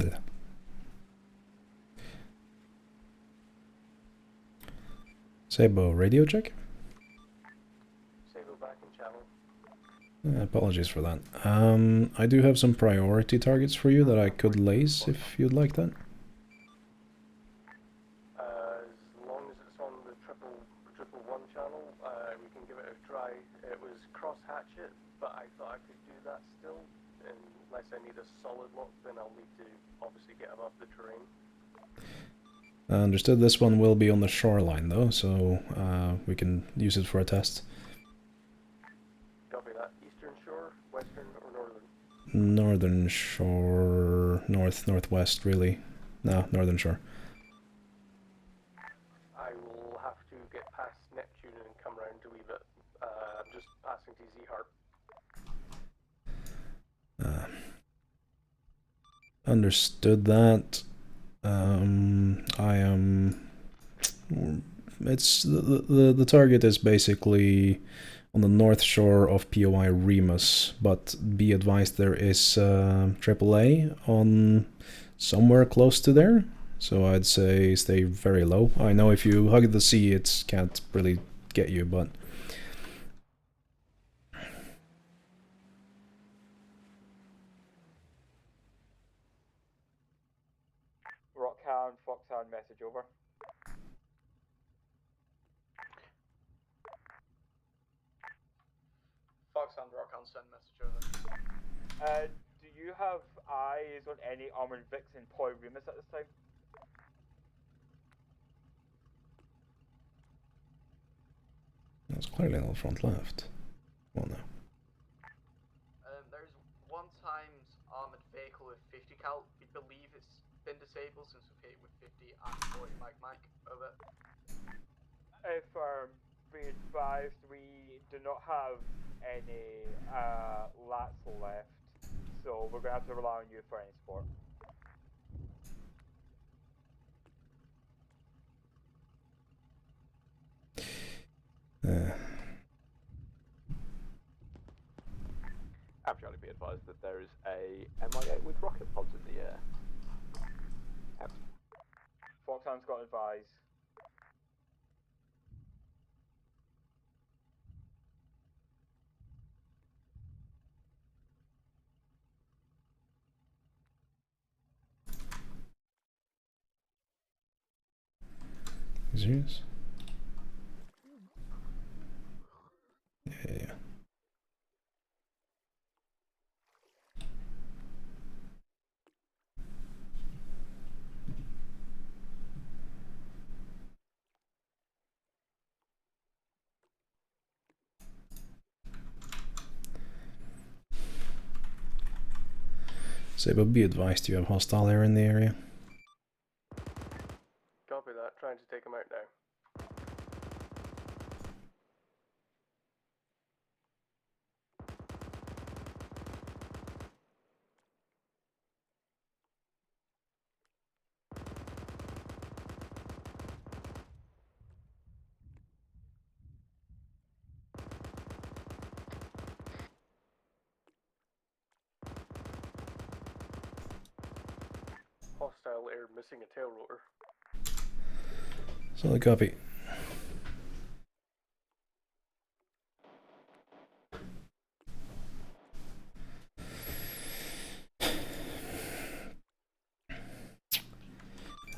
Yeah. Sabo, radio check? Sabo back in channel. Apologies for that. I do have some priority targets for you that I could lace if you'd like that. As long as it's on the triple one channel, we can give it a try. It was cross hatchet, but I thought I could do that still. Unless I need a solid lock, then I'll need to obviously get above the terrain. Understood. This one will be on the shoreline though, so we can use it for a test. Copy that. Eastern shore, western or northern? Northern shore, northwest really. No, northern shore. I will have to get past Neptune and come round a wee bit. I'm just passing to Z-Harp. Understood that. I am. It's the target is basically on the north shore of POI Remus, but be advised there is AAA on somewhere close to there. So I'd say stay very low. I know if you hug the sea, it can't really get you, but. Rockhound, Foxhound message over. Foxhound, Rockhound, send message over. Do you have eyes on any armored Vicks in Poi Remus at this time? That's clearly not front left. Well, no. There's one times armored vehicle with 50 cal. We believe it's been disabled since we've hit it with 50 and 40 Mike. Over. If be advised, we do not have any lats left, so we're gonna have to rely on you for any support. Actually, be advised that there is a MIA with rocket pods in the air. Foxhound's got advised. Serious? Yeah. Sabo, be advised you have hostile air in the area. Copy that. Trying to take him out now. Hostile air missing a tail rotor. Solid copy.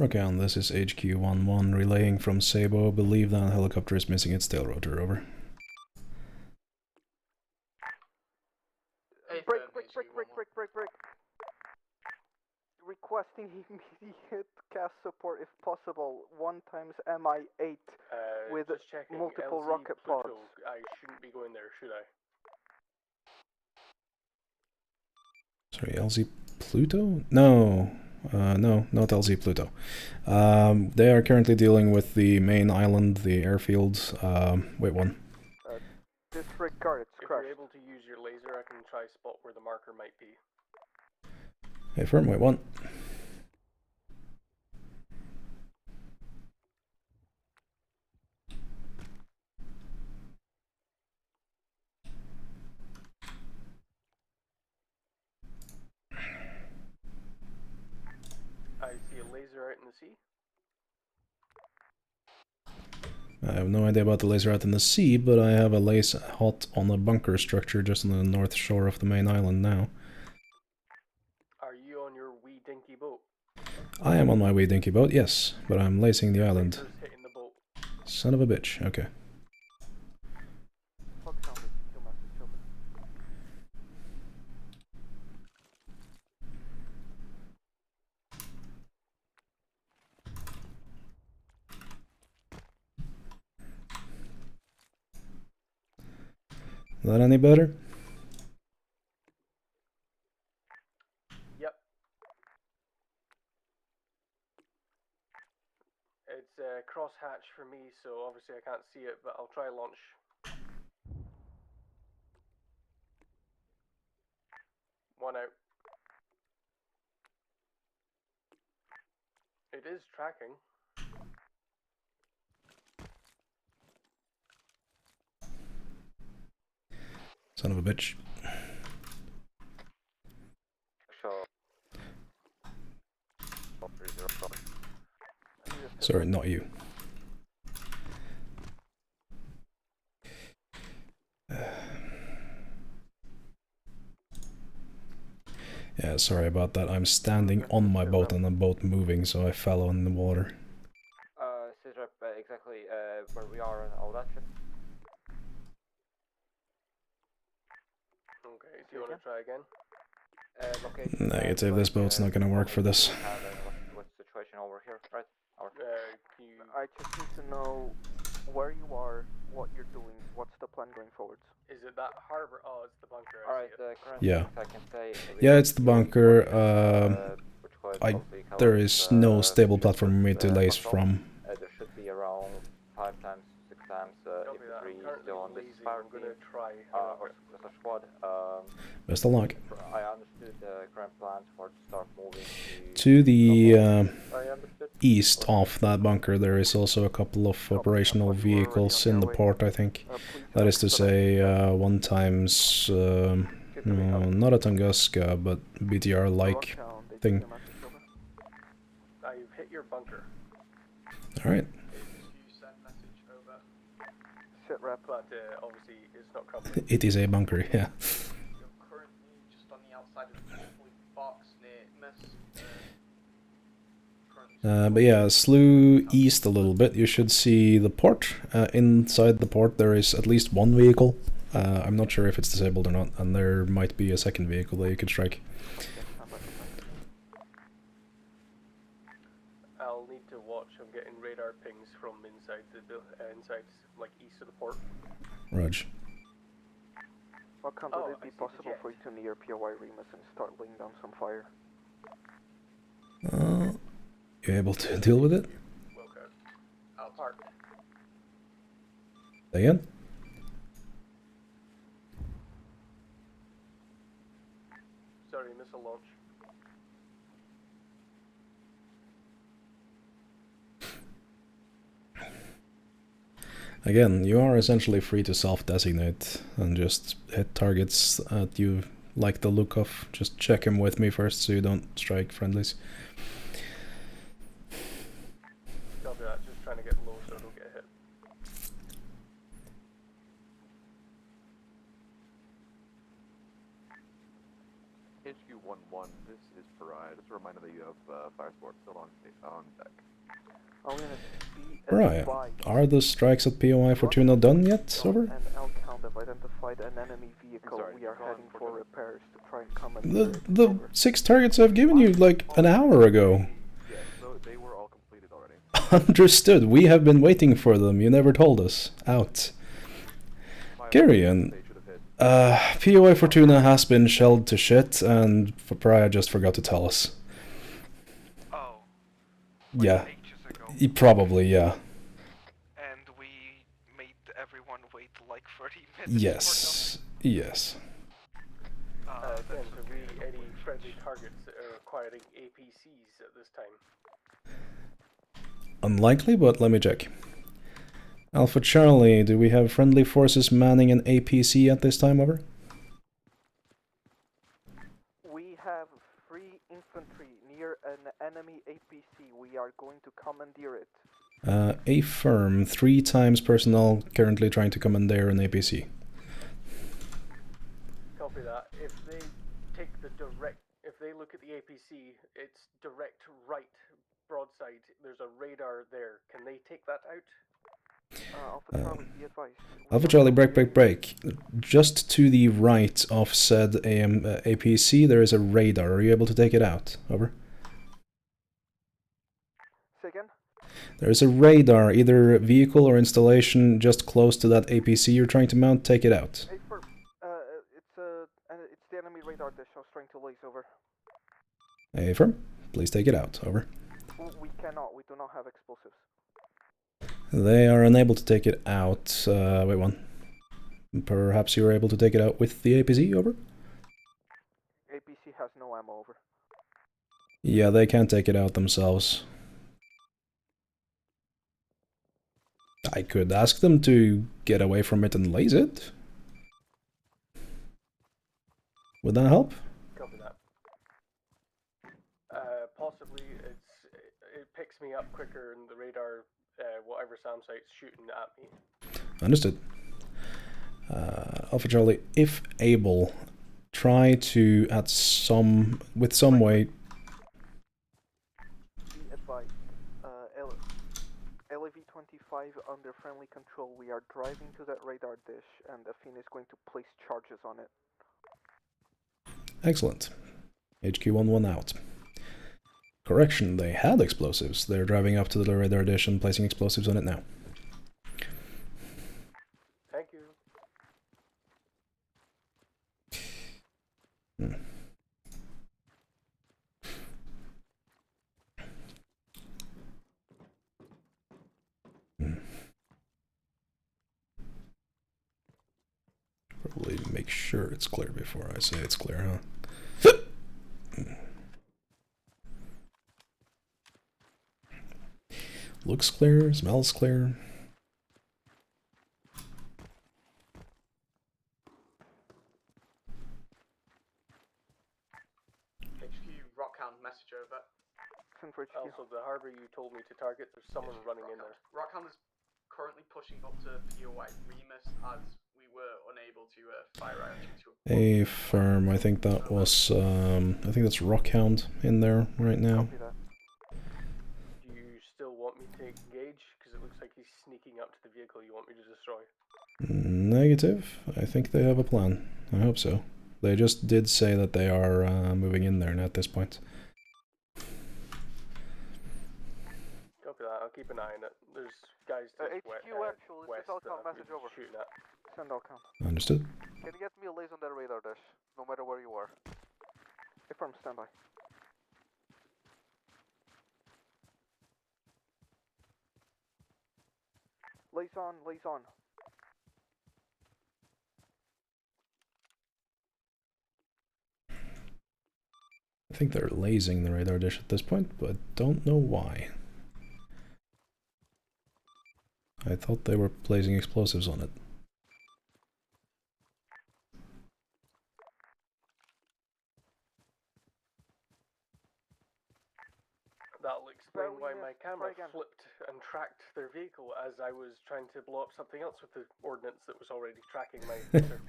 Okay, on this is HQ-11 relaying from Sabo. Believe that helicopter is missing its tail rotor, over. Break. Requesting immediate cast support if possible. 1 times MI8 with Just checking. multiple LZ rocket Pluto, pods. I shouldn't be going there, should I? Sorry, LZ Pluto? No. No, not LZ Pluto. They are currently dealing with the main island, the airfield. Wait, one. Disregard, it's If crushed. you're able to use your laser, I can try spot where the marker might be. Hey, firm, wait, one. I see a laser out in the sea. I have no idea about the laser out in the sea, but I have a laser hot on a bunker structure just on the north shore of the main island now. Are you on your wee dinky boat? I am on my wee dinky boat, yes, but I'm lacing the island. Laser's hitting the boat. Son of a bitch, okay. Is that any better? Yep. It's a crosshatch for me, so obviously I can't see it, but I'll try launch. One out. It is tracking. Son of a bitch. Sorry, not you. Yeah, sorry about that. I'm standing on my boat and the boat moving, so I fell on the water. Sitrep, exactly where we are and all that shit. Okay, do you want to try again? Negative, this boat's not gonna work for this. What's the situation over here, right? I just need to know where you are, what you're doing, what's the plan going forwards. Is it that harbor? Oh, it's the bunker. Alright, Yeah. I can say Yeah, it's the bunker. There is no stable platform for me to lace from. there should be around 5 times, 6 times infantry still on this fire team. Or as a squad. Best of luck. I understood the current plans for to start moving To the I understood. east of that bunker, there is also a couple of operational vehicles in the port, I think. That is to say, one times, not a Tunguska, but BTR-like thing. You've hit your bunker. Alright. You send message over. Sit rep, but obviously it's not crumbling. It is a bunker, yeah. You're currently just on the outside of the box near Miss. But yeah, slew east a little bit, you should see the port. Inside the port there is at least one vehicle. I'm not sure if it's disabled or not, and there might be a second vehicle that you could strike. I'll need to watch. I'm getting radar pings from inside inside, like east of the port. Raj. Welcome, would it be possible for you to near POI Remus and start laying down some fire? You able to deal with it? I'll park. Again? Sorry, missile launch. Again, you are essentially free to self-designate and just hit targets that you like the look of. Just check him with me first so you don't strike friendlies. Copy that, just trying to get low so I don't get hit. HQ-11, this is Pariah. Just a reminder that you have fire support still on deck. Right. Are the strikes at POI Fortuna done yet? Over? And L-count have identified an enemy vehicle. We are heading for repairs to try and come and The 6 targets I've given you like an hour ago. Yeah, so they were all completed already. Understood. We have been waiting for them. You never told us. Out. Garion. POI Fortuna has been shelled to shit, and Pariah just forgot to tell us. Oh. Yeah. Probably, yeah. And we made everyone wait like 30 minutes. Yes. Yes. Again, do we any friendly targets that are acquiring APCs at this time? Unlikely, but let me check. Alpha Charlie, do we have friendly forces manning an APC at this time, over? We have 3 infantry near an enemy APC. We are going to commandeer it. Affirm. 3 times personnel currently trying to commandeer an APC. Copy that. If they take the direct, if they look at the APC, it's direct right broadside. There's a radar there. Can they take that out? Alpha Charlie, be advised. Alpha Charlie, break. Just to the right of said APC, there is a radar. Are you able to take it out? Over. Say again? There is a radar, either vehicle or installation, just close to that APC you're trying to mount. Take it out. It's the enemy radar dish. I was trying to lace over. Affirm. Please take it out. Over. We cannot. We do not have explosives. They are unable to take it out. Wait one. Perhaps you are able to take it out with the APC, over? APC has no ammo, over. Yeah, they can't take it out themselves. I could ask them to get away from it and laze it. Would that help? Copy that. Possibly, it picks me up quicker and the radar, whatever SAM site's shooting at me. Understood. Alpha Charlie, if able, try to with some way. Be advised. LAV-25 under friendly control. We are driving to that radar dish, and Athena is going to place charges on it. Excellent. HQ-11 out. Correction, they had explosives. They're driving up to the radar dish and placing explosives on it now. Thank you. Probably make sure it's clear before I say it's clear, huh? Looks clear, smells clear. HQ, Rockhound, message over. Also, the harbour you told me to target, there's someone running in there. Rockhound is currently pushing up to POI Remus as we were unable to fire out due to A firm, I think that was, I think that's Rockhound in there right now. Do you still want me to engage? Because it looks like he's sneaking up to the vehicle you want me to destroy. Negative. I think they have a plan. I hope so. They just did say that they are moving in there at this point. Copy that, I'll keep an eye on it. There's guys to HQ actual, is this Alcon message over? Shooting at. Send Alcon. Understood. Can you get me a laser on that radar dash, no matter where you are? Affirm, standby. Lace on, lace on. I think they're lasing the radar dish at this point, but don't know why. I thought they were placing explosives on it. That'll explain why my camera flipped and tracked their vehicle as I was trying to blow up something else with the ordnance that was already tracking my laser.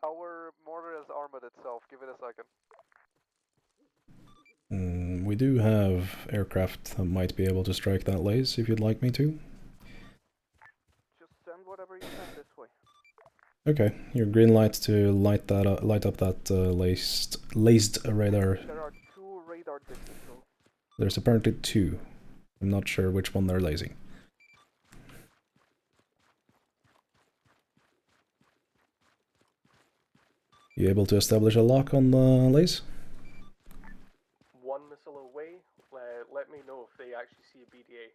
Our mortar is armored itself, give it a second. We do have aircraft that might be able to strike that lace if you'd like me to. Just send whatever you send this way. Okay, your green light to light that up, light up that laced radar. There are 2 radar dishes. There's apparently 2. I'm not sure which one they're lasing. You able to establish a lock on the lace? 1 missile away, let me know if they actually see a BDA.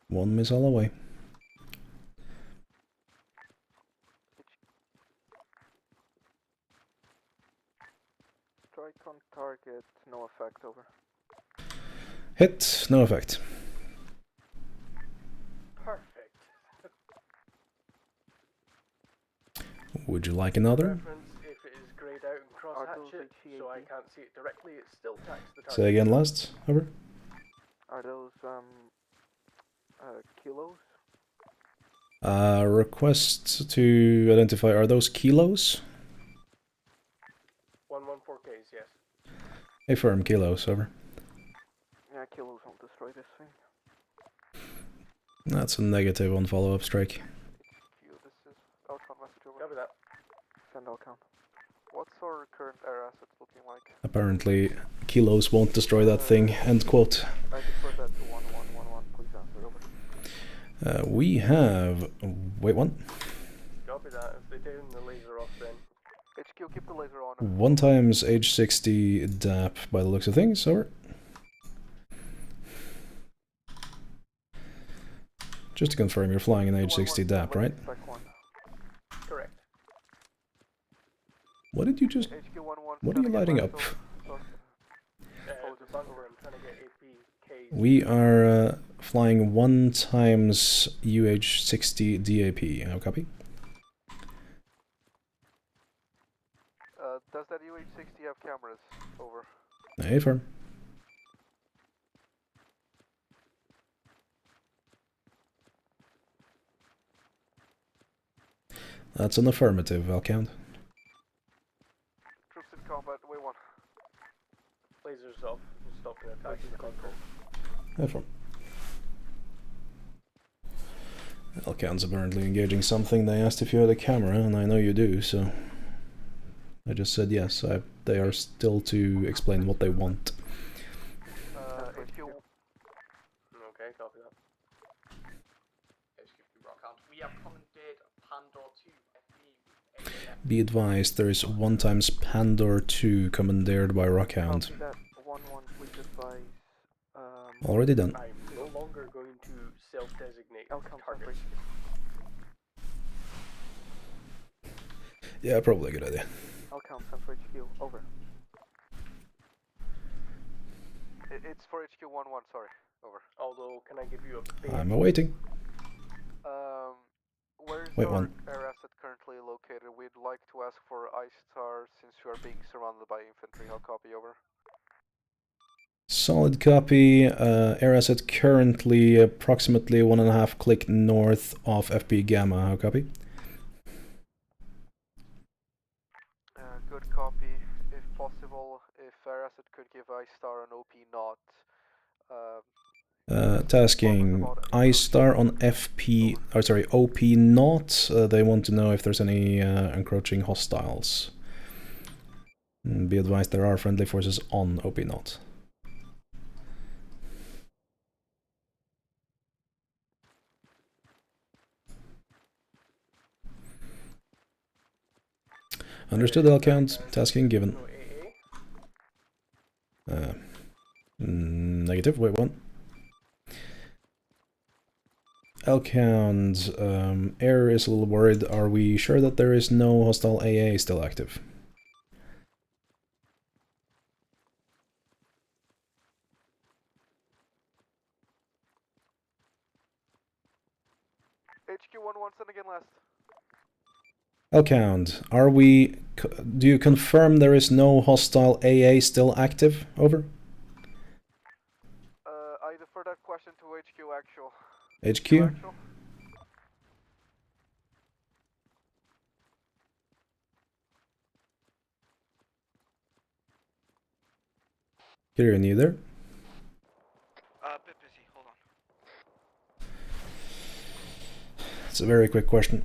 1 missile away. Strike on target, no effect, over. Hit, no effect. Perfect. Would you like another? If it is grayed out and cross hatchet, so I can't see it directly, it still tracks the target. Say again last, over. Are those kilos? Request to identify, are those kilos? 114Ks, yes. Affirm, kilos, over. Yeah, kilos won't destroy this thing. That's a negative on follow-up strike. This is Alcon message over. Copy that. Send Alcon. What's our current air assets looking like? Apparently, kilos won't destroy that thing, end quote. I defer that to 1111, please answer, over. We have... wait, one? Copy that, if they turn the laser off then. HQ, keep the laser on. 1 times H60 DAP by the looks of things, over. Just to confirm, you're flying an H60 DAP, right? Correct. What did you just... what are you lighting up? The bunker, I'm trying to get APCs. We are flying 1 times UH60 DAP. How copy? Does that UH60 have cameras? Over. Affirm. That's an affirmative, I'll count. Troops in combat, way 1. Lasers off, stopping attacking the control. Affirm. Alcan's apparently engaging something. They asked if you had a camera, and I know you do, so I just said yes. They are still to explain what they want. HQ. Okay, copy that. HQ, Rockhound. We have commandeered Pandor 2 FB. Be advised, there is 1 times Pandor 2 commandeered by Rockhound. That 1-1, please advise. Already done. I'm no longer going to self-designate targets. Yeah, probably a good idea. Alcon, send for HQ, over. It's for HQ11, sorry. Over. Although, can I give you a base? I'm awaiting. Where is Wait, our one. air asset currently located? We'd like to ask for I-Star since we are being surrounded by infantry. I'll copy, over. Solid copy. Air asset currently approximately 1.5 click north of FP Gamma. How copy? Good copy. If possible, if air asset could give I-Star an OP not. Tasking I-Star on FP, or sorry, OP not. They want to know if there's any encroaching hostiles. Be advised there are friendly forces on OP not. Understood, I'll count. Tasking given. Negative, wait, one. Elkhound, Air is a little worried. Are we sure that there is no hostile AA still active? HQ11, send again last. Elkhound, are we... do you confirm there is no hostile AA still active? Over. I defer that question to HQ actual. HQ? Hearing you there? Bit busy, hold on. It's a very quick question.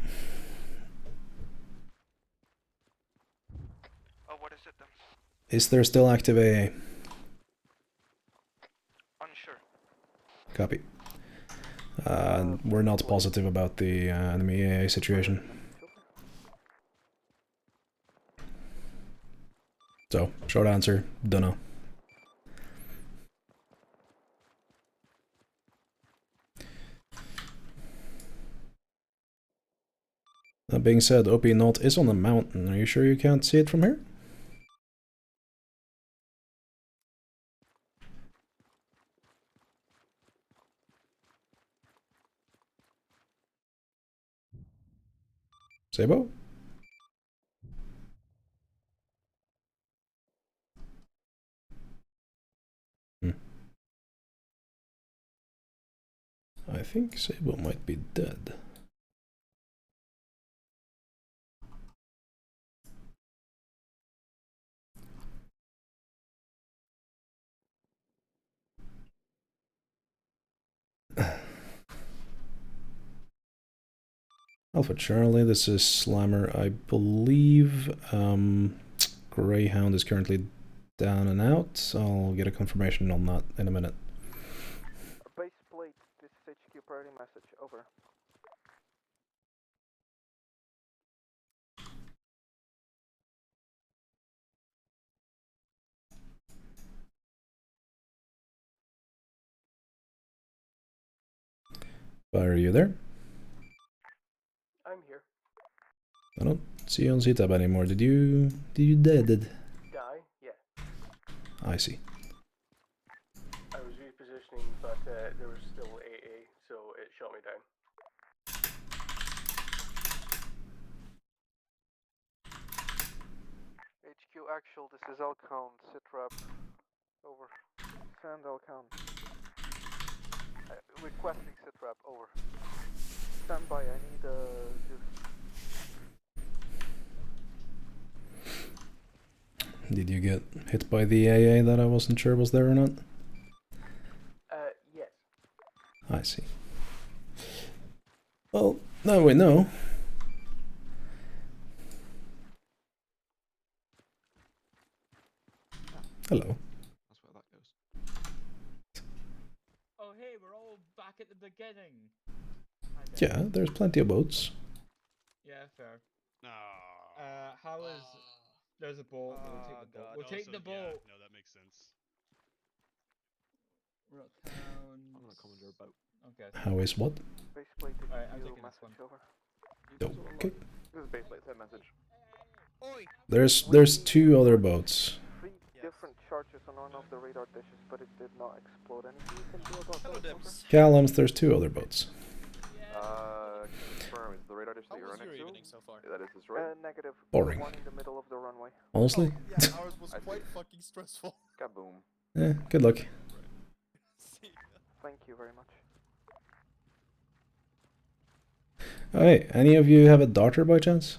Oh, what is it then? Is there still active AA? Unsure. Copy. We're not positive about the enemy AA situation. So, short answer, dunno. That being said, OP Not is on a mountain. Are you sure you can't see it from here? Sabo? I think Sabo might be dead. Alpha Charlie, this is Slammer. I believe Greyhound is currently down and out. I'll get a confirmation on that in a minute. Base plate, this is HQ priority message, over. Fire, are you there? I'm here. I don't see you on C-Tab anymore. Did you dead? Die? Yeah. I see. I was repositioning, but there was still AA, so it shot me down. HQ actual, this is Elkhound, sitrap. Over. Send Elkhound. Requesting sitrap, over. Stand by, I need Did you get hit by the AA that I wasn't sure was there or not? Yes. I see. Well, now we know. Hello. That's where that goes. Oh, hey, we're all back at the beginning. Yeah, there's plenty of boats. Yeah, fair. How is... There's a boat. We'll take the boat. We'll take the boat. Yeah, no, that makes sense. Rockhound. I'm gonna commander a boat. Okay. How is what? Base plate, Alright, I'm HQ taking this one. message, over. Okay. This is baseplate, send message. There's 2 other boats. 3 different charges on one of the radar dishes, but it did not explode. Anything you can do about that? Over? Callums, there's 2 other boats. Confirm, is the radar dish that you're on next to? So far? That is this right? Negative. Boring. One in the middle of the runway. Honestly? Yeah, ours was quite fucking stressful. Kaboom. Yeah, good luck. Thank you very much. Oh, hey, any of you have a darter by chance?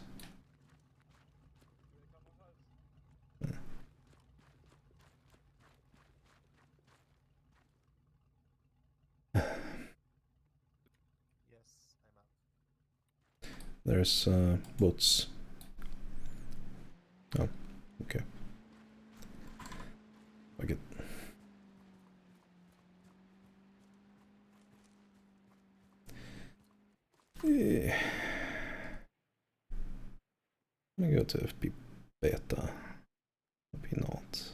There's boats. Oh, okay. Fuck it. Yeah. Let me go to FP beta. Maybe not.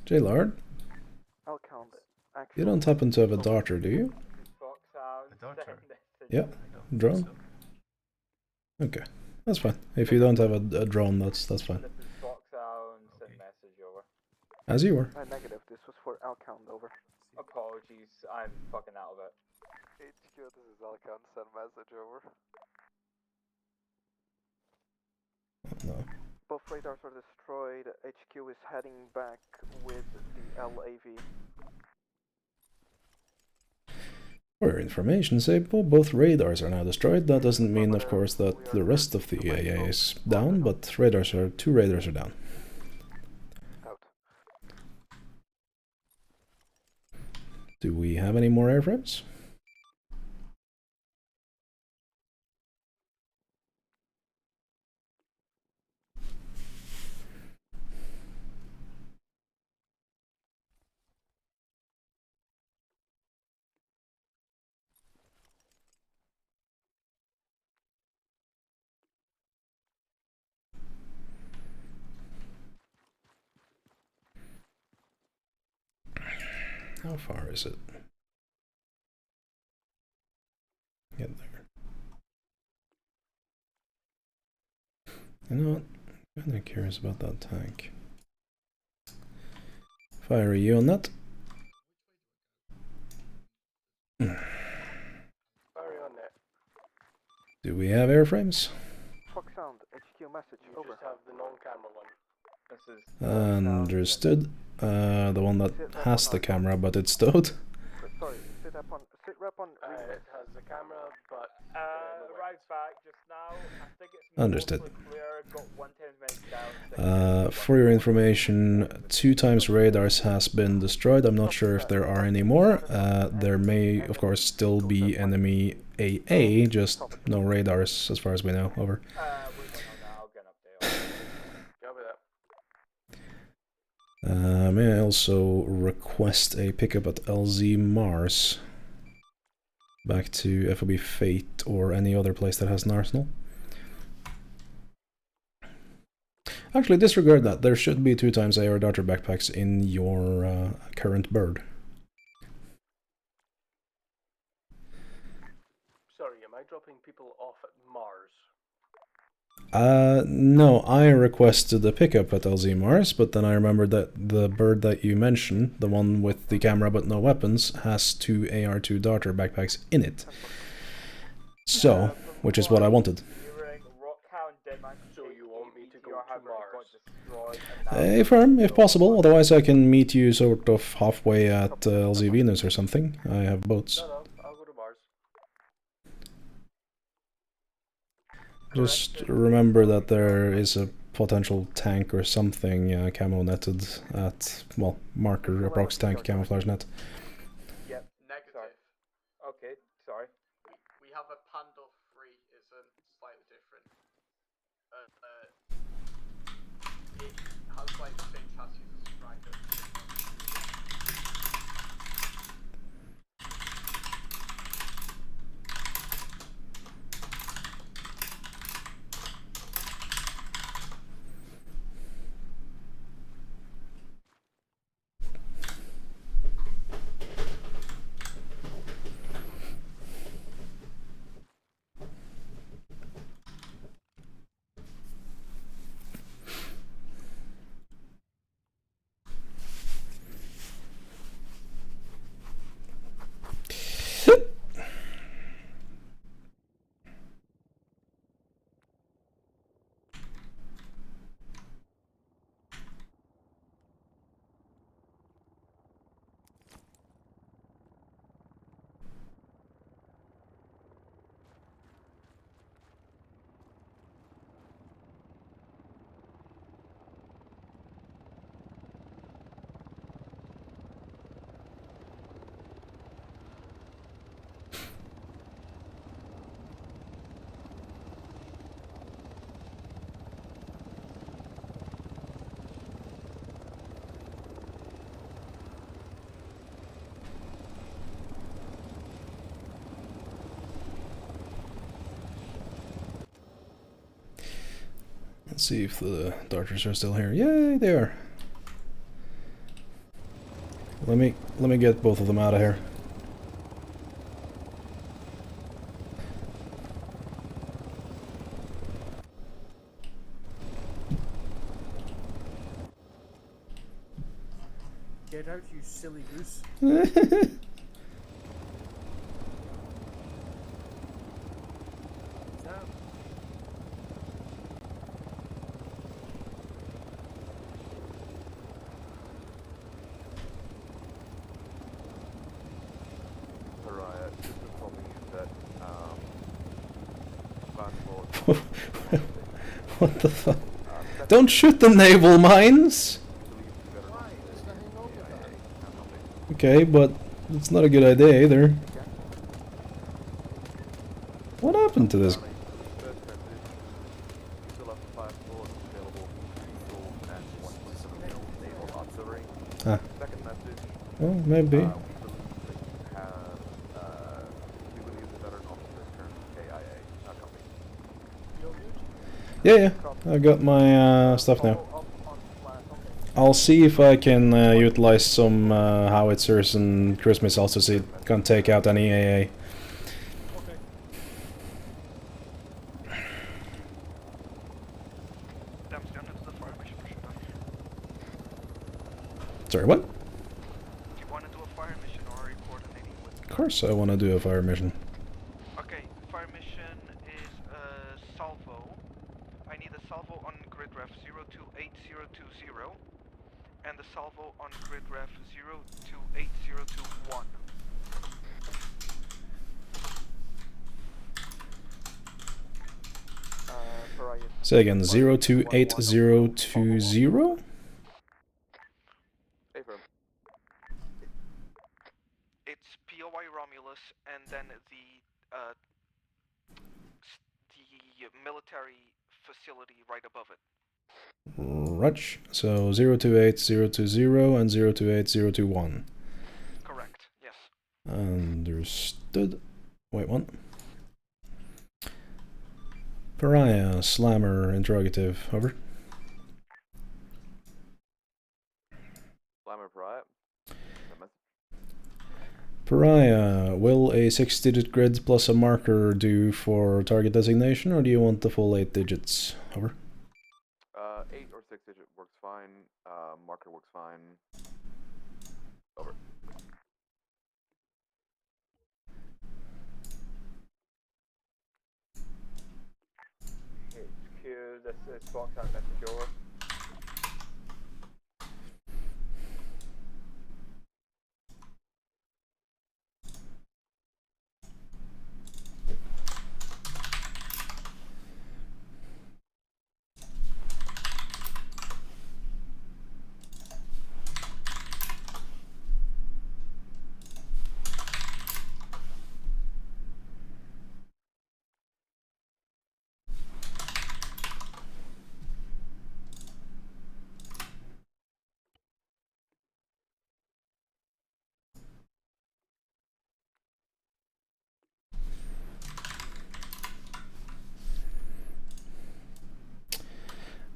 J-Lard? You don't happen to have a darter, do you? A daughter? Yeah, drone? Okay, that's fine. If you don't have a drone, that's fine. As you were. Negative. This was for Alcount. Over. Apologies, I'm fucking out of it. HQ, this is Alcount. Send message over. No. Both radars are destroyed. HQ is heading back with the LAV. For your information, Sable, both radars are now destroyed. That doesn't mean, of course, that the rest of the EAA is down, but 2 radars are down. Do we have any more airframes? How far is it? Get there. You know what? I'm kinda curious about that tank. Fire you on that? Fire on that. Do we have airframes? Fox Sound, HQ message, over. Just have the non-camera one. This is Understood. The one that has the camera, but it's stowed. Sorry, sit rep on it has the camera, but arrives back just now. I think it's Understood. clear. Got 110 men down. For your information, 2 times radars has been destroyed. I'm not sure if there are any more. There may, of course, still be enemy AA, just no radars as far as we know. Over. May I also request a pickup at LZ Mars? Back to FOB Fate or any other place that has an arsenal? Actually, disregard that. There should be 2 times AR darter backpacks in your current bird. Sorry, am I dropping people off at Mars? No, I requested a pickup at LZ Mars, but then I remembered that the bird that you mentioned, the one with the camera but no weapons, has 2 AR2 darter backpacks in it. So, which is what I wanted. So you want me to go to Mars? Affirm, if possible, otherwise I can meet you sort of halfway at LZ Venus or something. I have boats. No, I'll go to Mars. Just remember that there is a potential tank or something camo netted at, well, marker approx tank camouflage net. Yep, negative. Okay, sorry. We have a Panda 3, it's slightly different. It has like the same chassis as a Striker. Let's see if the darters are still here. Yay, they are. Let me get both of them out of here. Get out, you silly goose. What the fuck? Don't shoot the naval mines! Okay, but it's not a good idea either. What happened to this? Ah. Well, maybe. Yeah, I got my stuff now. I'll see if I can utilize some howitzers and cruise missiles to see if it can take out any AA. Sorry, what? Do you want to do a fire mission or are you coordinating with? Of course I want to do a fire mission. Okay, fire mission is salvo. I need a salvo on grid ref 028020 and the salvo on grid ref 028021. Say again, 028020? It's POI Romulus and then the military facility right above it. Rutch. So 028020 and 028021. Correct, yes. Understood. Wait, what? Pariah, slammer, interrogative, over. Slammer Pariah. Pariah, will a 6-digit grid plus a marker do for target designation, or do you want the full 8 digits? Over. 8 or 6 digit works fine. Marker works fine. Over. HQ, this is Foxtrot message over.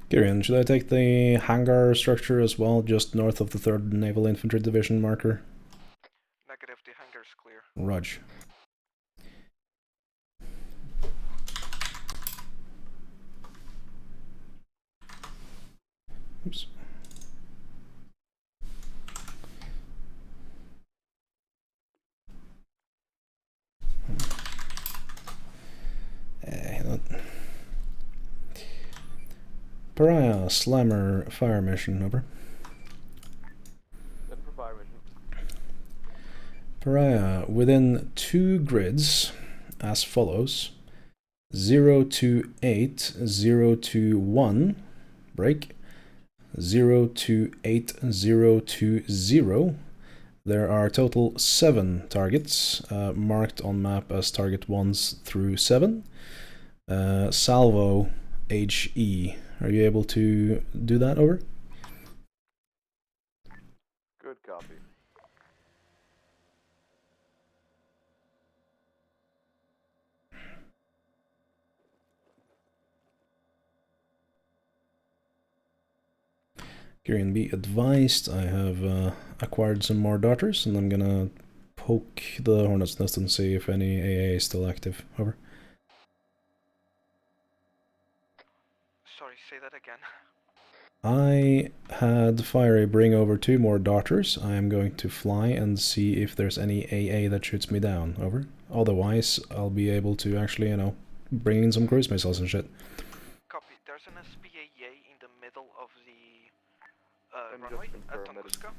Kirian, should I take the hangar structure as well, just north of the 3rd Naval Infantry Division marker? Negative, the hangar's clear. Rudge. Oops. Pariah, slammer, fire mission, over. Then for fire mission. Pariah, within 2 grids, as follows. 028021, break. 028020. There are total 7 targets, marked on map as target 1s through 7. Salvo HE. Are you able to do that, over? Good copy. Kyrian, be advised, I have acquired some more darters, and I'm gonna poke the Hornet's Nest and see if any AA is still active. Over. Sorry, say that again. I had Fiery bring over 2 more darters. I am going to fly and see if there's any AA that shoots me down. Over. Otherwise, I'll be able to actually, you know, bring in some cruise missiles and shit. Copy. There's an SPAA in the middle of the runway at Tunguska.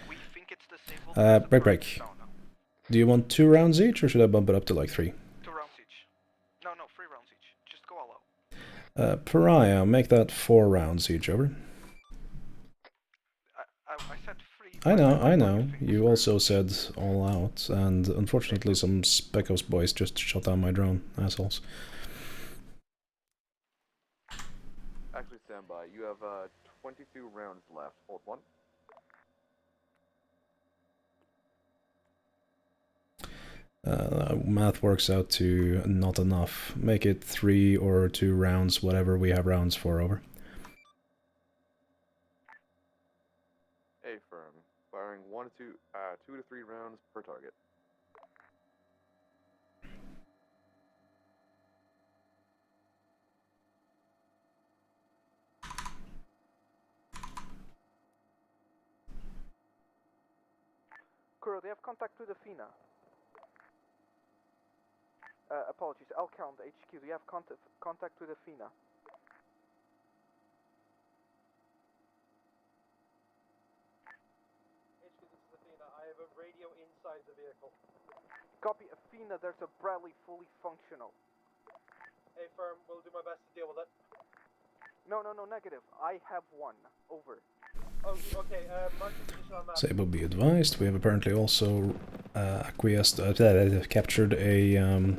We think it's disabled. Break. Do you want 2 rounds each, or should I bump it up to like 3? 2 rounds each. No, 3 rounds each. Just go all out. Pariah, make that 4 rounds each, over. I said 3. I know. You also said all out, and unfortunately some Speckos boys just shot down my drone, assholes. Actually, stand by. You have 22 rounds left. Hold 1. Math works out to not enough. Make it 3 or 2 rounds, whatever we have rounds for, over. Affirm. Firing 2 to 3 rounds per target. Kuro, they have contact with the FINA. Apologies, L-Count HQ, do you have contact with the FINA? HQ, this is Athena. I have a radio inside the vehicle. Copy, Athena, there's a Bradley fully functional. Hey, firm, we'll do my best to deal with it. No, negative. I have one. Over. Oh, okay, mark the position on map. Sable, be advised, we have apparently also captured a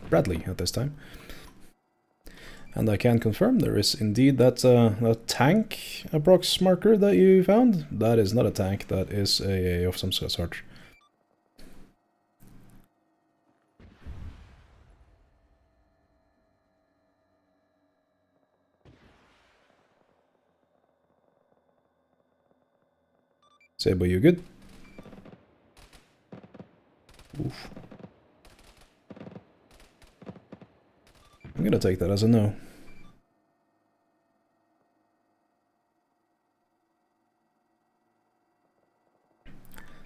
Bradley at this time. And I can confirm there is indeed that tank approx marker that you found. That is not a tank, that is a of some sort. Sable, you good? Oof. I'm gonna take that as a no.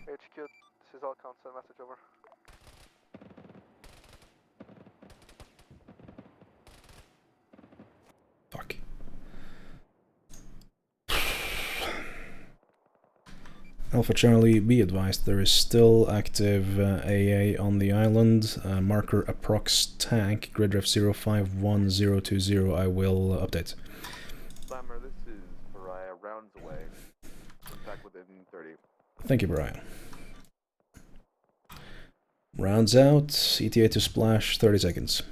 HQ, this is L-Count, send message over. Fuck. Alpha Charlie, be advised, there is still active AA on the island. Marker approx tank, gridref 051020. I will update. Slammer, this is Pariah, rounds away. Contact within 30. Thank you, Brian. Rounds out, ETA to splash, 30 seconds.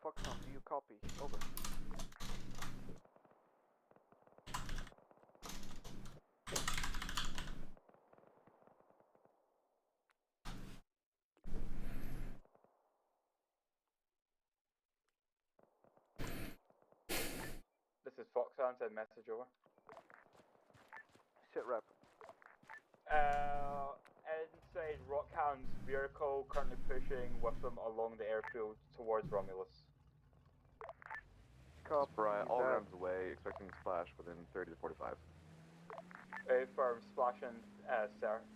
Foxhound, do you copy? Over. This is Foxhound, send message over. Sit rep. Inside Rockhound's vehicle, currently pushing with them along the airfield towards Romulus. Copy. Pariah, all rounds away, expecting splash within 30 to 45. Firm, splashing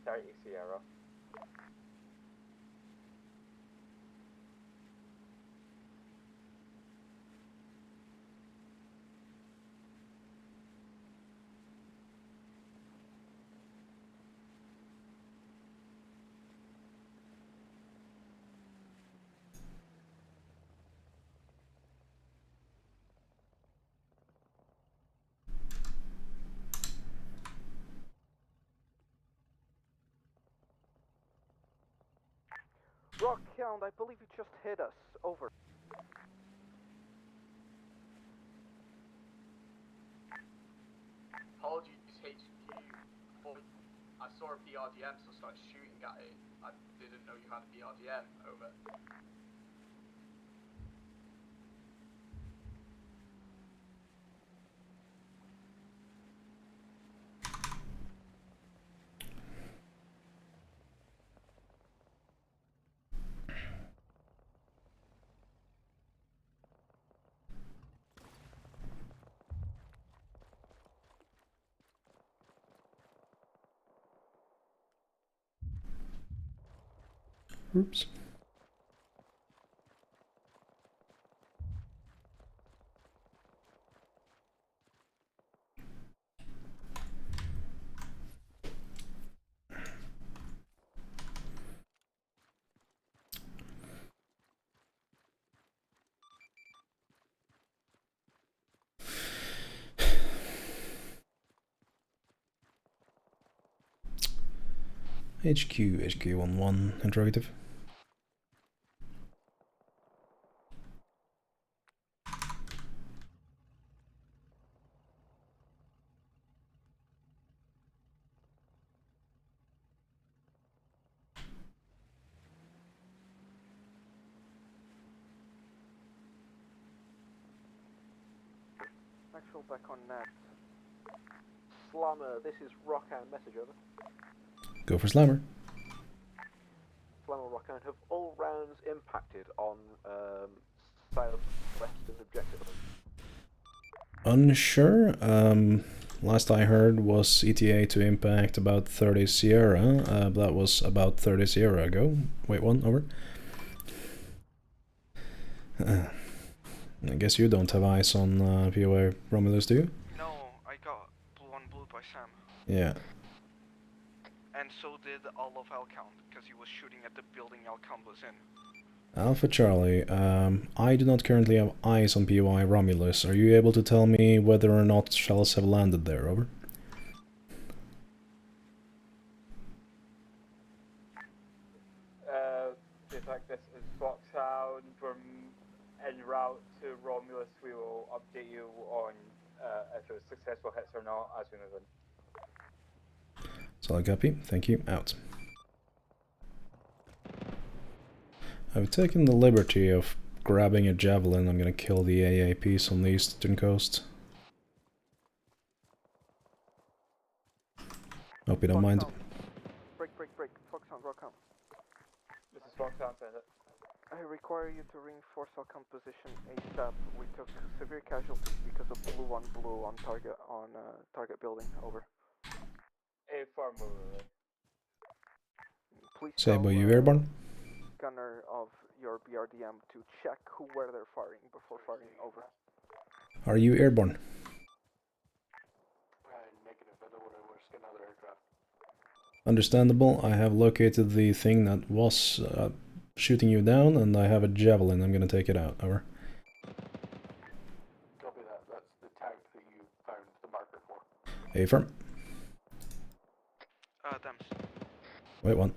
30 Sierra. Rockhound, I believe you just hit us. Over. Apologies, HQ. I saw a BRDM, so I started shooting at it. I didn't know you had a BRDM. Over. Oops. HQ11, interrogative. Actual back on net. Slammer, this is Rockhand, message over. Go for Slammer. Slammer, Rockhand, have all rounds impacted on southwestern objective? Unsure. Last I heard was ETA to impact about 30 Sierra. That was about 30 Sierra ago. Wait, one, over. I guess you don't have eyes on POA Romulus, do you? No, I got blue by Sam. Yeah. And so did all of Alcount, because he was shooting at the building Alcount was in. Alpha Charlie, I do not currently have eyes on POI Romulus. Are you able to tell me whether or not shells have landed there, over? In fact, this is Foxhound. We're en route to Romulus. We will update you on if it was successful hits or not as we move in. Solid copy. Thank you. Out. I've taken the liberty of grabbing a javelin. I'm gonna kill the AAPs on the eastern coast. Hope you don't mind. Break. Foxhound, Rockhound. This is Foxhound, send it. I require you to reinforce Alcount position ASAP. We took severe casualties because of blue on target building. Over. A4 move. Please Sabo, tell, you airborne? gunner of your BRDM to check where they're firing before firing. Over. Are you airborne? Negative, I don't want to risk another aircraft. Understandable. I have located the thing that was shooting you down, and I have a javelin. I'm gonna take it out. Over. Copy that. That's the tag that you found the marker for. Affirm. Dams. Wait, one.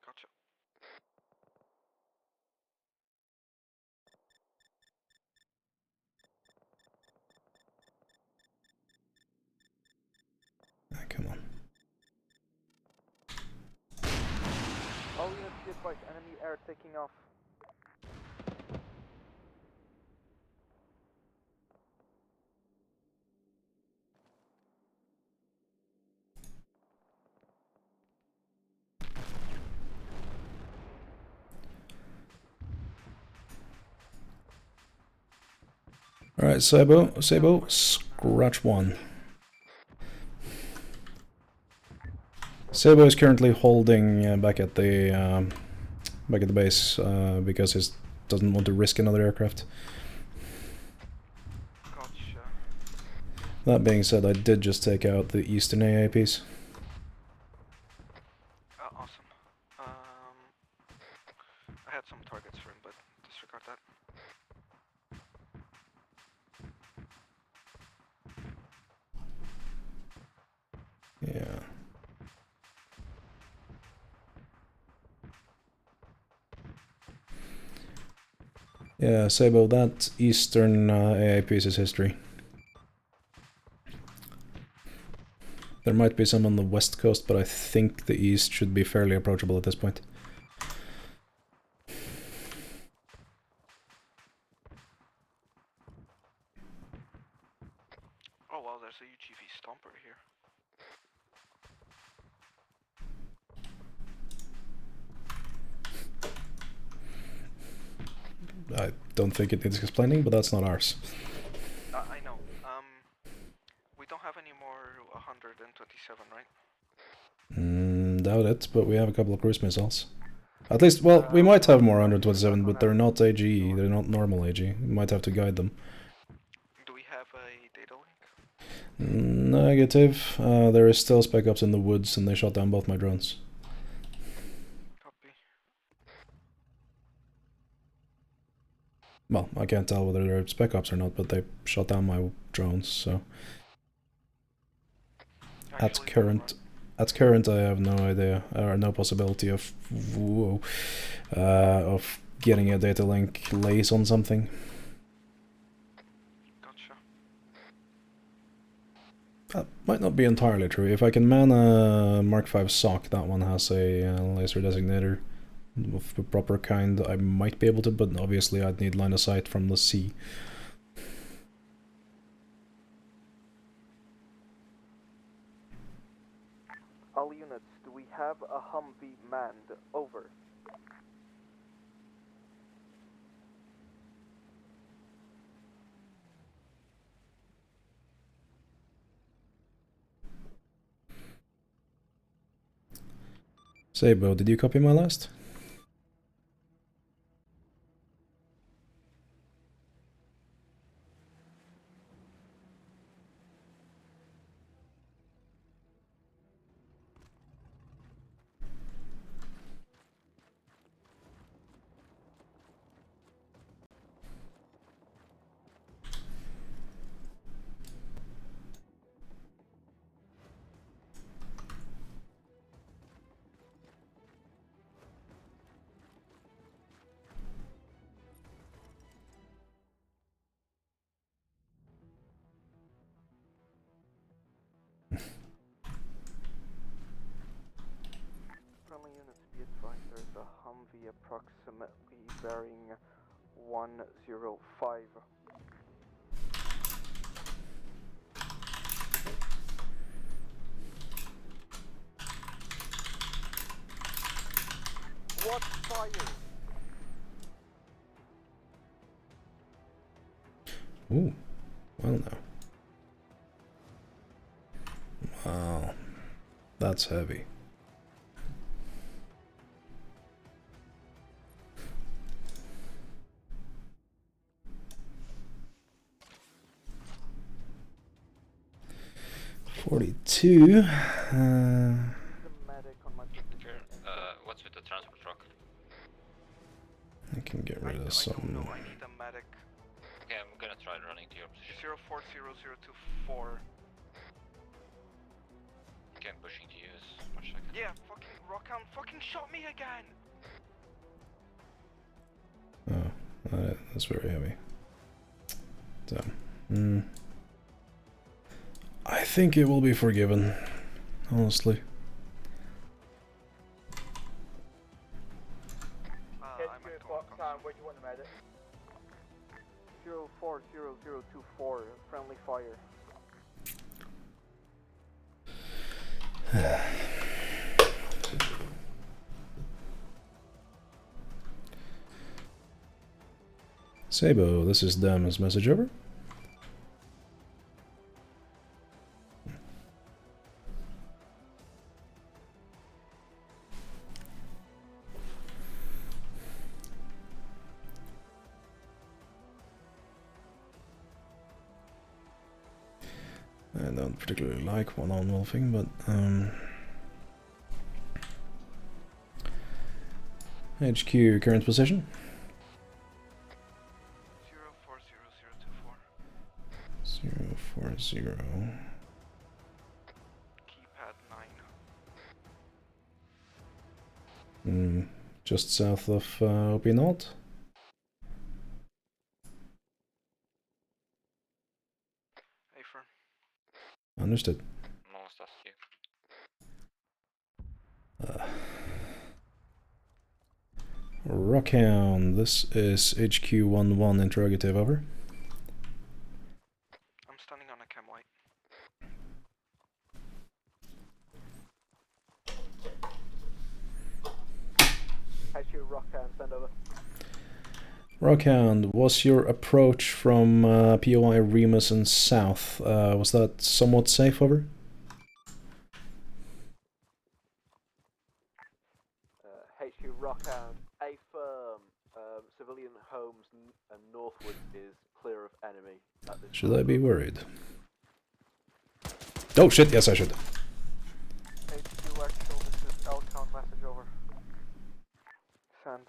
Gotcha. Come on. All units be advised, enemy air taking off. Alright, Sabo, scratch one. Sabo is currently holding back at the base because he doesn't want to risk another aircraft. Gotcha. That being said, I did just take out the eastern AAPs. Awesome. I had some targets for him, but disregard that. Yeah. Yeah, Sabo, that eastern AAPs is history. There might be some on the west coast, but I think the east should be fairly approachable at this point. Oh wow, there's a UGV Stomper here. I don't think it needs explaining, but that's not ours. I know. We don't have any more 127, right? Doubt it, but we have a couple of cruise missiles. At least, well, we might have more 127, but they're not AGE, they're not normal AGE. We might have to guide them. Do we have a data link? Negative. There is still spec ops in the woods, and they shot down both my drones. Copy. Well, I can't tell whether they're spec ops or not, but they shot down my drones, so... At current, I have no idea, or no possibility of getting a data link lays on something. Gotcha. That might not be entirely true. If I can man a Mark V SOC, that one has a laser designator of the proper kind. I might be able to, but obviously I'd need line of sight from the sea. All units, do we have a Humvee manned? Over. Sabo, did you copy my last? Friendly units, be advised there's a Humvee approximately bearing 105. What fire? Ooh, well now. Wow, that's heavy. $42. What's with the transport truck? I can get rid of some. No, I need a medic. Okay, I'm gonna try running to your position. 040024. Okay, I'm pushing to you as much as I can. Yeah, fucking Rockhound fucking shot me again! Oh, that's very heavy. Damn. I think it will be forgiven, honestly. Where do you want the medic? 040024, friendly fire. Sabo, this is Dam's message over. I don't particularly like one-on wolfing, but HQ current position. 040024. 040. Keypad 9. Just south of OP North. Affirm. Understood. Almost asked you. Rockhound, this is HQ-11 interrogative, over. I'm standing on a chem white. HQ Rockhound, send over. Rockhound, was your approach from POI Remus and south, was that somewhat safe, over? HQ Rockhound, a firm. Civilian homes and northward is clear of enemy. Should I be worried? Oh shit, yes I should. HQ Actual, this is L-count message over. Send.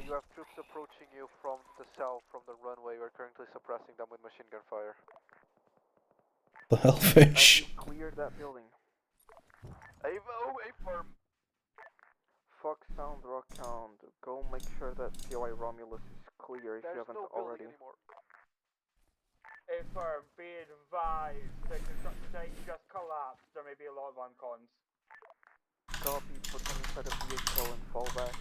You have troops approaching you from the south, from the runway. We're currently suppressing them with machine gun fire. The hellfish. You cleared that building. A firm. Fox Sound, Rock Sound. Go make sure that POI Romulus is clear if you haven't already. A firm, be advised, the construction site just collapsed. There may be a lot of uncons. Copy, put them inside a vehicle and fall back.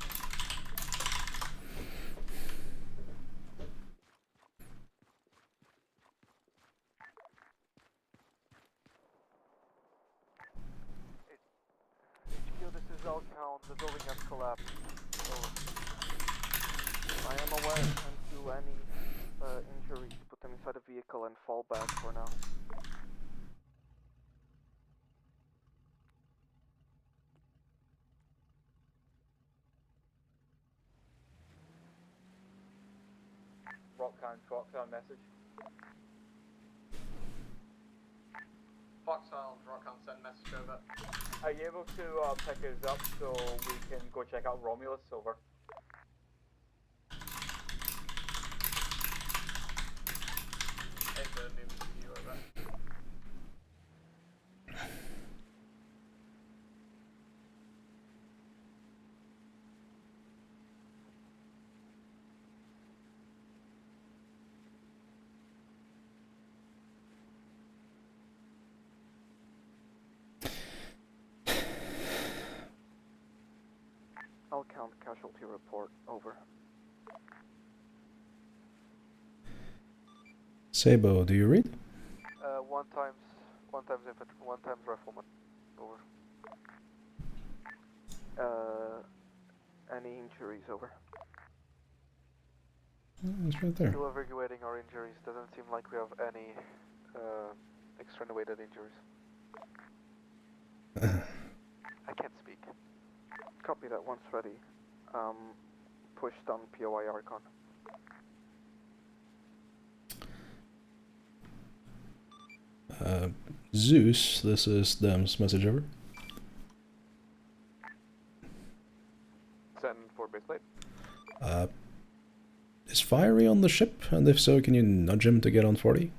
HQ, this is L-count. The building has collapsed. Over. I am aware and do any injuries. Put them inside a vehicle and fall back for now. Rockhound message. Foxhound, Rockhound, send message over. Are you able to pick us up so we can go check out Romulus? Over. Hey, sir, maybe you over. I'll count casualty report. Over. Sabo, do you read? One times infantry, one times rifleman. Over. Any injuries? Over. It's right there. Still evaluating our injuries. Doesn't seem like we have any extenuated injuries. I can't speak. Copy that. Once ready. Pushed on POI Archon. Zeus, this is Dem's message, over. Send for baseplate. Is Fiery on the ship? And if so, can you nudge him to get on 40?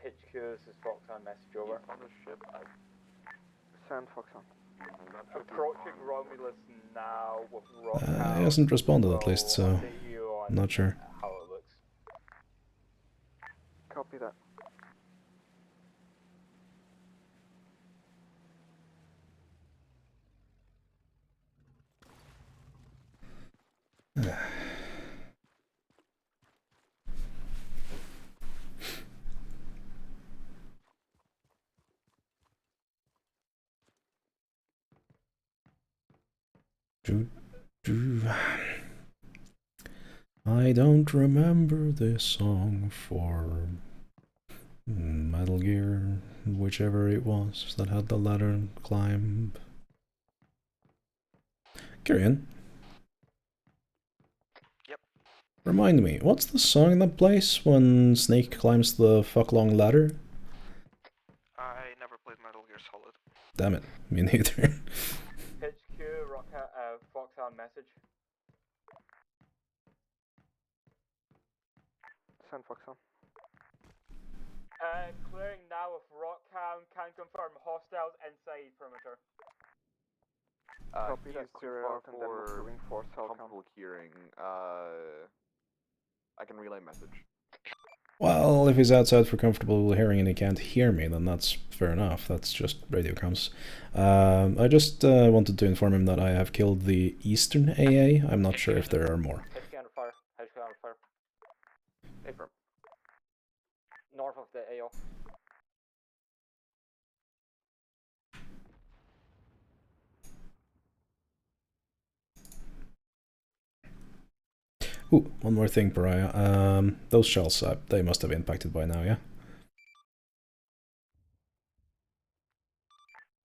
HQ, this is Foxhound message over. On the ship. Send Foxhound. Approaching Romulus now with Rockhound. He hasn't responded at least, so I'm not sure. How it looks. Copy that. I don't remember this song for Metal Gear, whichever it was that had the ladder climb. Carry on. Yep. Remind me, what's the song that plays when Snake climbs the fuck-long ladder? I never played Metal Gear Solid. Damn it, me neither. HQ, Foxhound message. Send Foxhound. Clearing now with Rockhound, can confirm hostiles inside perimeter. Copy that, clear it out, and then move to reinforce comfortable hearing. I can relay message. Well, if he's outside for comfortable hearing and he can't hear me, then that's fair enough. That's just radio comms. I just wanted to inform him that I have killed the eastern AA. I'm not sure if there are more. HQ under fire. HQ under fire. Affirm. North of the AO. Ooh, one more thing, Pariah. Those shells, they must have impacted by now, yeah?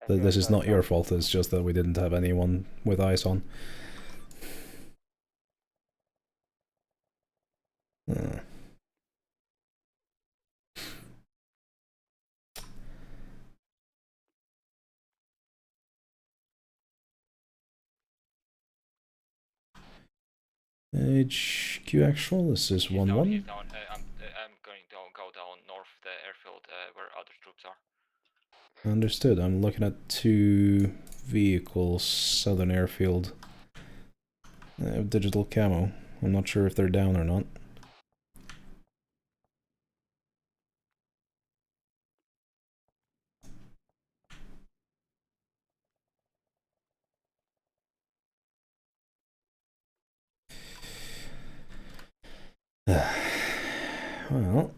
This is not your fault, it's just that we didn't have anyone with eyes on. HQ actual, this is 1-1. I'm going to go down north the airfield where other troops are. Understood. I'm looking at 2 vehicles, southern airfield. They have digital camo. I'm not sure if they're down or not. Well...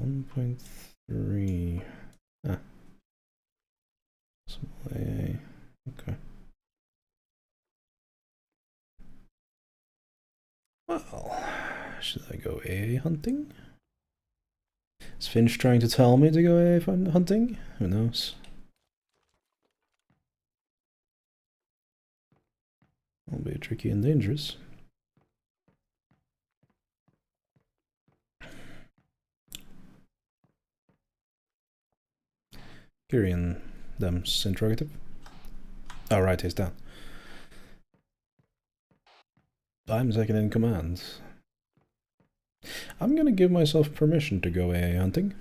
1.3. Small AA. Okay. Well, should I go AA hunting? Is Finch trying to tell me to go AA hunting? Who knows? It'll be tricky and dangerous. Kyrian, them's interrogative. Oh, right, he's down. I'm second in command. I'm gonna give myself permission to go AA hunting.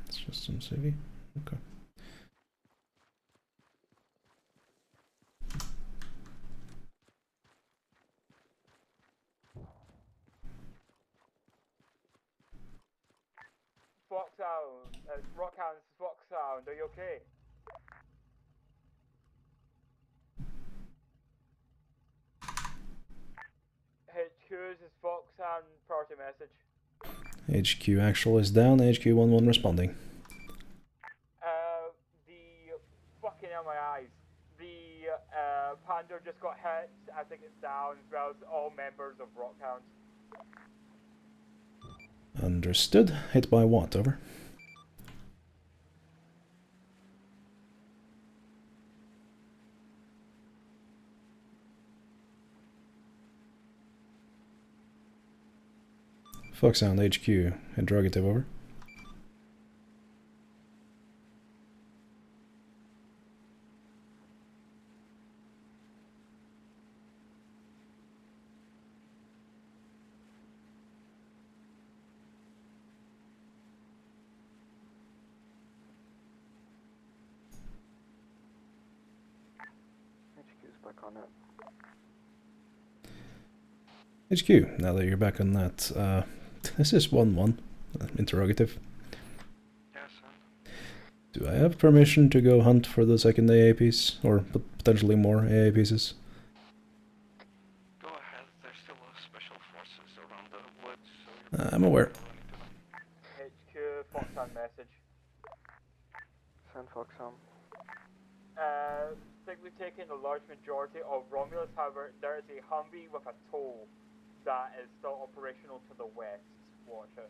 It's just some CV. Okay. Foxhound, Rockhound, this is Foxhound, are you okay? HQ, this is Foxhound, party message. HQ actual is down, HQ 1-1 responding. The fucking hell, my eyes. The Panda just got hit, I think it's down, as well as all members of Rockhound. Understood. Hit by what? Over. Foxhound HQ. Interrogative, over. HQ's back on it. HQ, now that you're back on that, this is 1-1. Interrogative. Yes, Do I have permission to go hunt for the second AAPs? Or potentially more AAPs? go ahead, there's still special forces around the woods. So I'm aware. HQ, Foxhound message. Send Foxhound. Think we've taken a large majority of Romulus, however, there is a Humvee with a tow that is still operational to the west. Watch it.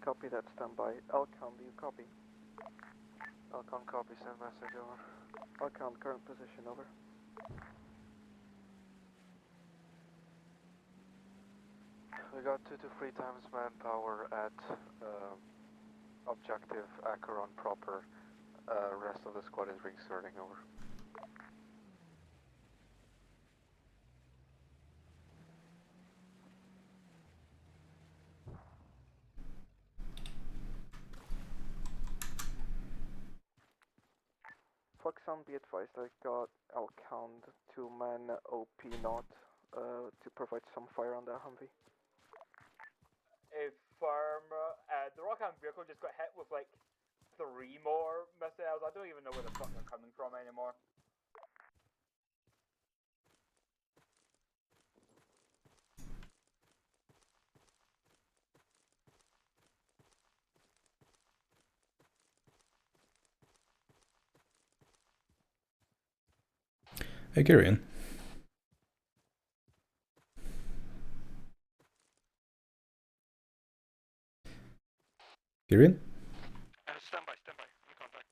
Copy that, standby. Alcon, do you copy? Alcon copy, send message over. Alcon, current position, over. We got 2 to 3 times manpower at objective Acheron proper. Rest of the squad is ring sorting, over. Foxhound, be advised, I got Alcon to man OP not to provide some fire on that Humvee. The Rockhound vehicle just got hit with like 3 more missiles. I don't even know where the fuck they're coming from anymore. Hey, Kyrian. Kyrian? Standby, standby. In contact.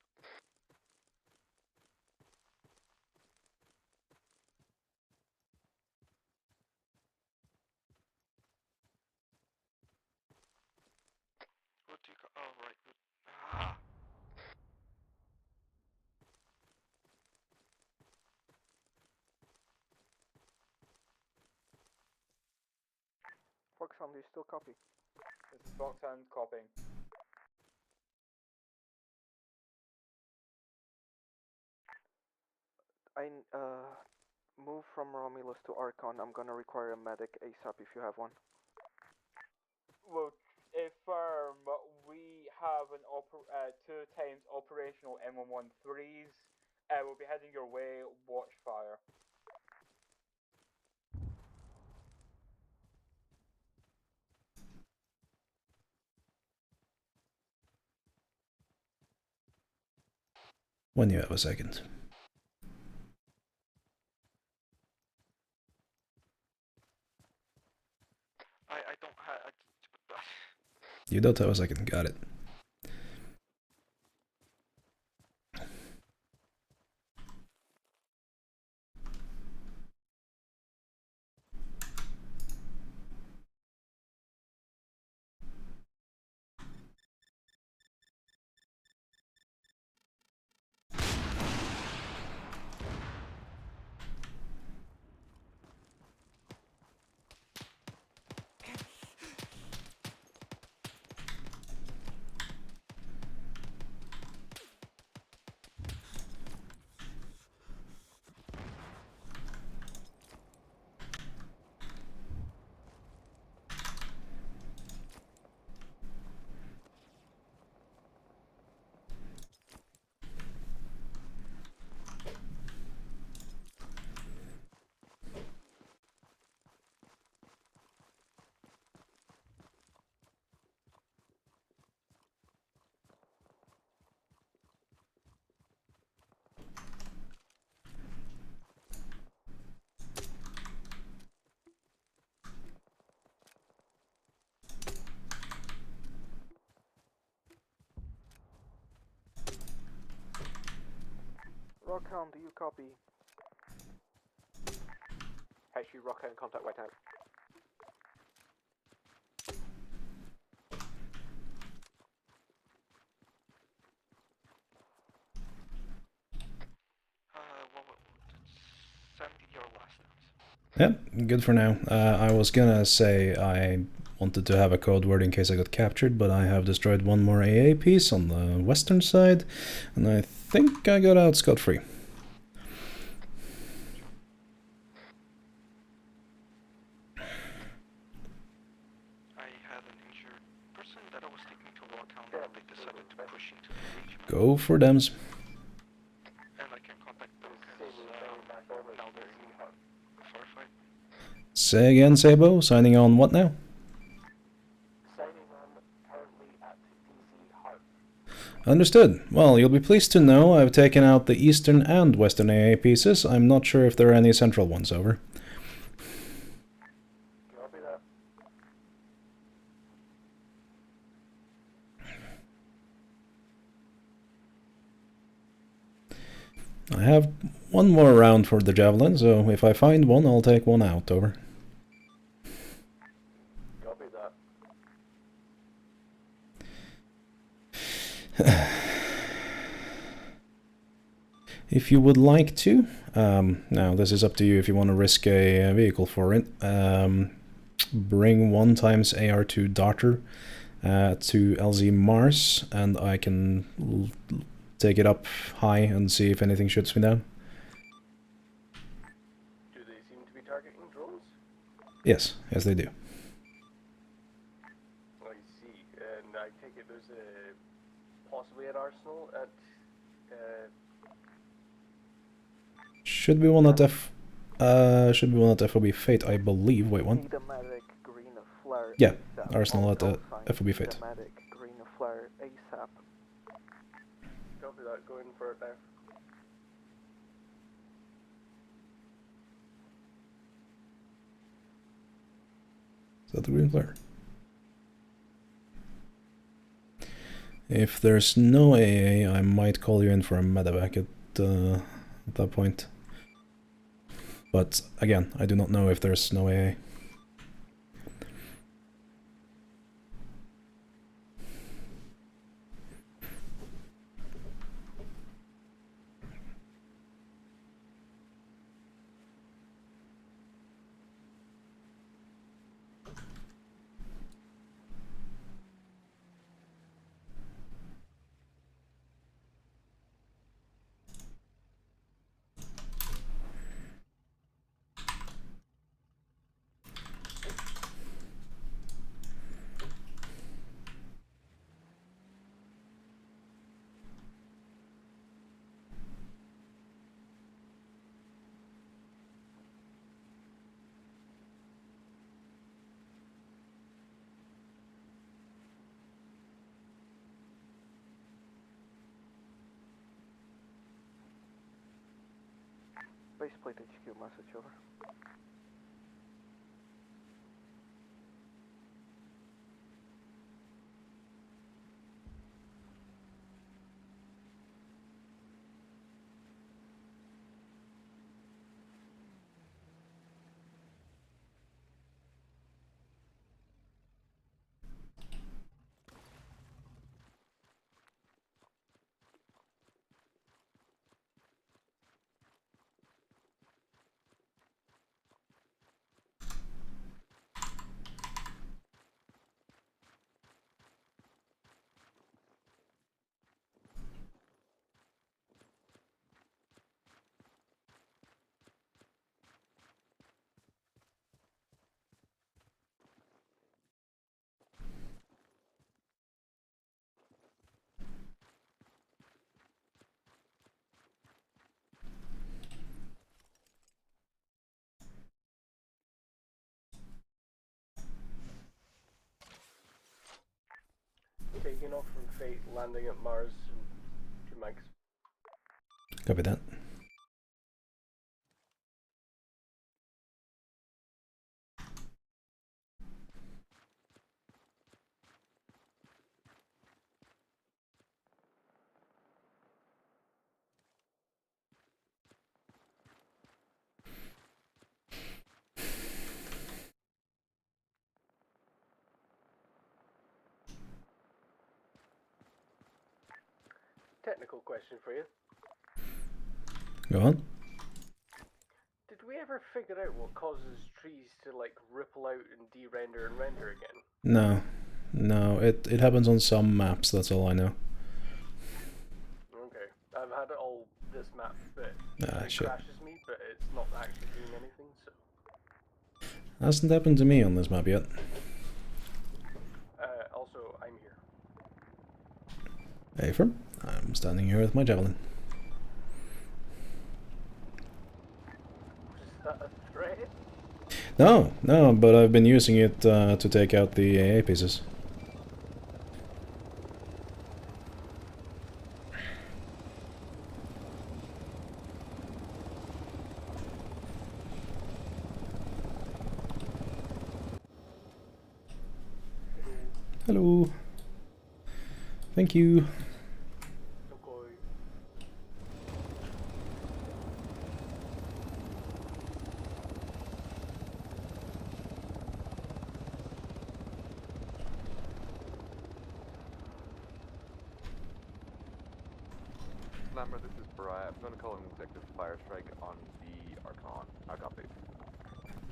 What do you call? Oh, right. Ah. Foxhound, do you still copy? This is Foxhound copying. I move from Romulus to Archon. I'm gonna require a medic ASAP if you have one. Well, if we have an 2 times operational M113s, we'll be heading your way. Watch fire. When you have a second. I don't have. You don't have a second, got it. Rockhound, do you copy? HQ Rockhound contact right out. Send your last names. Yep, good for now. I was gonna say I wanted to have a code word in case I got captured, but I have destroyed one more AA piece on the western side, and I think I got out scot-free. Go for dems. Say again, Sabo. Signing on what now? Signing on currently at DC Hart. Understood. Well, you'll be pleased to know I've taken out the eastern and western AA pieces. I'm not sure if there are any central ones, over. Copy that. I have one more round for the javelin, so if I find one, I'll take one out, over. Copy that. If you would like to, now this is up to you if you want to risk a vehicle for it, bring 1 times AR2 Darter to LZ Mars, and I can take it up high and see if anything shoots me down. Do they seem to be targeting drones? Yes, yes they do. I see, and I take it there's possibly an arsenal at... Should be one at FOB Fate, I believe. Wait, one. Yeah, Arsenal at FOB Fate. Green flare ASAP. Copy that, going for it now. Is that the green flare? If there's no AA, I might call you in for a medevac at that point. But again, I do not know if there's no AA. Baseplate HQ message, over. Taking off from Fate, landing at Mars in 2 mics. Copy that. Technical question for you. Go on. Did we ever figure out what causes trees to like ripple out and de-render and render again? No. No, it happens on some maps, that's all I know. Okay. I've had it all this map, but it shit. crashes me, but it's not actually doing anything, so... Hasn't happened to me on this map yet. Also, I'm here. Affirm, I'm standing here with my javelin. Was that a threat? No, no, but I've been using it to take out the AA pieces. Hello. Thank you. Slammer, this is Pariah. I'm going to call an executive fire strike on the Archon. I copy.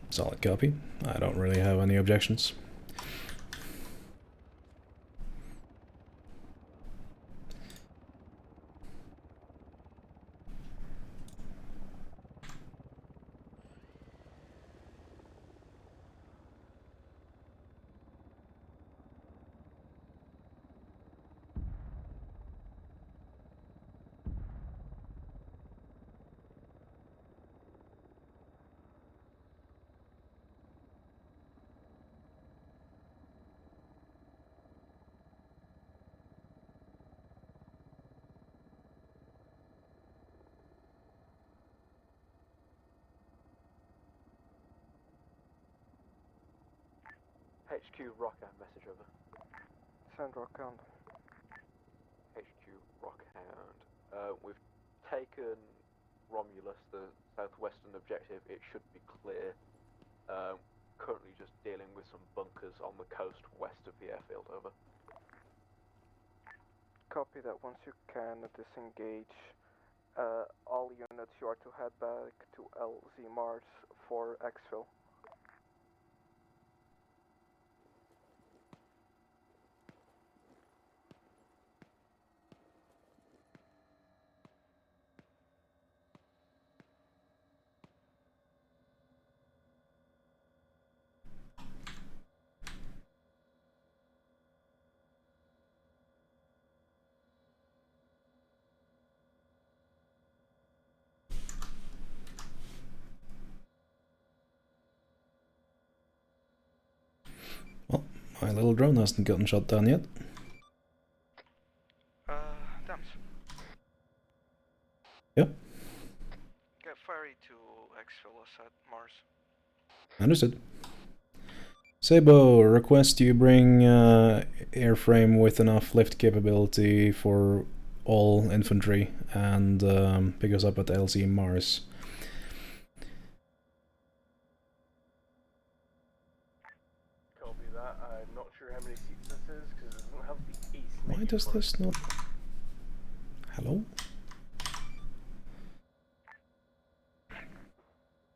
Solid copy. I don't really have any objections. HQ Rockhound, message over. Send Rockhound. HQ Rockhound. We've taken Romulus, the southwestern objective. It should be clear. Currently just dealing with some bunkers on the coast west of the airfield, over. Copy that. Once you can disengage, all units, you are to head back to LZ Mars for exfil. Well, my little drone hasn't gotten shot down yet. Dams. Yep. Get ferry to exfil us at Mars. Understood. Sabo, request you bring airframe with enough lift capability for all infantry and pick us up at LZ Mars. Copy that. I'm not sure how many seats this is because it doesn't have the ace. Why does this not... Hello?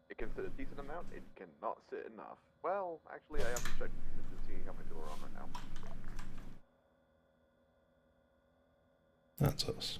It can fit a decent amount, it cannot sit enough. Well, actually, I haven't checked to see how many people are on right now. That's us.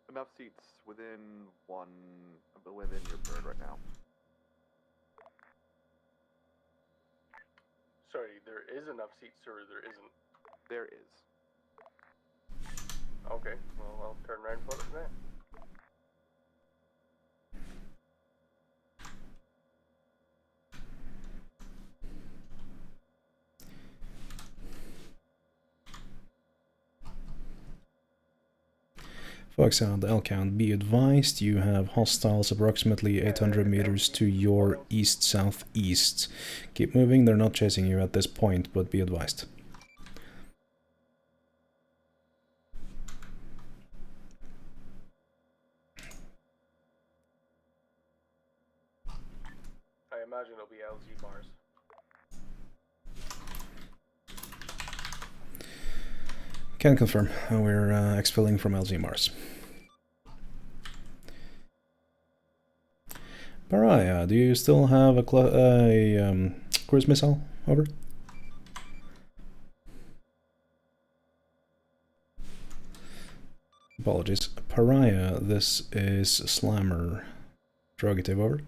Enough seats within your bird right now. Sorry, there is enough seats or there isn't? There is. Okay, well, I'll turn around and put it there. Foxhound, L-count, be advised you have hostiles approximately 800 meters to your east-southeast. Keep moving, they're not chasing you at this point, but be advised. I imagine it'll be LG Mars. Can confirm, we're exfilling from LG Mars. Pariah, do you still have a cruise missile? Over. Apologies. Pariah, this is Slammer. Interrogative, over.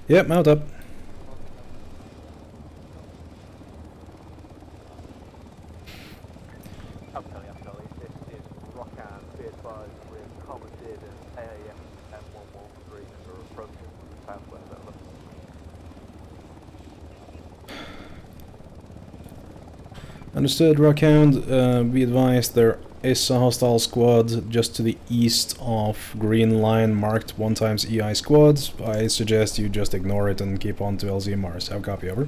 Yep, mount up. Aptally, this is Rockan, be advised we're commandeered an AAF M113 and are approaching from the southwest over. Understood, Rockhound. Be advised there is a hostile squad just to the east of Green Line marked 1x EI squad. I suggest you just ignore it and keep on to LZ Mars. Have copy, over.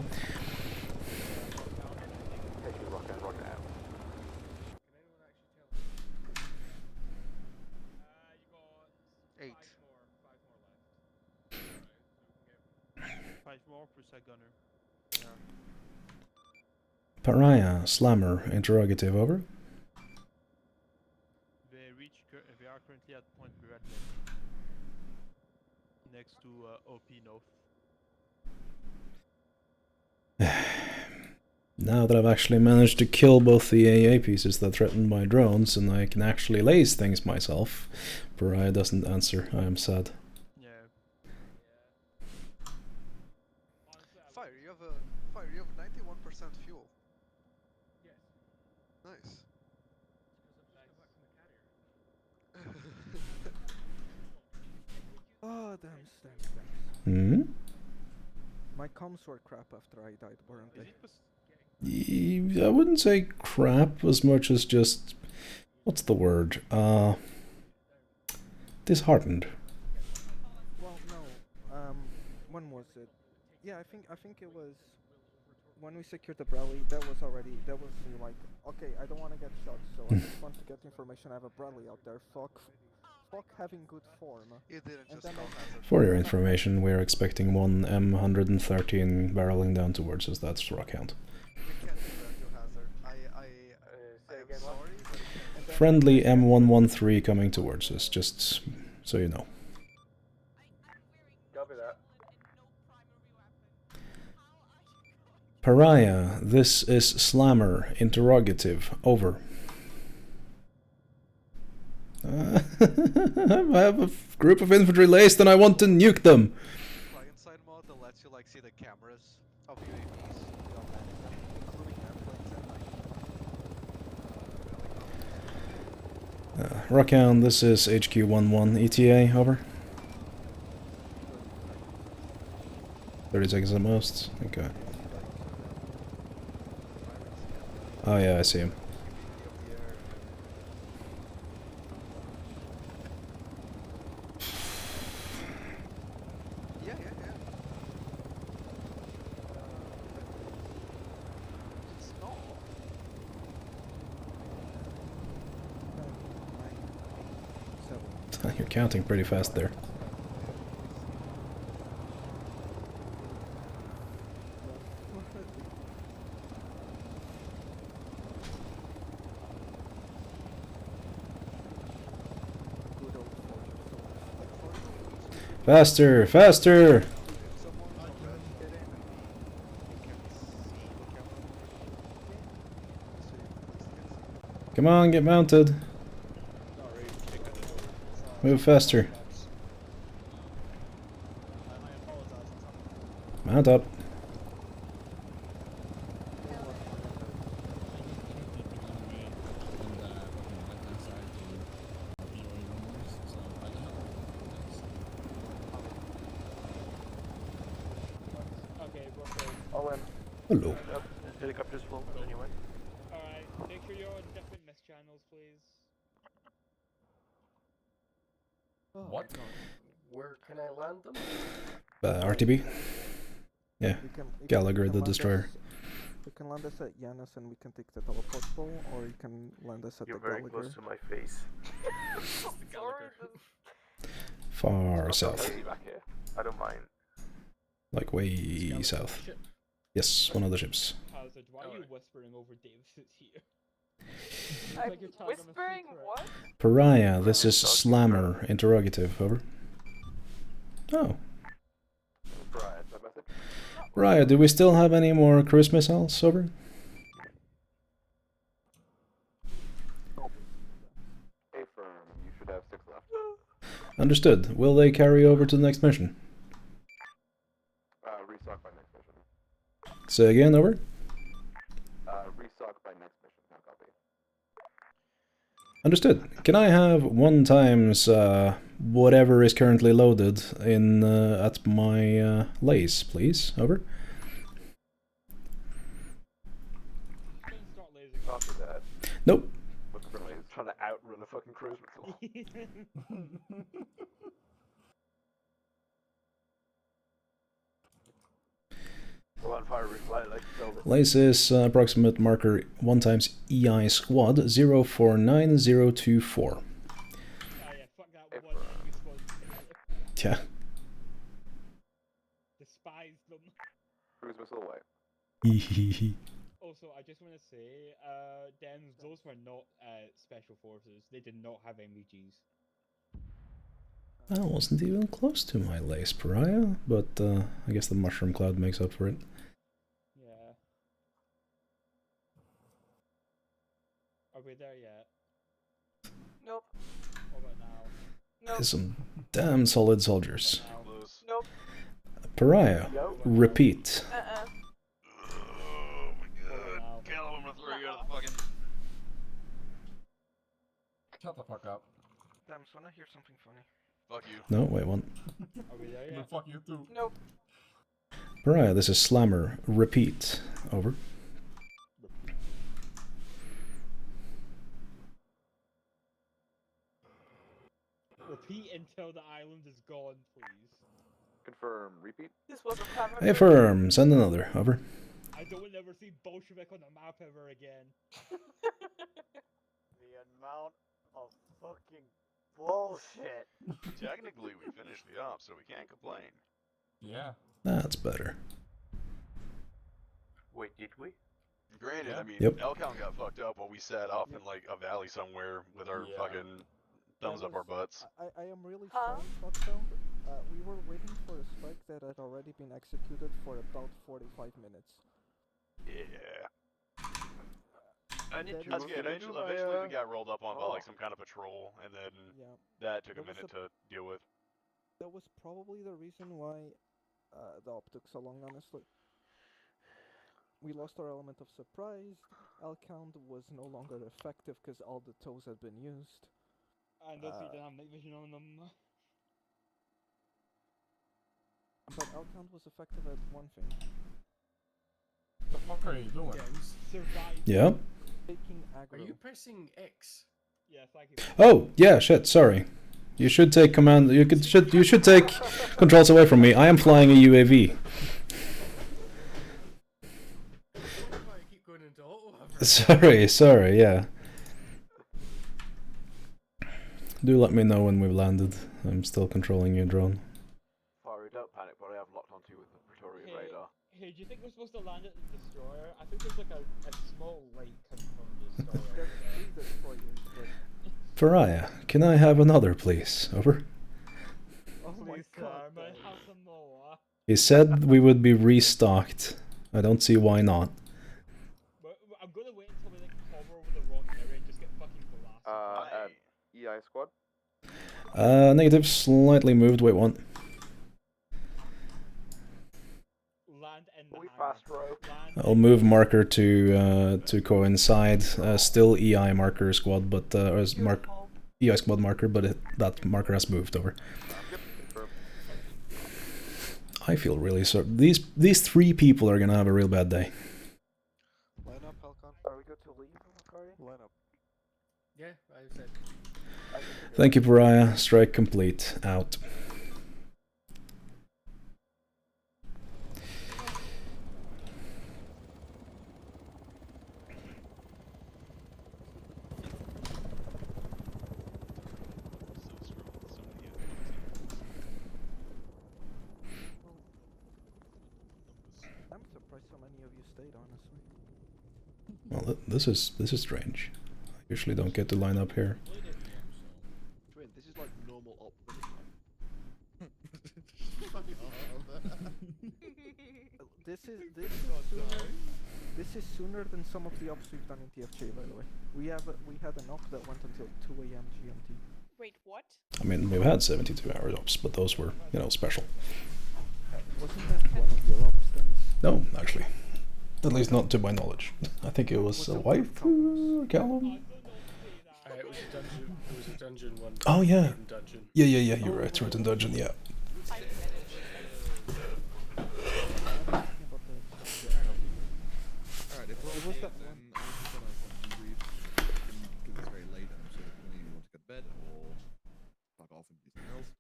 Pariah, Slammer, interrogative, over. They are currently at Point Bradley, next to OP North. Now that I've actually managed to kill both the AA pieces that threaten my drones and I can actually lace things myself, Pariah doesn't answer. I am sad. Fire, you have 91% fuel. Yes. Nice. Oh, damn sandbags. Hmm? My comms were crap after I died, weren't they? I wouldn't say crap as much as just... what's the word? Disheartened. Well, no. When was it? Yeah, I think it was when we secured the Bradley. That was me like, okay, I don't want to get shot, so I just want to get information. I have a Bradley out there. Fuck having good form. You didn't just For your information, we're expecting one M113 barreling down towards us. That's Rockhound. Friendly M113 coming towards us, just so you know. Copy that. Pariah, this is Slammer, interrogative, over. I have a group of infantry laced and I want to nuke them! Fly inside mode that lets you like see the cameras of UAVs, including airplanes and Rockhound, this is HQ-11 ETA, over. 30 seconds at most, okay. Oh yeah, I see him. You're counting pretty fast there. Faster! Faster! Come on, get mounted. Move faster. Mount up. Hello. Helicopters full anyway. Alright, make sure you're on different mist channels, please. What? Where can I land them? RTB? Yeah, You Gallagher can the land Destroyer. You can land us at Yanis and we can take the teleport bowl, or you can land us at You're the very Gallagher. close to my face. Far south. Back here. I don't mind. Like way south. Yes, one of the ships. Hazard, why are you whispering over Davis's here? I'm whispering what? Pariah, this is Slammer, interrogative, over. Oh. Pariah, do we still have any more cruise missiles, over? Affirm, you should have 6 left. Understood. Will they carry over to the next mission? Say again, over? Restock by next mission, no copy. Understood. Can I have 1 times whatever is currently loaded in at my lace, please? Over. Copy that. Nope. Look, really, he's trying to outrun a fucking cruise missile. Go on, fire refly like over. Lace is approximate marker 1 times EI squad 049024. Yeah. Despise them. Cruise missile away. Also, I just want to say, Dems, those were not special forces. They did not have MVGs. I wasn't even close to my lace, Pariah, but I guess the mushroom cloud makes up for it. Yeah. Are we there yet? Nope. What about now? There's some damn solid soldiers. Nope. Pariah, repeat. Shut the fuck up. Damn, so I hear something funny. Fuck you. No, wait, one. Are we there yet? Fuck you too. Nope. Pariah, this is Slammer, repeat. Over. Repeat until the island is gone, please. Confirm, repeat. This was a plan. Hey, firm, send another. Over. I don't ever see Bolshevik on the map ever again. The amount of fucking bullshit. Technically, we finished the op, so we can't complain. Yeah. That's better. Wait, did we? Granted, I mean, Yep. Elcon got fucked up while we sat off in like a valley somewhere with our fucking thumbs up our butts. I am really sorry, Foxhound. We were waiting for a strike that had already been executed for about 45 minutes. Yeah. And That's good. Eventually, we got rolled up on by like some kind of patrol, and then that took a minute to deal with. That was probably the reason why the op took so long, honestly. We lost our element of surprise. L count was no longer effective because all the toes had been used. And those didn't have night vision on them. But L count was effective at one thing. The fuck are you doing? Survive. Yep. Taking Are aggro. you pressing X? Yeah, thank you. Oh, yeah, shit, sorry. You should take command. You should take controls away from me. I am flying a UAV. Sorry, yeah. Do let me know when we've landed. I'm still controlling your drone. Fire, don't panic, but I have locked onto you with the Praetorian radar. Hey, do you think we're supposed to land at the destroyer? I think there's like a small light coming from the destroyer. There's 3 destroyers, but... Pariah, can I have another, please? Over. Oh my god. Have some more. He said we would be restocked. I don't see why not. I'm gonna wait until we like hover over the wrong area and just get fucking blasted. EI squad? Negative, slightly moved. Wait, one. Land in the fast row. I'll move marker to coincide. Still EI marker squad, but EI squad marker, but that marker has moved over. I feel really sorry. These 3 people are gonna have a real bad day. Line up, Halcon. Are we good to leave, Macari? Line up. Yeah, I said. Thank you, Pariah. Strike complete. Out. I'm surprised so many of you stayed, honestly. Well, this is strange. I usually don't get to line up here. Twin, this is like normal op. This is sooner than some of the ops we've done in TFJ, by the way. We had an op that went until 2 AM GMT. Wait, what? I mean, we've had 72-hour ops, but those were, special. Wasn't that one of your ops then? No, actually. At least not to my knowledge. I think it was a wife, Callum? It was a dungeon. It was a dungeon one. Oh yeah. Hidden dungeon. Yeah, you're right, Certain Dungeon, yeah. Alright, if we're all set, then I was just gonna debrief because it's very late and I'm sure that you want to get to bed or fuck off and do something else.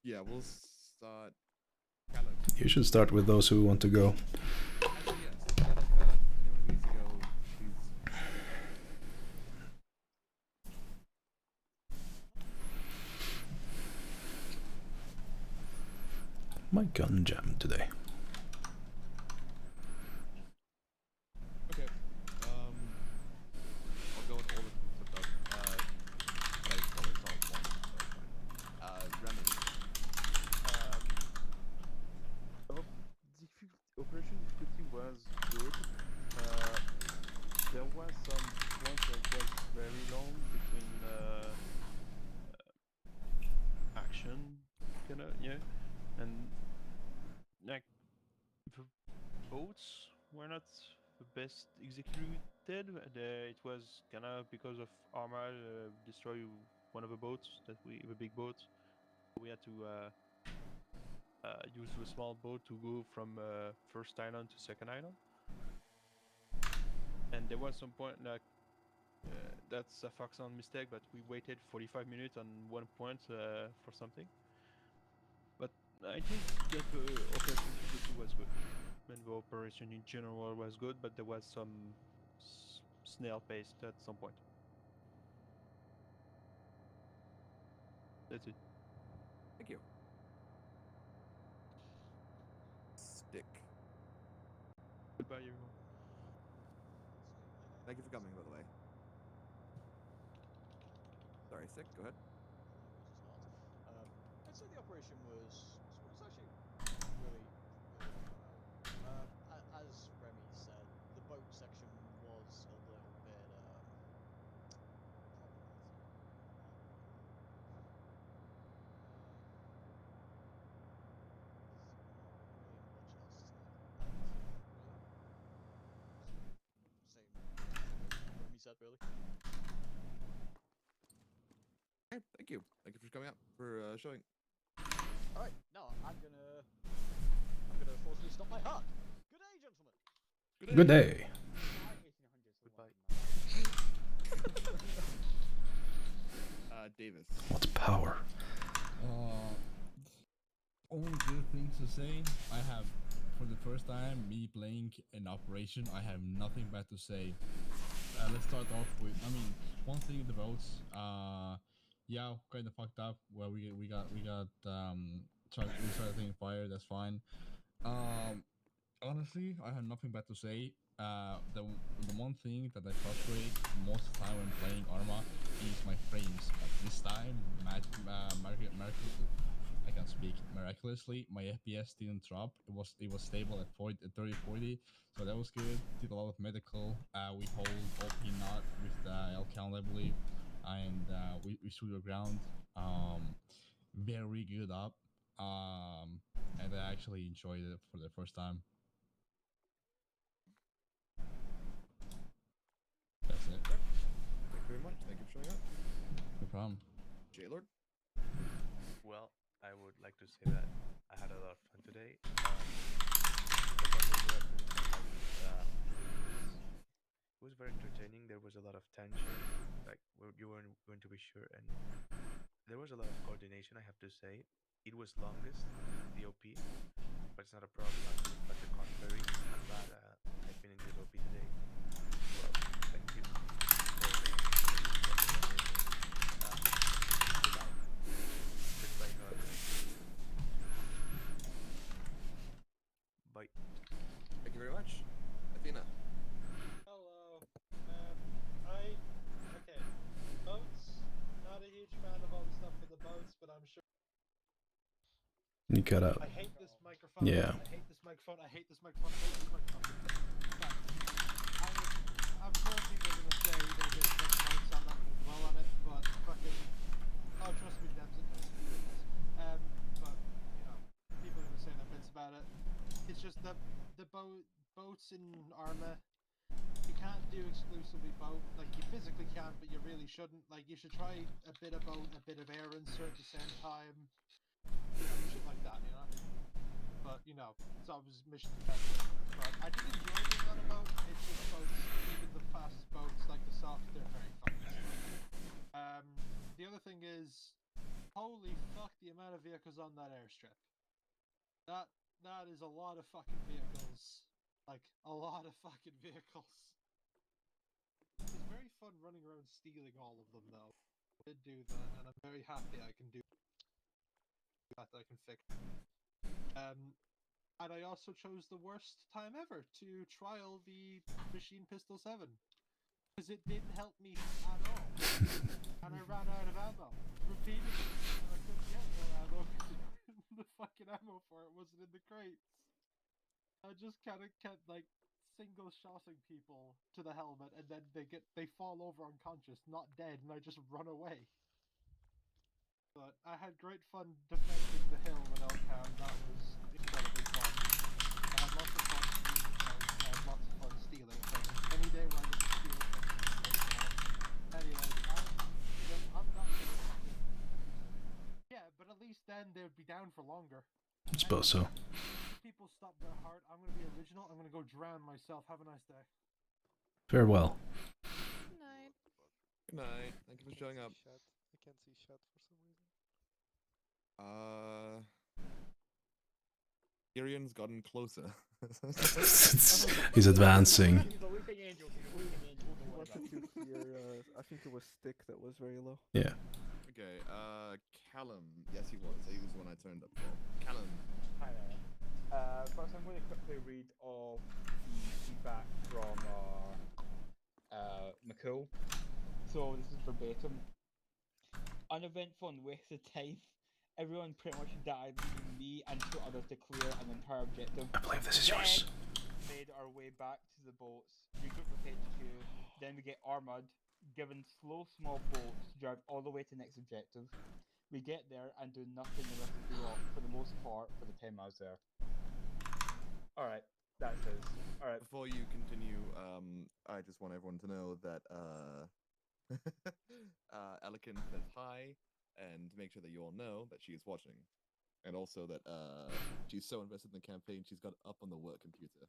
Yeah, we'll start. You should start with those who want to go. Yes, anyone who needs to go, please. My gun jammed today. Okay. I'll go with all the stuff. But I call it all one. Remedy. Operation difficulty was good. There was some points that was very long between action, yeah, and like the boats were not the best executed. It was kinda because of armor destroy one of the boats the big boats. We had to use a small boat to go from first island to second island. And there was some point like that's a Foxhound mistake, but we waited 45 minutes on one point for something. But I think that the operation difficulty was good. And the operation in general was good, but there was some snail pace at some point. That's it. Thank you. Stick. Goodbye, everyone. Thank you for coming, by the way. Sorry, Stick, go ahead. I'd say the operation was actually really as Remy said, the boat section was a little bit Remy said really. Okay, thank you. Thank you for coming out, for showing. Alright, now I'm gonna forcibly stop my heart. Good day, gentlemen. Good day. Davis. What's power? Only good things to say. I have, for the first time, me playing an operation, I have nothing bad to say. Let's start off with, I mean, one thing the boats, yeah, kind of fucked up. Well, we started taking fire. That's fine. Honestly, I have nothing bad to say. The one thing that I frustrate most of the time when playing Arma is my frames. But this time, I can speak miraculously. My FPS didn't drop. It was stable at 30-40, so that was good. Did a lot of medical. We hold OP not with the L count, I believe, and we stood your ground. Very good up. And I actually enjoyed it for the first time. That's it. Thank you very much. Thank you for showing up. No problem. J-Lord? Well, I would like to say that I had a lot of fun today. It was very entertaining. There was a lot of tension, like you weren't going to be sure, and there was a lot of coordination. I have to say, it was longest, the OP, but it's not a problem. But the contrary, I'm glad I've been in this OP today. Well, thank you. Bye. Thank you very much. Athena. Hello. Okay. Boats. Not a huge fan of all the stuff with the boats, but I'm sure. You cut out. I hate this microphone. Yeah. I hate this microphone. I hate this microphone. I hate this microphone. But I'm sure people are gonna say that this microphone, so I'm not gonna dwell on it. But fucking, oh, trust me, Debs, it does. But you know, people are gonna say that it's bad. about it. It's just the boats in armor. You can't do exclusively boat. Like you physically can, but you really shouldn't. Like you should try a bit of boat, a bit of air insert at the same time. Shit like that, you know. But you know, it's always mission dependent. But I did enjoy being on a boat. It's just boats, even the fast boats like the soft, they're very fucking slow. The other thing is, holy fuck, the amount of vehicles on that airstrip. That is a lot of fucking vehicles. Like a lot of fucking vehicles. It's very fun running around stealing all of them, though. I did do that, and I'm very happy I can do that. I can fix. And I also chose the worst time ever to trial the machine pistol 7 because it didn't help me at all, and I ran out of ammo repeatedly. And I couldn't get more ammo because the fucking ammo for it wasn't in the crates. I just kind of kept like single shotting people to the helmet, and then they fall over unconscious, not dead, and I just run away. But I had great fun defending the hill with Elkham. That was incredibly fun. I had lots of fun stealing things. I had lots of fun stealing things. Any day where I get to steal things. Anyways, I'm not gonna. Yeah, but at least then they'd be down for longer. I suppose so. People stop their heart. I'm gonna be original. I'm gonna go drown myself. Have a nice day. Farewell. Good night. Good night. Thank you for showing up. I can't see Shat for some reason. Tyrion's gotten closer. He's advancing. He wanted to hear, I think it was Stick that was very low. Yeah. Okay, Callum. Yes, he was. He was the one I turned up for. Callum. Hi there. First, I'm going to quickly read off the feedback from McCool. So, this is verbatim. Uneventful and wasted time. Everyone pretty much died, leaving me and 2 others to clear an entire objective. I believe this is yours. Made our way back to the boats, regrouped with HQ, then we get armored, given slow small boats to drive all the way to the next objective. We get there and do nothing the rest of the walk, for the most part, for the time I was there. Alright, that's his. Alright. Before you continue, I just want everyone to know that, Elikin says hi, and make sure that you all know that she is watching. And also that, she's so invested in the campaign, she's got it up on the work computer.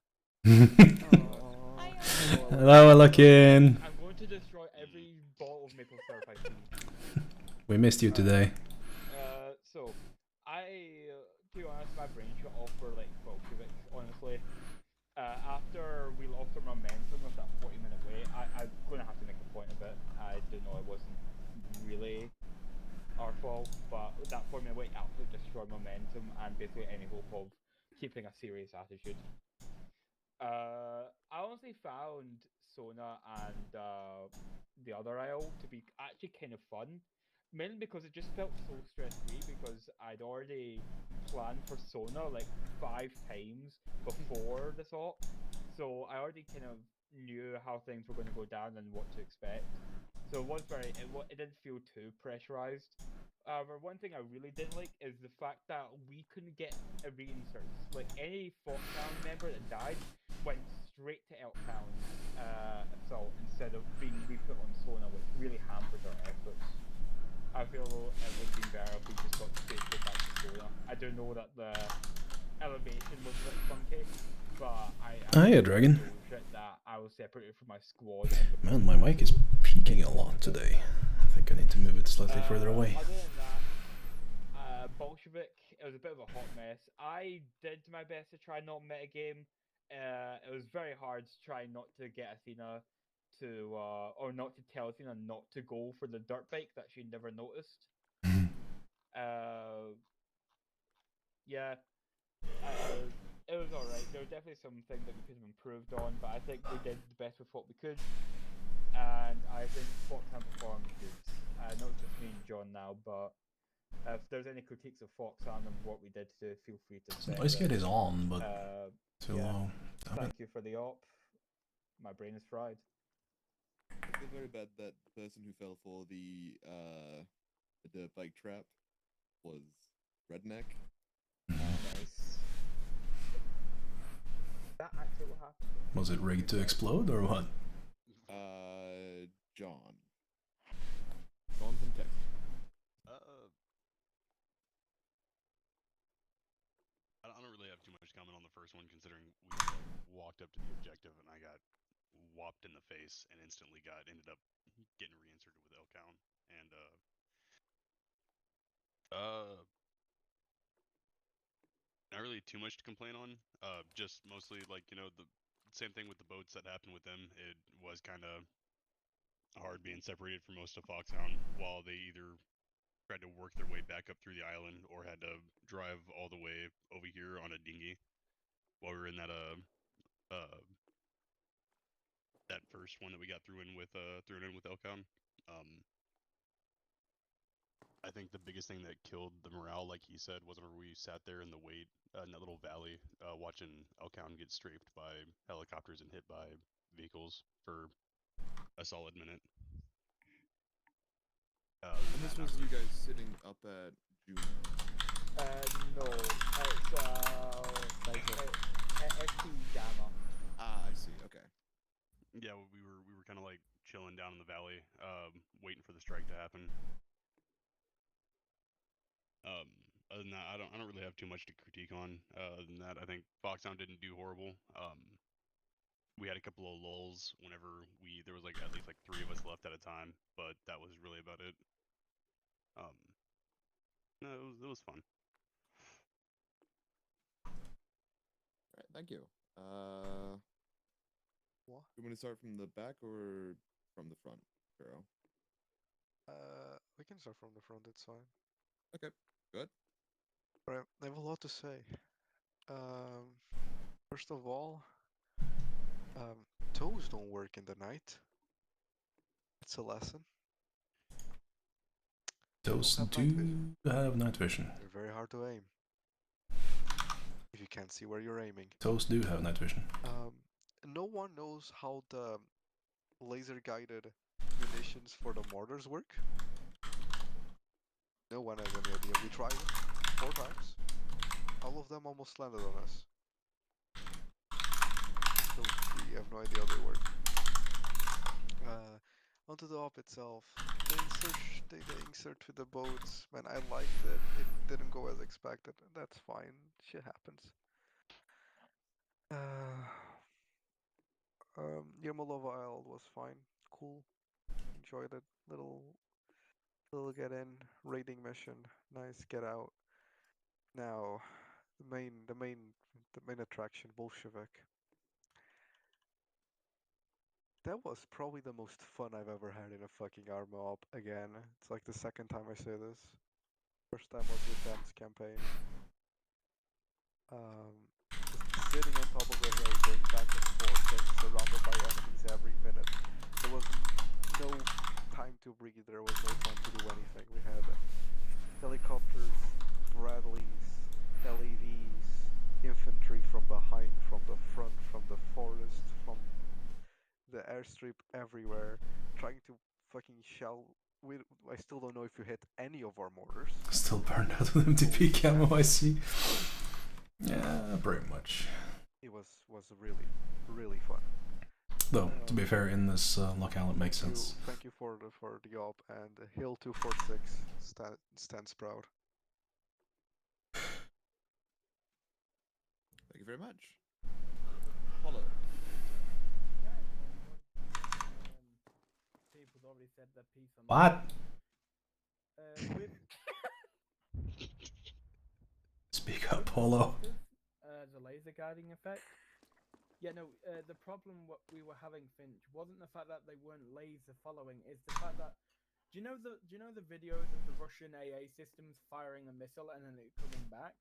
Hello, Elikin. I'm going to destroy every bottle of maple syrup I see. We missed you today. So, to be honest, my brain shut off for like Bolshevik, honestly. After we lost our momentum with that 40-minute wait, I'm going to have to make a point of it. I do know it wasn't really our fault, but that 40-minute wait absolutely destroyed momentum and basically any hope of keeping a serious attitude. I honestly found Sona and the other isle to be actually kind of fun, mainly because it just felt so stress-free because I'd already planned for Sona like 5 times before the assault, so I already kind of knew how things were going to go down and what to expect. So it was it didn't feel too pressurized. However, one thing I really didn't like is the fact that we couldn't get a reinsert. Like any Foxhound member that died went straight to Elkhound's assault instead of being re-put on Sona, which really hampered our efforts. I feel it would have been better if we just got straight back to Sona. I do know that the elevation was a bit funky, but Hiya, Dragon. That I was separated from my squad. Man, my mic is peaking a lot today. I think I need to move it slightly further away. Other than that, Bolshevik, it was a bit of a hot mess. I did my best to try not metagame. It was very hard to try not to get Athena to, or not to tell Athena not to go for the dirt bike that she never noticed. Yeah, it was alright. There were definitely some things that we could have improved on, but I think we did the best with what we could. And I think Foxhound performed good. I know it's just me and John now, but if there's any critiques of Foxhound and what we did to feel free to say. Voice kit is on, but too yeah. low. Thank you for the op. My brain is fried. I feel very bad that the person who fell for the dirt bike trap was Redneck. Nice. what happened? Was it rigged to explode or what? John. John from Texas. I don't really have too much comment on the first one, considering we walked up to the objective and I got whopped in the face and instantly ended up getting reinserted with Elkown. And not really too much to complain on. Just mostly like, you know, the same thing with the boats that happened with them. It was kind of hard being separated from most of Foxhound while they either tried to work their way back up through the island or had to drive all the way over here on a dinghy while we were in that that first one that we got thrown in with Elkown. I think the biggest thing that killed the morale, like he said, was whenever we sat there in the wait in that little valley, watching Elkown get strafed by helicopters and hit by vehicles for a solid minute. And this was you guys sitting up at Juno? No, it's ST Gamma. Ah, I see. Okay. Yeah, we were kind of like chilling down in the valley, waiting for the strike to happen. Other than that, I don't really have too much to critique on. Other than that, I think Foxhound didn't do horrible. We had a couple of lulls whenever there was like at least like 3 of us left at a time, but that was really about it. No, it was fun. All right, thank you. What? You want to start from the back or from the front, Pharaoh? We can start from the front. It's fine. Okay, good. Alright, I have a lot to say. First of all, toes don't work in the night. It's a lesson. Toes do have night vision. They're very hard to aim. If you can't see where you're aiming. Toes do have night vision. No one knows how the laser-guided munitions for the mortars work. No one has any idea. We tried 4 times. All of them almost landed on us. So we have no idea how they work. Onto the op itself. The insert with the boats. Man, I liked it. It didn't go as expected. That's fine. Shit happens. Yermolova Isle was fine. Cool. Enjoyed it. Little get in, raiding mission. Nice, get out. Now, the main attraction, Bolshevik. That was probably the most fun I've ever had in a fucking arma op. Again, it's like the second time I say this. First time was with Dan's campaign. Just sitting on top of the hill, going back and forth, being surrounded by enemies every minute. There was no time to breathe, there was no time to do anything. We had helicopters, Bradleys, LAVs, infantry from behind, from the front, from the forest, from the airstrip, everywhere, trying to fucking shell. I still don't know if you hit any of our mortars. Still burned out with MTP camo, I see. Yeah, pretty much. It was really fun. Though, to be fair, in this locale it makes sense. Thank you for the op, and Hill 246 stands proud. Thank you very much. Apollo. People already said their piece on What? Speak up, Polo. The laser guiding effect. Yeah, no, the problem what we were having, Finch, wasn't the fact that they weren't laser following, it's the fact that do you know the videos of the Russian AA systems firing a missile and then it coming back?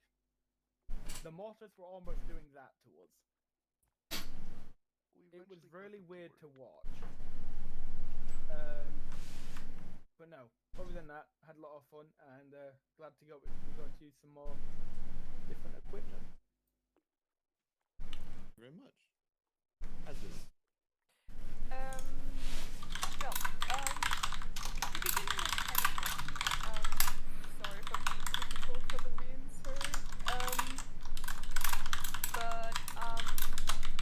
The mortars were almost doing that to us. It was really weird to watch. But no, other than that, had a lot of fun and glad we got to use some more different equipment. Very much. As is. Well, the beginning was kind of rough. Sorry for being difficult for the reinsert. But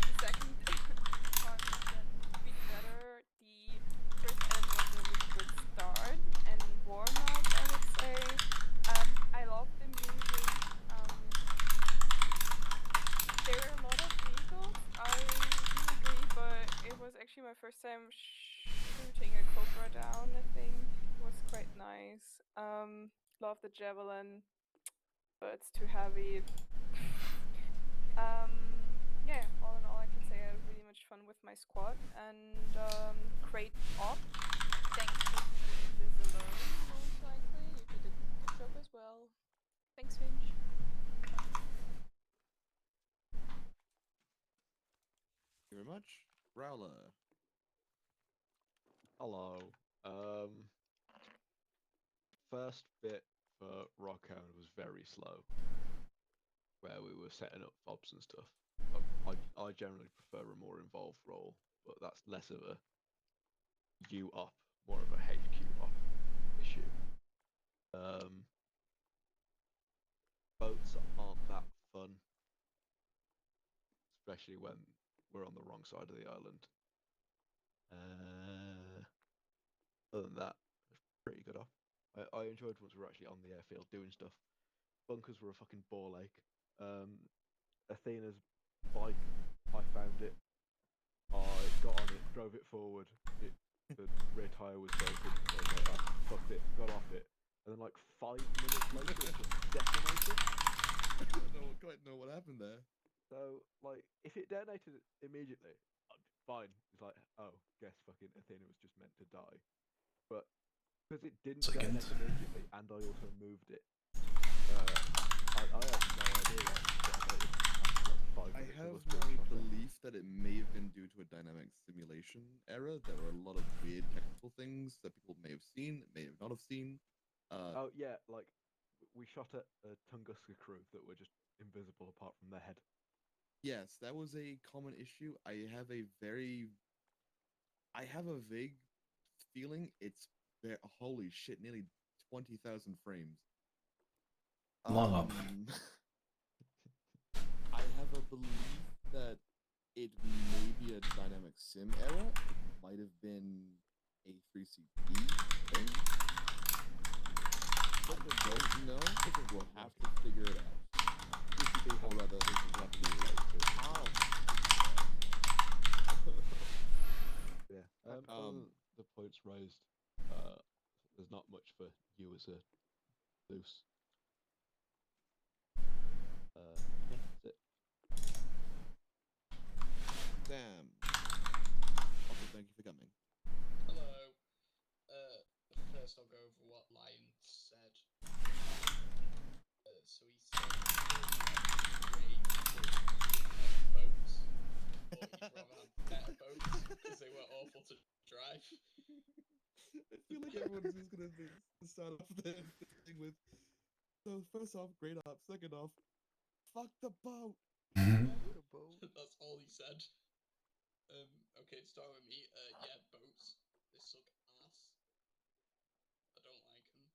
the second it was actually my first time shooting a cobra down. I think it was quite nice. Love the javelin, but it's too heavy. Yeah, all in all, I can say I had really much fun with my squad and great op. Thanks for doing this alone, most likely. You did a good job as well. Thanks, Finch. Thank you very much. Rowler. Hello. First bit for Rockhound was very slow, where we were setting up fobs and stuff. I generally prefer a more involved role, but that's less of a U up, more of a HQ up issue. Boats aren't that fun, especially when we're on the wrong side of the island. Other than that, pretty good up. I enjoyed once we were actually on the airfield doing stuff. Bunkers were a fucking ball ache. Athena's bike, I found it. I got on it, drove it forward. The rear tyre was broken. So I was like, I fucked it, got off it, and then like 5 minutes later, it just detonated. I don't quite know what happened there. So like, if it detonated immediately, fine. It's like, oh, guess fucking Athena was just meant to die. But because it didn't detonate immediately, and I also moved it, I have no idea why it detonated after like 5 I minutes have of us being my shot at. belief that it may have been due to a dynamic simulation error. There were a lot of weird technical things that people may have seen, may have not have seen. Oh yeah, like we shot at a Tunguska crew that were just invisible apart from their head. Yes, that was a common issue. I have a vague feeling it's holy shit, nearly 20,000 frames. Long up. I have a belief that it may be a dynamic sim error. It might have been a 3CP thing. I don't know. We'll have to figure it out. 3CP, or rather, we'll have to do it. Yeah. The points raised. There's not much for you as a loose. Yeah, that's it. Damn. Also, thank you for coming. Hello. First I'll go over what Lion said. So he said boats, or he'd rather have better boats because they were awful to drive. I feel like everyone's just gonna start off the thing with. So first off, great op. Second off, fuck the boat. The boat. That's all he said. Okay, to start with me. Yeah, boats. They suck ass. I don't like them.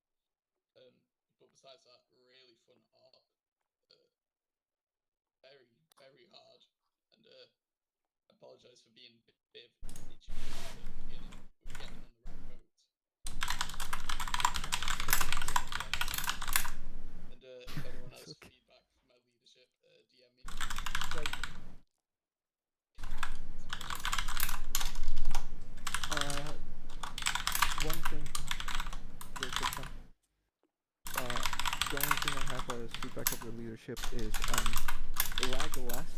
But besides that, really fun art. Very, very hard. And I apologise for being a bit bitchy at the beginning with getting on the right boat. And if anyone has feedback for my leadership, DM me. One thing, real quick one. The only thing I have as feedback of the leadership is lag less,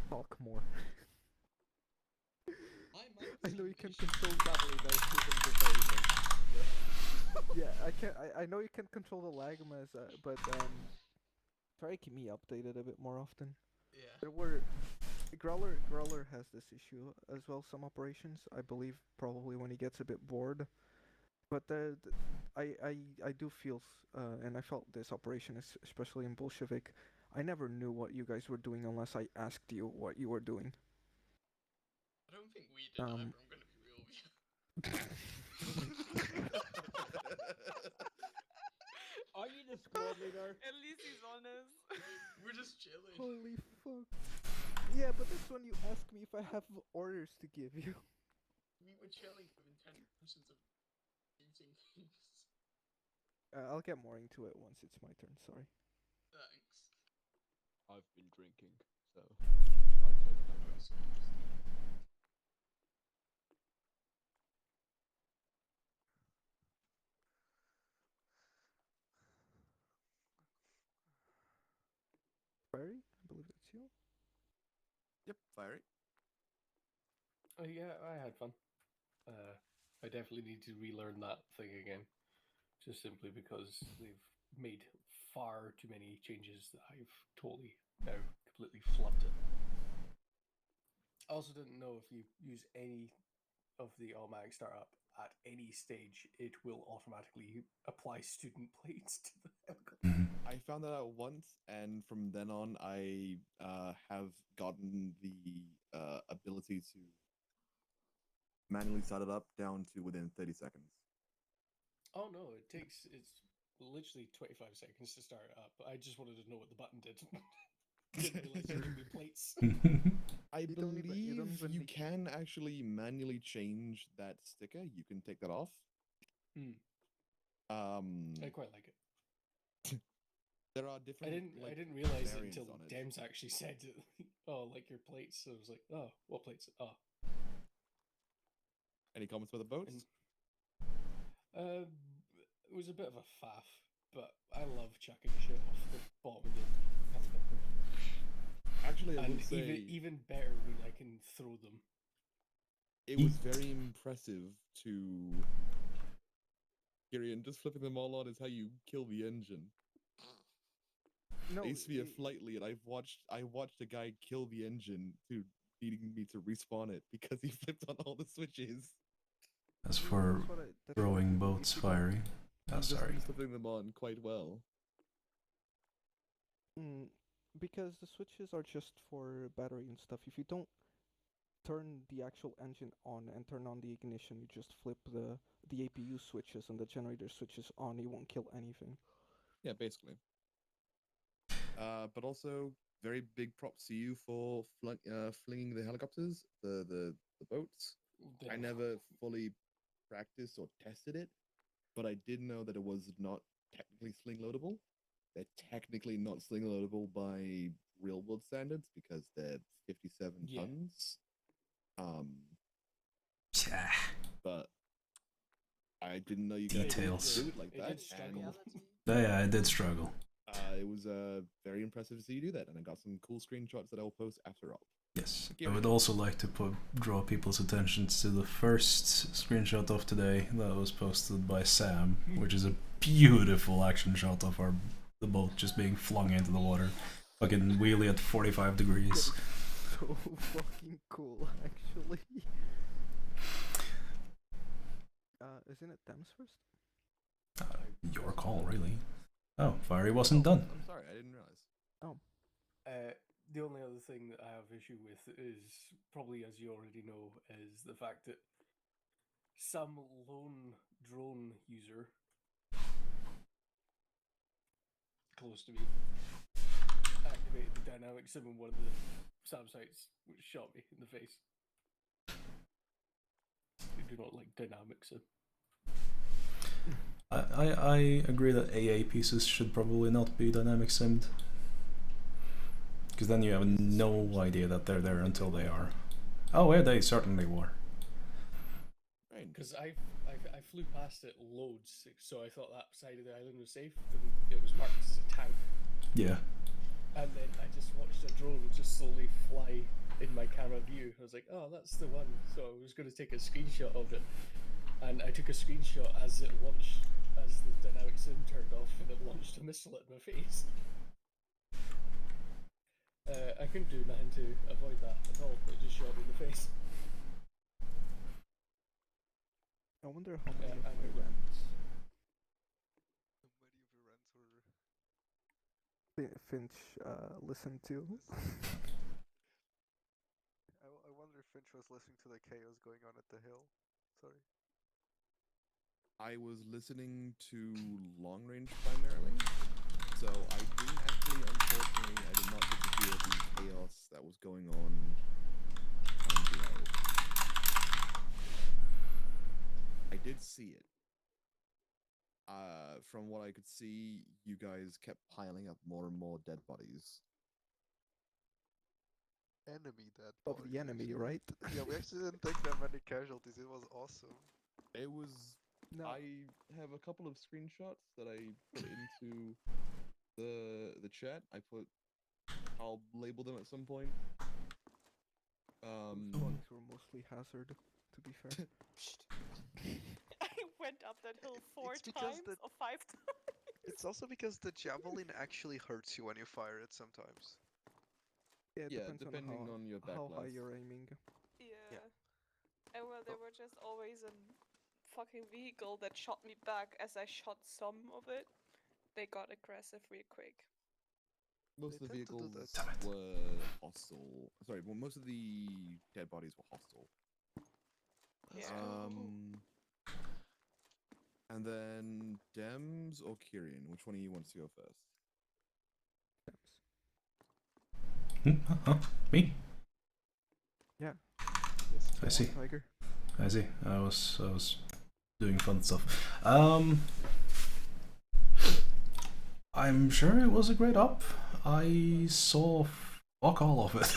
talk more. I know you can control probably those two things are very yeah, I know you can control the lag, but try to keep me updated a bit more often. Yeah. There were Growler has this issue as well. Some operations, I believe, probably when he gets a bit bored. But I do feel, and I felt this operation, especially in Bolshevik, I never knew what you guys were doing unless I asked you what you were doing. I don't think we did either, I'm gonna be real with you. Are you the squad leader? At least he's honest. We're just chilling. Holy fuck. Yeah, but that's when you ask me if I have orders to give you. We were chilling with intentions of shooting things. I'll get more into it once it's my turn, sorry. Thanks. I've been drinking, so I take no risk. you? Yep, fire it. Yeah, I had fun. I definitely need to relearn that thing again, just simply because they've made far too many changes that I've totally now completely flubbed it. I also didn't know if you use any of the automatic startup at any stage, it will automatically apply student plates to the helicopter. I found that out once, and from then on, I have gotten the ability to manually start it up down to within 30 seconds. Oh no, it's literally 25 seconds to start it up. I just wanted to know what the button did. Didn't realize you could be plates. I believe you can actually manually change that sticker. You can take that off. I quite like it. There are different. I didn't realize it until Dems actually said, "Oh, like your plates." So I was like, "Oh, what plates?" Oh. Any comments about the boats? It was a bit of a faff, but I love chucking shit off the bottom of the helicopter. Actually, I and would say even better when I can throw them. it was very impressive to. Kirian, just flipping them all on is how you kill the engine. No, I used to be a flight lead. I watched a guy kill the engine to needing me to respawn it because he flipped on all the switches. As for throwing boats, Fiery. Oh, sorry. Just flipping them on quite well. Because the switches are just for battery and stuff. If you don't turn the actual engine on and turn on the ignition, you just flip the APU switches and the generator switches on, you won't kill anything. Yeah, basically. But also, very big props to you for flinging the helicopters, the boats. I never fully practiced or tested it, but I did know that it was not technically sling loadable. They're technically not sling loadable by real world standards because they're 57 tons. But I didn't know you guys Details. do it like that. Did struggle. Yeah, I did struggle. It was very impressive to see you do that, and I got some cool screenshots that I'll post after all. Yes, I would also like to draw people's attention to the first screenshot of today that was posted by Sam, which is a beautiful action shot of the boat just being flung into the water, fucking wheelie at 45 degrees. So fucking cool, actually. Isn't it Dems first? Your call, really. Oh, Fiery wasn't done. I'm sorry, I didn't realize. Oh. The only other thing that I have issue with is, probably as you already know, is the fact that some lone drone user close to me activated the dynamic sim in one of the SAM sites, which shot me in the face. I do not like dynamic sim. I agree that AA pieces should probably not be dynamic simmed. Because then you have no idea that they're there until they are. Oh yeah, they certainly were. Because I flew past it loads, so I thought that side of the island was safe, and it was marked as a tank. Yeah. And then I just watched a drone just slowly fly in my camera view. I was like, oh, that's the one. So I was going to take a screenshot of it. And I took a screenshot as it launched, as the dynamic sim turned off, and it launched a missile at my face. I couldn't do nothing to avoid that at all. It just shot me in the face. I wonder how many of my rants. Finch listened to. I wonder if Finch was listening to the chaos going on at the hill. Sorry. I was listening to long range primarily, so I didn't actually, unfortunately, I did not get to hear the chaos that was going on below. I did see it. From what I could see, you guys kept piling up more and more dead bodies. Enemy dead Of bodies, the enemy, actually. right? Yeah, we actually didn't take that many casualties. It was awesome. It was. No. I have a couple of screenshots that I put into the chat. I put I'll label them at some point. Bugs were mostly hazard, to be fair. I went up that hill four times or 5 times. It's also because the javelin actually hurts you when you fire it sometimes. Yeah, it depends depending on on your how high backlash. you're aiming. Yeah. And well, there were just always a fucking vehicle that shot me back as I shot some of it. They got aggressive real quick. Most of the vehicles were hostile. Sorry, well, most of the dead bodies were hostile. Yeah. And then Dems or Kyrian? Which one of you wants to go first? Me? Yeah. I see. Tiger. I see. I was doing fun stuff. I'm sure it was a great up. I saw fuck all of it.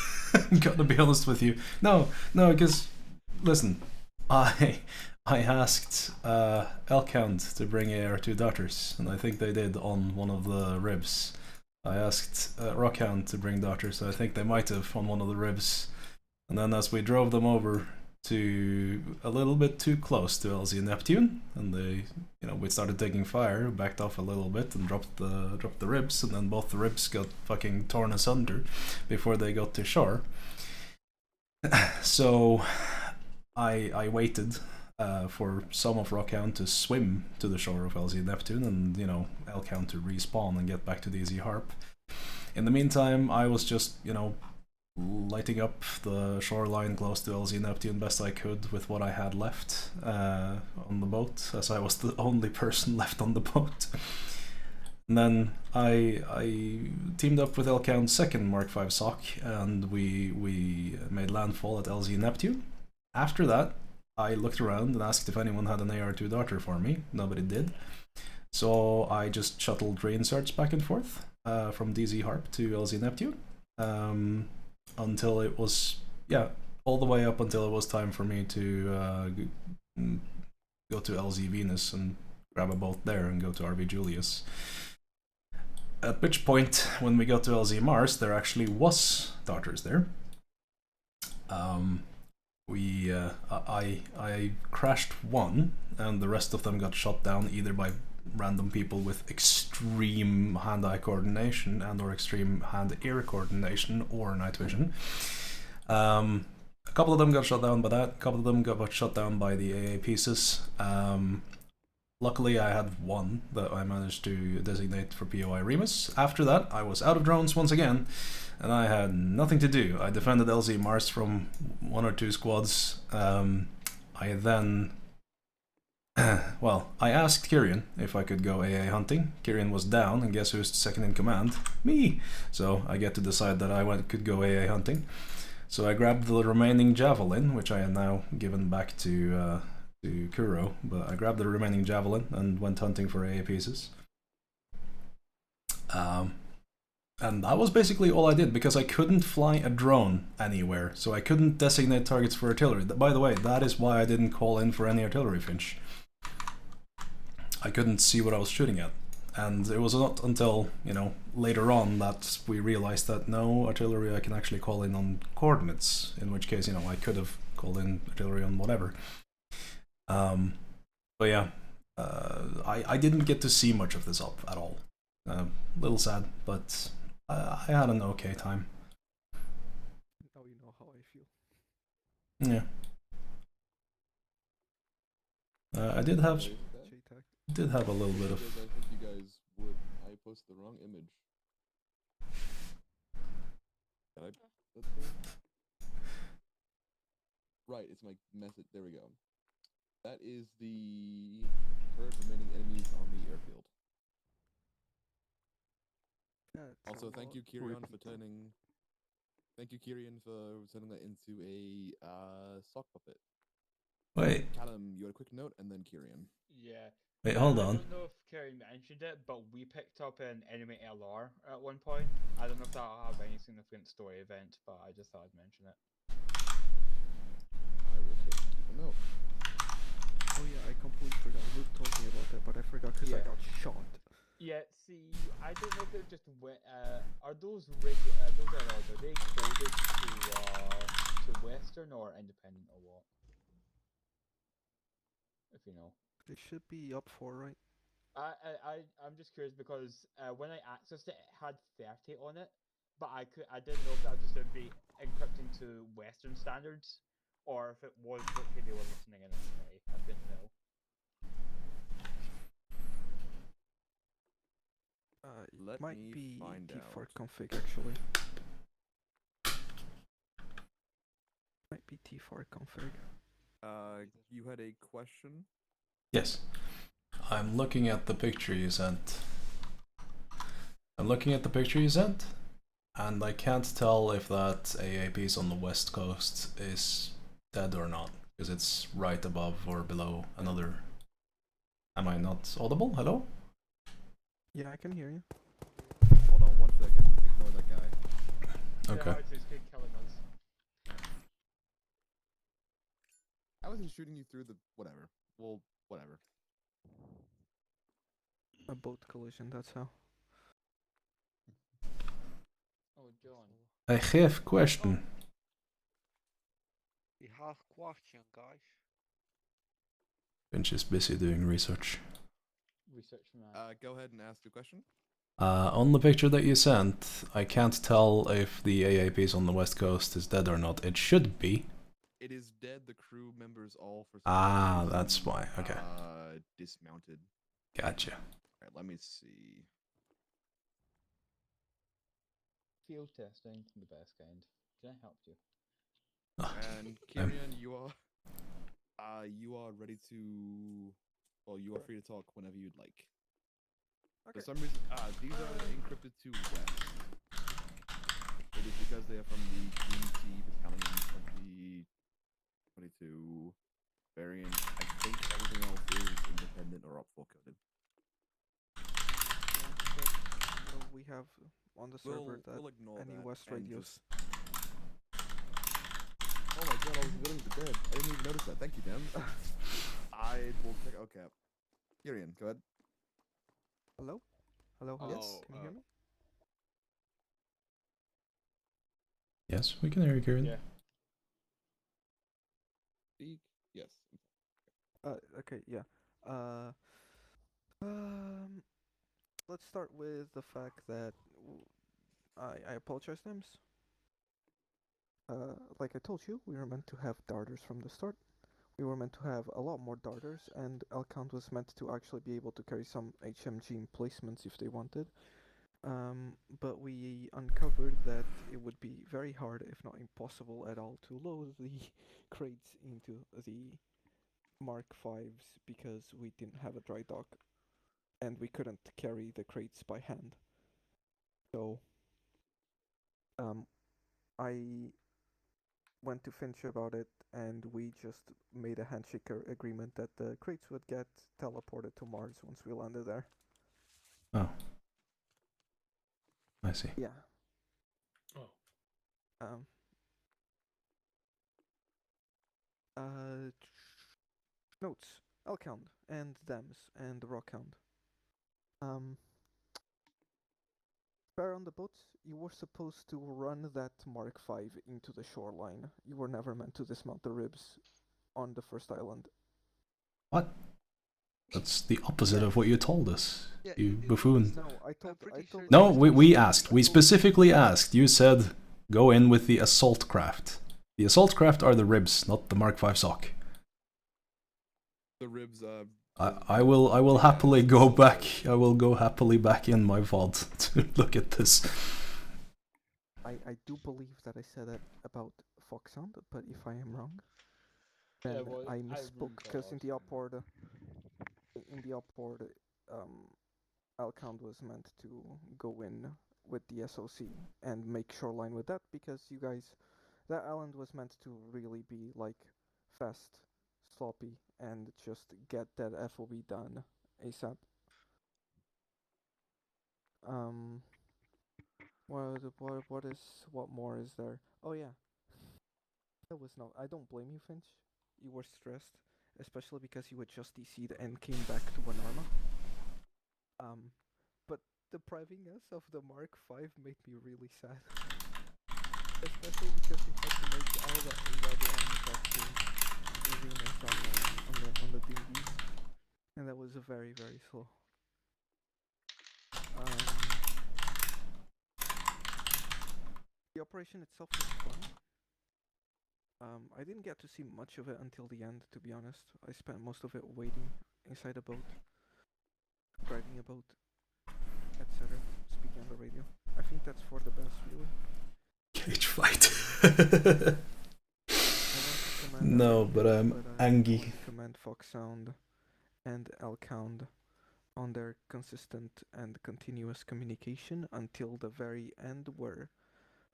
Gotta be honest with you. No, because listen, I asked Elkhound to bring AR2 daughters, and I think they did on one of the ribs. I asked Rockhound to bring daughters, and I think they might have on one of the ribs. And then as we drove them over to a little bit too close to LZ Neptune, and they, we started taking fire, backed off a little bit and dropped the ribs, and then both the ribs got fucking torn asunder before they got to shore. So I waited for some of Rockhound to swim to the shore of LZ Neptune, and Elkhound to respawn and get back to DZ Harp. In the meantime, I was just lighting up the shoreline close to LZ Neptune best I could with what I had left on the boat, as I was the only person left on the boat. And then I teamed up with Elkhound's second Mark V SOC, and we made landfall at LZ Neptune. After that, I looked around and asked if anyone had an AR2 darter for me. Nobody did. So I just shuttled reinserts back and forth from DZ Harp to LZ Neptune. Until it was, all the way up until it was time for me to go to LZ Venus and grab a boat there and go to RV Julius. At which point, when we got to LZ Mars, there actually was darters there. I crashed one, and the rest of them got shot down either by random people with extreme hand-eye coordination and or extreme hand-ear coordination or night vision. A couple of them got shot down by that, a couple of them got shot down by the AA pieces. Luckily I had one that I managed to designate for POI Remus. After that I was out of drones once again, and I had nothing to do. I defended LZ Mars from 1 or 2 squads. I then I asked Kyrian if I could go AA hunting. Kyrian was down, and guess who's second in command? Me! So I get to decide that I could go AA hunting. So I grabbed the remaining javelin, which I had now given back to Kuro, but I grabbed the remaining javelin and went hunting for AA pieces. And that was basically all I did, because I couldn't fly a drone anywhere, so I couldn't designate targets for artillery. By the way, that is why I didn't call in for any artillery finch. I couldn't see what I was shooting at. And it was not until, later on that we realized that no, artillery I can actually call in on coordinates, in which case, I could have called in artillery on whatever. But yeah, I didn't get to see much of this up at all. Little sad, but I had an okay time. Now you know how I feel. Yeah. I did have a little bit of. I think you guys would. I posted the wrong image. Can I? Let's see. Right, it's my message. There we go. That is the current remaining enemies on the airfield. Also, thank you, Kyrian, for turning. Thank you, Kyrian, for turning that into a sock puppet. Wait. Callum, you had a quick note, and then Kyrian. Yeah. Wait, hold on. I don't know if Kerry mentioned it, but we picked up an enemy LR at one point. I don't know if that'll have any significant story event, but I just thought I'd mention it. I will keep a note. Oh yeah, I completely forgot. Luke told me about that, but I forgot because I got shot. Yeah, see, I don't know if they're just are those those LRs, are they coded to Western or independent or what? If you know. They should be up for, right? I'm just curious because when I accessed it, it had 30 on it, but I didn't know if that was just going to be encrypting to Western standards or if it was what they were listening in anyway. I didn't know. It might be find T4 out. config actually. Might be T4 config. You had a question? Yes. I'm looking at the picture you sent. And I can't tell if that AAPs on the west coast is dead or not, because it's right above or below another. Am I not audible? Hello? Yeah, I can hear you. Hold on 1 second. Ignore that guy. Okay. I wasn't shooting you through the whatever. Well, whatever. A boat collision, that's how. Oh, John. I have question. We have question, guys. Finch is busy doing research. Research from that. Go ahead and ask the question. On the picture that you sent, I can't tell if the AAPs on the west coast is dead or not. It should be. It is dead. The crew members all for Ah, reason, that's why. Okay. Dismounted. Gotcha. Alright, let me see. Field testing, the best kind. Can I help you? And Kirian, you are ready to. Well, you are free to talk whenever you'd like. Okay. For some reason, these are encrypted to west. It is because they are from the GT Battalion 2022 variant. I think everything else is independent or up-for coded. So we have on the server We'll ignore any that west and radios. Oh my god, I was literally dead. I didn't even notice that. Thank you, Dan. I will check. Okay. Kirian, go ahead. Hello? Hello? Yes. Can you hear me? Yes, we can hear you, Kieran. Yeah. Speak. Yes. Okay, yeah. Let's start with the fact that I apologize, Nims. Like I told you, we were meant to have darters from the start. We were meant to have a lot more darters, and Elcount was meant to actually be able to carry some HMG emplacements if they wanted. But we uncovered that it would be very hard, if not impossible at all, to load the crates into the Mark 5s because we didn't have a dry dock, and we couldn't carry the crates by hand. So, I went to Finch about it, and we just made a handshake agreement that the crates would get teleported to Mars once we landed there. Oh. I see. Yeah. Oh. Notes. Elkhound and Dems and the Rockhound. Fair on the boat, you were supposed to run that Mark 5 into the shoreline. You were never meant to dismount the ribs on the first island. What? That's the opposite of what you told us, you buffoon. No, I told. No, we asked. We specifically asked. You said go in with the assault craft. The assault craft are the ribs, not the Mark 5 sock. The ribs. I will happily go back. I will go happily back in my VOD to look at this. I do believe that I said that about Foxhound, but if I am wrong, then Yeah, well, I misspoke because in the upward, Alcount was meant to go in with the SOC and make shoreline with that because you guys, that island was meant to really be like fast, sloppy, and just get that FOB done ASAP. What more is there? Oh yeah. That was no. I don't blame you, Finch. You were stressed, especially because you had just DC'd and came back to Wanarma. depriving us of the Mark V made me really sad. Especially because we had to make all the arenas on the dinghies, and that was very slow. The operation itself was fun. I didn't get to see much of it until the end, to be honest. I spent most of it waiting inside a boat, driving a boat, etc. Speaking on the radio. I think that's for the best, really. Cage fight. No, but Angie. I want to commend Fox Sound and Alcound on their consistent and continuous communication until the very end, where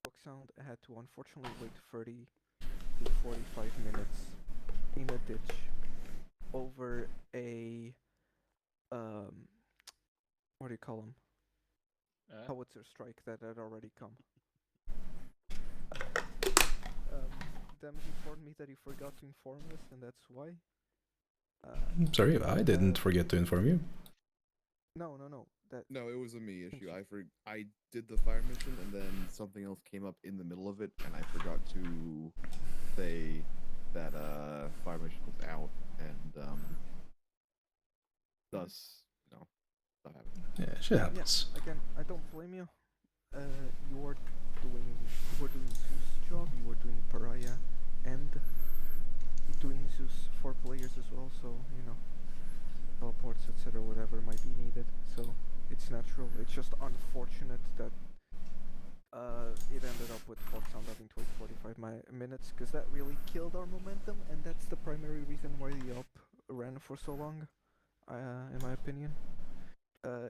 Fox Sound had to unfortunately wait 30 to 45 minutes in a ditch over a what do you call them? Howitzer strike that had already come. Them informed me that he forgot to inform us, and that's why. Sorry, I didn't forget to inform you. No. No, it was a me issue. I did the fire mission, and then something else came up in the middle of it, and I forgot to say that fire mission was out, and thus, stuff happened. Yeah, shit happens. Yeah, again, I don't blame you. You were doing Zeus' job, you were doing Pariah, and doing Zeus for players as well, so, teleports, etc., whatever might be needed, so it's natural. It's just unfortunate that it ended up with Fox Sound having to wait 45 minutes, because that really killed our momentum, and that's the primary reason why the op ran for so long, in my opinion.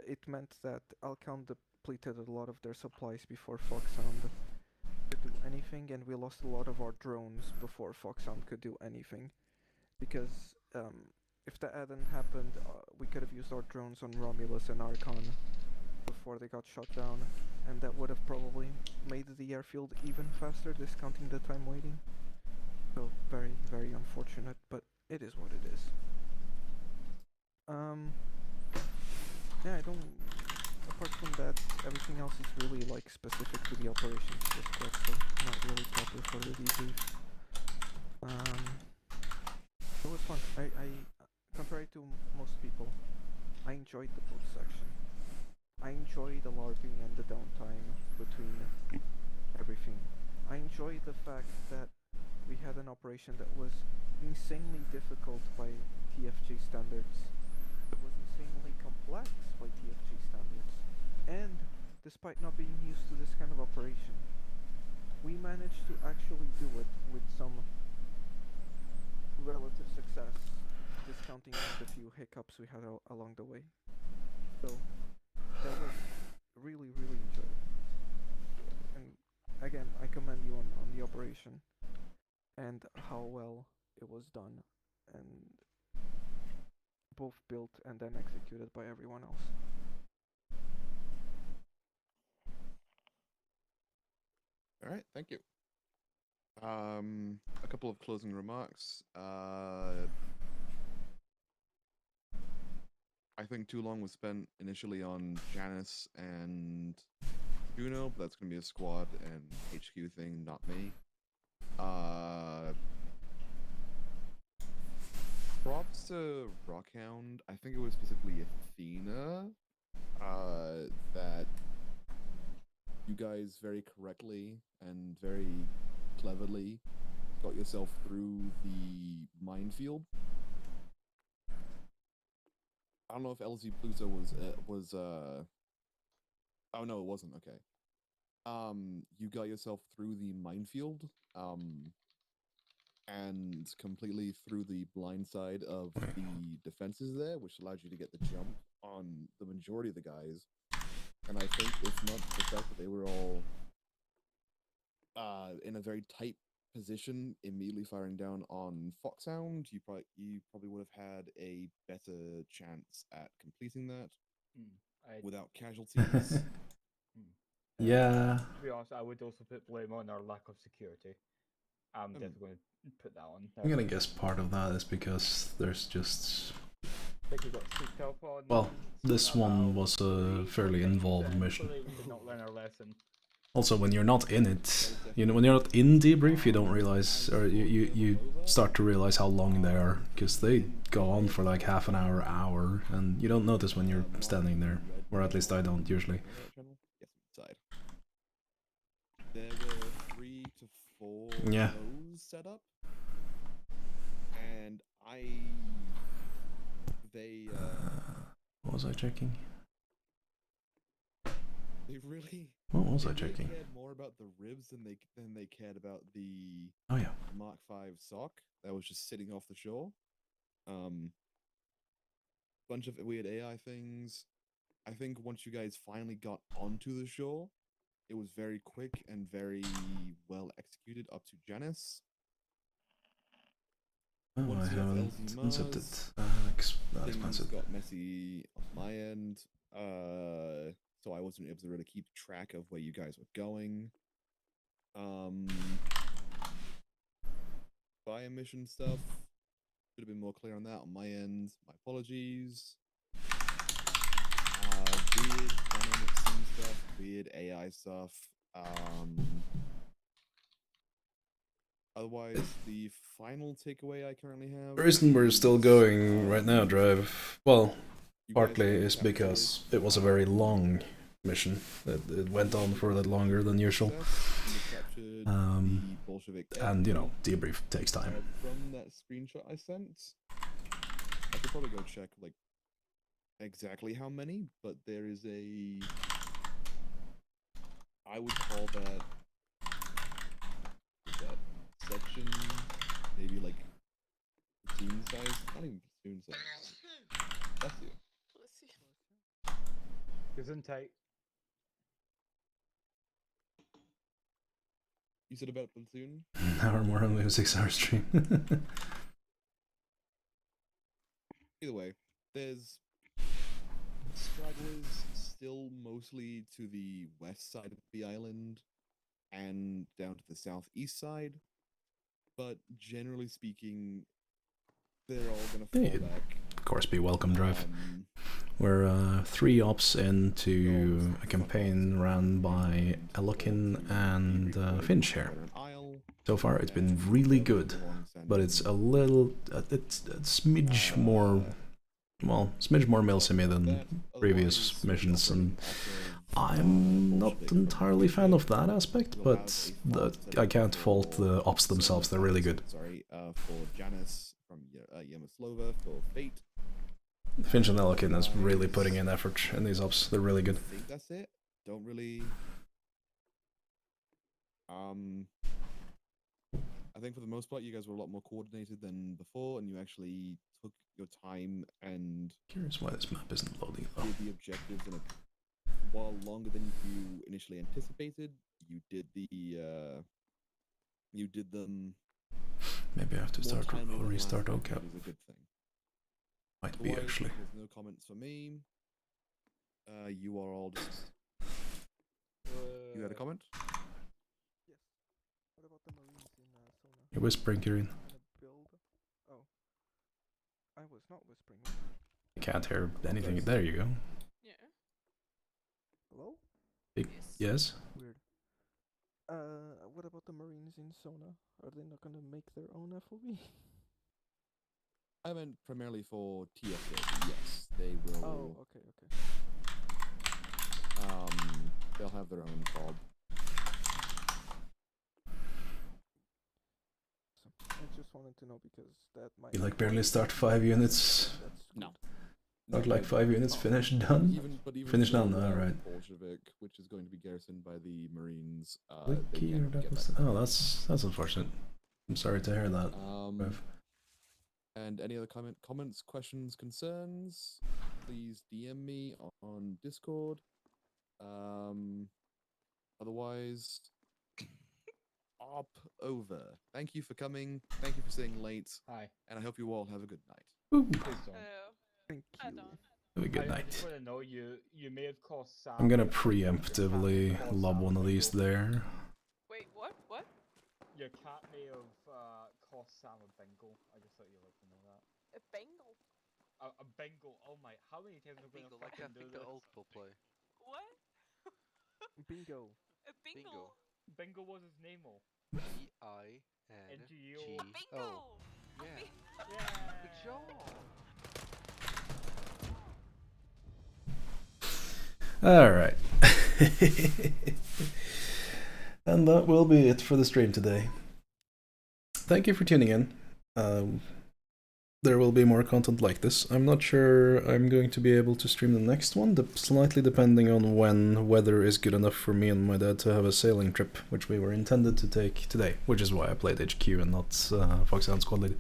It meant that Alcon depleted a lot of their supplies before Fox Sound could do anything, and we lost a lot of our drones before Fox Sound could do anything, because if that hadn't happened, we could have used our drones on Romulus and Archon before they got shot down, and that would have probably made the airfield even faster, discounting the time waiting. So very unfortunate, but it is what it is. Yeah, I don't. Apart from that, everything else is really specific to the operations of the squad, so not really proper for the debrief. It was fun. I contrary to most people, I enjoyed the boat section. I enjoy the LARPing and the downtime between everything. I enjoy the fact that we had an operation that was insanely difficult by TFG standards. It was insanely complex by TFG standards. And despite not being used to this kind of operation, we managed to actually do it with some relative success, discounting the few hiccups we had along the way. So that was really enjoyable. And again, I commend you on the operation and how well it was done, and both built and then executed by everyone else. All right, thank you. A couple of closing remarks. I think too long was spent initially on Janice and Juno, but that's going to be a squad and HQ thing, not me. Props to Rockhound. I think it was specifically Athena that you guys very correctly and very cleverly got yourself through the minefield. I don't know if LZ Pluto was oh no, it wasn't. Okay. You got yourself through the minefield and completely through the blind side of the defenses there, which allowed you to get the jump on the majority of the guys. And I think it's not the fact that they were all in a very tight position, immediately firing down on Foxhound, you probably would have had a better chance at completing that without casualties. Yeah. To be honest, I would also put blame on our lack of security. I'm definitely going to put that on. I'm gonna guess part of that is because there's just think you got sleep help on. Well, this one was a fairly involved mission. Hopefully we did not learn our lesson. Also, when you're not in it, you know, when you're not in debrief, you don't realize, or you start to realize how long they are, because they go on for like half an hour, and you don't notice when you're standing there, or at least I don't usually. There were 3 to 4 Yeah. shows set up, and they What was I checking? They really. What was they I really checking? cared more about the ribs than they cared about the Oh yeah. Mark V sock that was just sitting off the shore. Bunch of weird AI things. I think once you guys finally got onto the shore, it was very quick and very well executed up to Janice. Oh, Once I you left haven't LZ incepted. Mars, things Expensive. got messy on my end, so I wasn't able to really keep track of where you guys were going. Fire mission stuff should have been more clear on that on my end. My apologies. Weird dynamic scene stuff, weird AI stuff. Otherwise, the final takeaway I currently have. The reason we're still going right now, Drive, well, partly is because it was a very long mission. It went on for a little longer than usual. And, you know, debrief takes time. From that screenshot I sent, I could probably go check, like, exactly how many, but there is a... I would call that section, maybe like platoon size, not even platoon size. Bless you. Gesundheit. You said about platoon? An hour more only a 6-hour stream. Either way, there's stragglers still mostly to the west side of the island and down to the southeast side, but generally speaking, they're all gonna fall back. Of course, be welcome, Drive. We're 3 ops into a campaign ran by Elokin and Finch here. So far, it's been really good, but it's a little, it's a smidge more, well, smidge more milsimy than previous missions, and I'm not entirely fan of that aspect, but I can't fault the ops themselves. They're really good. Sorry, for Janice from Yermolova for Fate. Finch and Elokin is really putting in effort in these ops. They're really good. I think that's it. Don't really. I think for the most part, you guys were a lot more coordinated than before, and you actually took your time and. Curious why this map isn't loading though. Did the objectives in a while longer than you initially anticipated. You did the. You did them. Maybe I have to start or restart OCAP. Is a good thing. Might be actually. There's no comments for me. You are all just. You had a comment? Yes. What about the Marines in Sona? You're whispering, Kirin. Oh. I was not whispering. I can't hear anything. There you go. Yeah. Hello? Yes? Weird. What about the Marines in Sona? Are they not gonna make their own FOB? I meant primarily for TFA. Yes, they will. Oh, okay. They'll have their own fob. I just wanted to know because that might. You like barely start 5 units. No. Not like 5 units finished done. Finished done. All right. Bolshevik, which is going to be garrisoned by the Marines. Oh, that's unfortunate. I'm sorry to hear that. And any other comments, questions, concerns? Please DM me on Discord. Otherwise, op over. Thank you for coming. Thank you for staying late. Hi. And I hope you all have a good night. Please don't. Thank you. Have a good I night. just want to know you may have cost Sam. I'm gonna preemptively lob one of these there. Wait, what? What? Your cat may have cost Sam a bingle. I just thought you'd like to know that. A bingle? A bingo. Oh my! How many times have we Bingo, gonna like I fucking do think the this? old people play. What? Bingo. A bingo. Bingo was his name, oh. B-I-N-G-O. Bingo. Yeah. Yeah. Good job. Alright. And that will be it for the stream today. Thank you for tuning in. There will be more content like this. I'm not sure I'm going to be able to stream the next one, slightly depending on when weather is good enough for me and my dad to have a sailing trip, which we were intended to take today, which is why I played HQ and not Foxhound Squad Lead.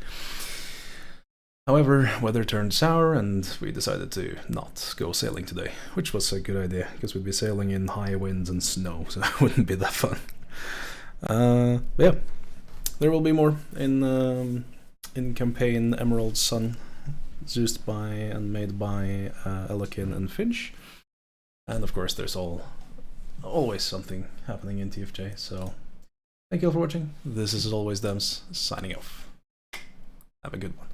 However, weather turned sour and we decided to not go sailing today, which was a good idea, because we'd be sailing in high winds and snow, so it wouldn't be that fun. Yeah, there will be more in campaign Emerald Sun, used by and made by Elokin and Finch. And of course there's always something happening in TFJ, so thank you all for watching. This is as always Dems, signing off. Have a good one.